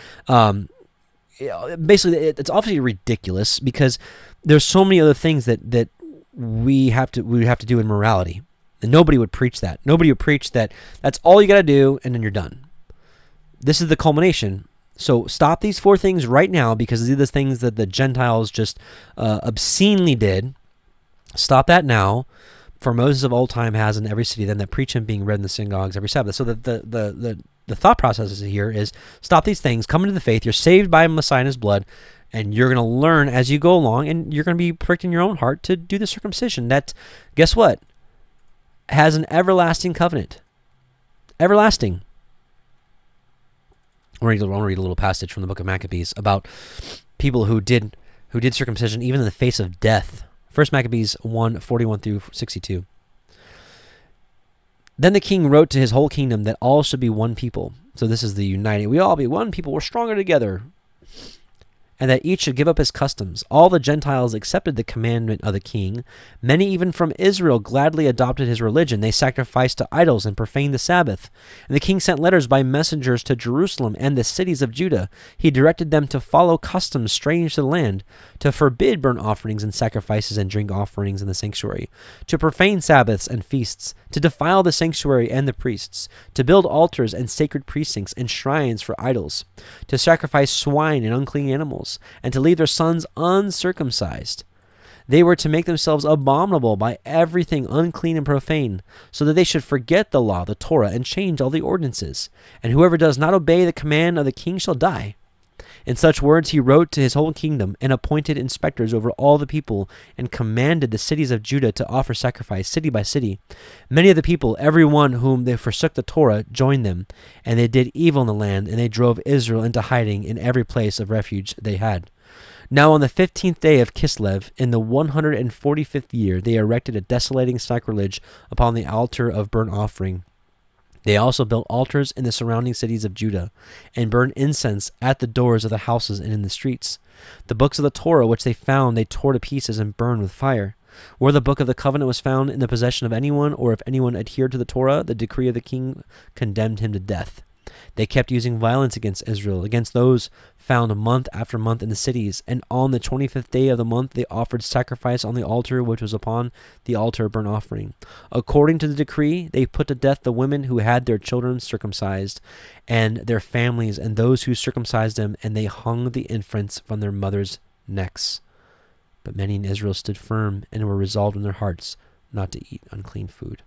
basically, it's obviously ridiculous, because there's so many other things that we have to do in morality, and nobody would preach that. Nobody would preach that that's all you got to do, and then you're done. This is the culmination. So stop these 4 things right now, because these are the things that the Gentiles just obscenely did. Stop that now. For Moses of old time has in every city them that preach him, being read in the synagogues every Sabbath. So the thought process here is stop these things, come into the faith. You're saved by Messiah and his blood, and you're going to learn as you go along, and you're going to be pricked in your own heart to do the circumcision. That, guess what? Has an everlasting covenant. Everlasting. I want to read a little passage from the book of Maccabees about people who did circumcision even in the face of death. 1 Maccabees 1:41 through 62. Then the king wrote to his whole kingdom that all should be one people. So this is the uniting. We all be one people. We're stronger together. And that each should give up his customs. All the Gentiles accepted the commandment of the king. Many even from Israel gladly adopted his religion. They sacrificed to idols and profaned the Sabbath. And the king sent letters by messengers to Jerusalem and the cities of Judah. He directed them to follow customs strange to the land, to forbid burnt offerings and sacrifices and drink offerings in the sanctuary, to profane Sabbaths and feasts, to defile the sanctuary and the priests, to build altars and sacred precincts and shrines for idols, to sacrifice swine and unclean animals, and to leave their sons uncircumcised. They were to make themselves abominable by everything unclean and profane, so that they should forget the law, the Torah, and change all the ordinances. And whoever does not obey the command of the king shall die. In such words he wrote to his whole kingdom, and appointed inspectors over all the people, and commanded the cities of Judah to offer sacrifice city by city. Many of the people, every one whom they forsook the Torah, joined them, and they did evil in the land, and they drove Israel into hiding in every place of refuge they had. Now on the 15th day of Kislev, in the 145th year, they erected a desolating sacrilege upon the altar of burnt offering. They also built altars in the surrounding cities of Judah, and burned incense at the doors of the houses and in the streets. The books of the Torah which they found they tore to pieces and burned with fire. Where the book of the covenant was found in the possession of anyone, or if anyone adhered to the Torah, the decree of the king condemned him to death. They kept using violence against Israel, against those found month after month in the cities, and on the 25th day of the month they offered sacrifice on the altar which was upon the altar of burnt offering. According to the decree, they put to death the women who had their children circumcised, and their families, and those who circumcised them, and they hung the infants from their mothers' necks. But many in Israel stood firm, and were resolved in their hearts not to eat unclean food.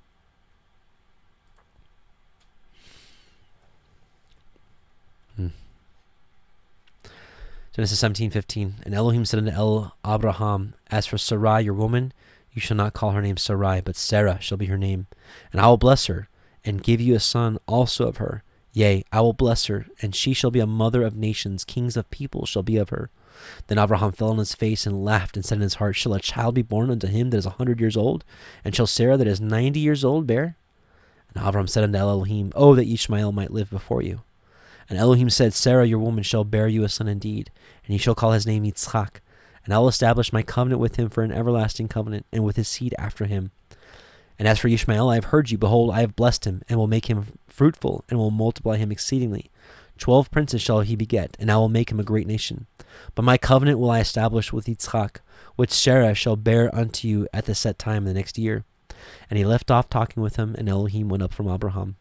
Genesis 17:15. And Elohim said unto Abraham, As for Sarai your woman, you shall not call her name Sarai, but Sarah shall be her name. And I will bless her, and give you a son also of her. Yea, I will bless her, and she shall be a mother of nations. Kings of people shall be of her. Then Abraham fell on his face and laughed, and said in his heart, Shall a child be born unto him that is 100 years old? And shall Sarah that is 90 years old bear? And Abram said unto Elohim, Oh, that Ishmael might live before you. And Elohim said, Sarah your woman shall bear you a son indeed, and he shall call his name Yitzchak. And I will establish my covenant with him for an everlasting covenant, and with his seed after him. And as for Ishmael, I have heard you. Behold, I have blessed him, and will make him fruitful, and will multiply him exceedingly. 12 princes shall he beget, and I will make him a great nation. But my covenant will I establish with Yitzchak, which Sarah shall bear unto you at the set time the next year. And he left off talking with him, and Elohim went up from Abraham.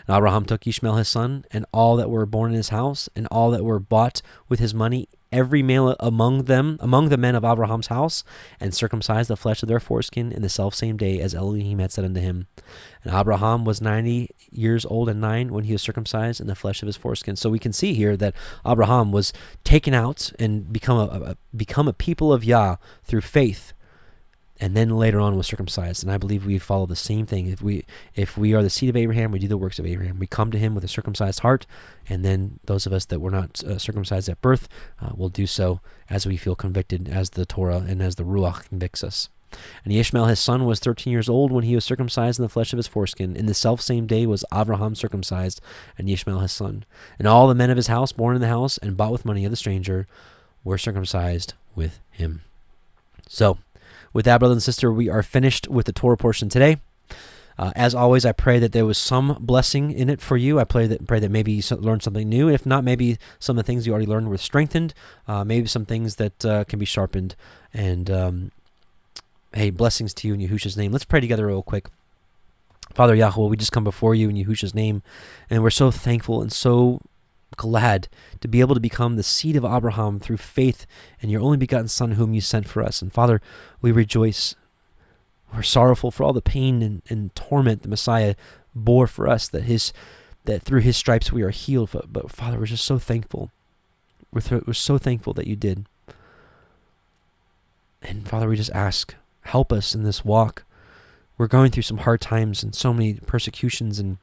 And Abraham took Ishmael his son, and all that were born in his house, and all that were bought with his money, every male among the men of Abraham's house, and circumcised the flesh of their foreskin in the selfsame day as Elohim had said unto him. And Abraham was 90 years old and 9 when he was circumcised in the flesh of his foreskin. So we can see here that Abraham was taken out and become a people of Yah through faith, and then later on was circumcised. And I believe we follow the same thing. If we are the seed of Abraham, we do the works of Abraham. We come to him with a circumcised heart, and then those of us that were not circumcised at birth will do so as we feel convicted, as the Torah and as the Ruach convicts us. And Ishmael his son was 13 years old when he was circumcised in the flesh of his foreskin. In the selfsame day was Abraham circumcised, and Ishmael his son. And all the men of his house, born in the house and bought with money of the stranger, were circumcised with him. So, with that, brother and sister, we are finished with the Torah portion today. As always, I pray that there was some blessing in it for you. I pray that maybe you learned something new. If not, maybe some of the things you already learned were strengthened. Maybe some things that can be sharpened. And hey, blessings to you in Yahushua's name. Let's pray together real quick. Father Yahweh, we just come before you in Yahushua's name, and we're so thankful and so glad to be able to become the seed of Abraham through faith in your only begotten Son whom you sent for us. And Father, we rejoice. We're sorrowful for all the pain and torment the Messiah bore for us, that through his stripes we are healed. But Father, we're just so thankful. We're so thankful that you did. And Father, we just ask, help us in this walk. We're going through some hard times and so many persecutions, and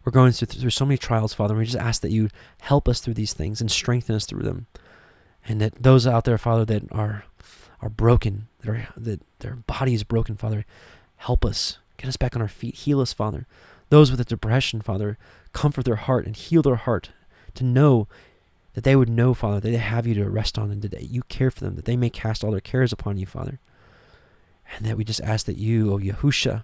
we're going through so many trials, Father. And we just ask that you help us through these things and strengthen us through them. And that those out there, Father, that are broken, that their body is broken, Father, help us. Get us back on our feet. Heal us, Father. Those with a depression, Father, comfort their heart and heal their heart to know that they would know, Father, that they have you to rest on, and that you care for them, that they may cast all their cares upon you, Father. And that we just ask that you, O Yahushua,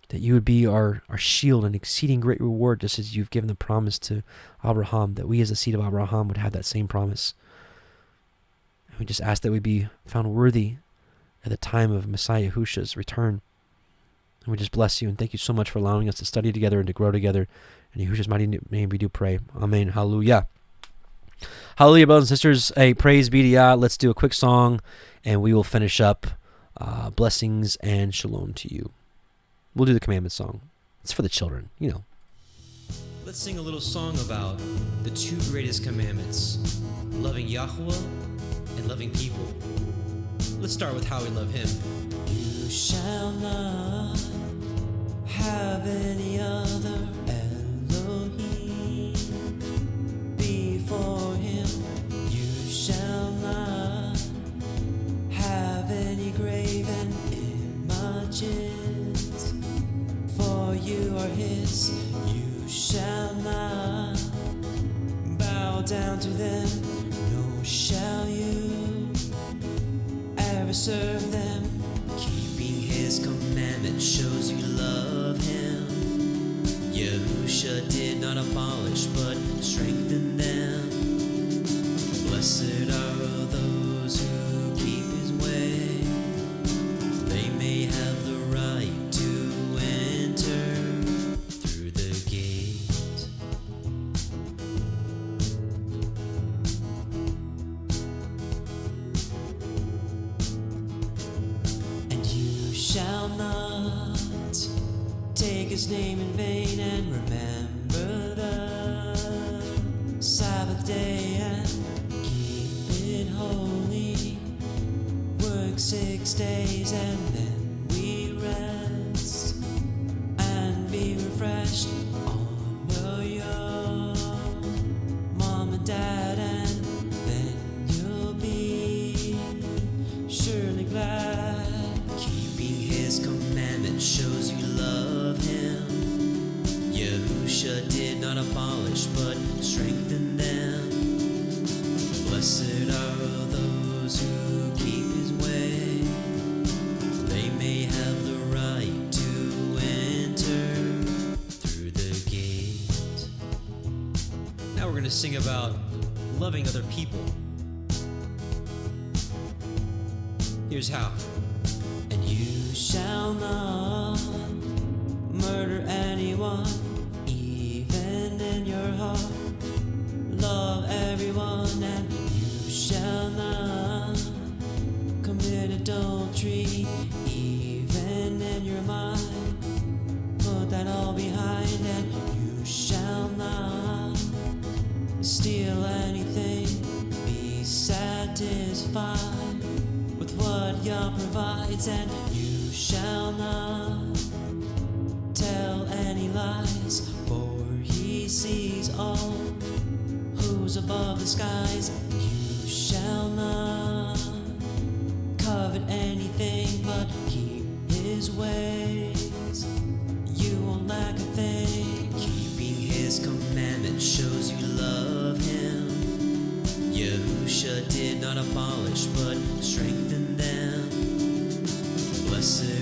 that you would be our shield and exceeding great reward, just as you've given the promise to Abraham, that we as the seed of Abraham would have that same promise. And we just ask that we be found worthy at the time of Messiah Yahushua's return. And we just bless you and thank you so much for allowing us to study together and to grow together. In Yahushua's mighty name we do pray. Amen. Hallelujah. Hallelujah, brothers and sisters. Hey, praise be to Yah. Let's do a quick song, and we will finish up. Blessings and shalom to you. We'll do the commandment song. It's for the children, you know. Let's sing a little song about the two greatest commandments, loving Yahweh and loving people. Let's start with how we love him. You shall not have any other Elohim before him. You shall not have any graven images. For you are his, you shall not bow down to them, nor shall you ever serve them. Keeping his commandment shows you love him. Yahushua did not abolish, but strengthen them. Blessed are those who keep his way. They may have the right to through the gate. And you shall not take his name in vain, and remember the Sabbath day and keep it holy. Work 6 days and then we rest. Be refreshed, honor your mom and dad, and then you'll be surely glad. Keeping his commandment shows you love him. Yahushua did not abolish, but strengthen them. Blessed are those who keep his way. They may have the right to Now we're going to sing about loving other people. Here's how. And you shall not murder anyone, even in your heart. Love everyone Yah provides, and you shall not tell any lies, for he sees all who's above the skies. You shall not covet anything, but keep his ways. You won't lack a thing. Keeping his commandment shows you love him. Yahusha did not abolish, but strengthen them. Blessed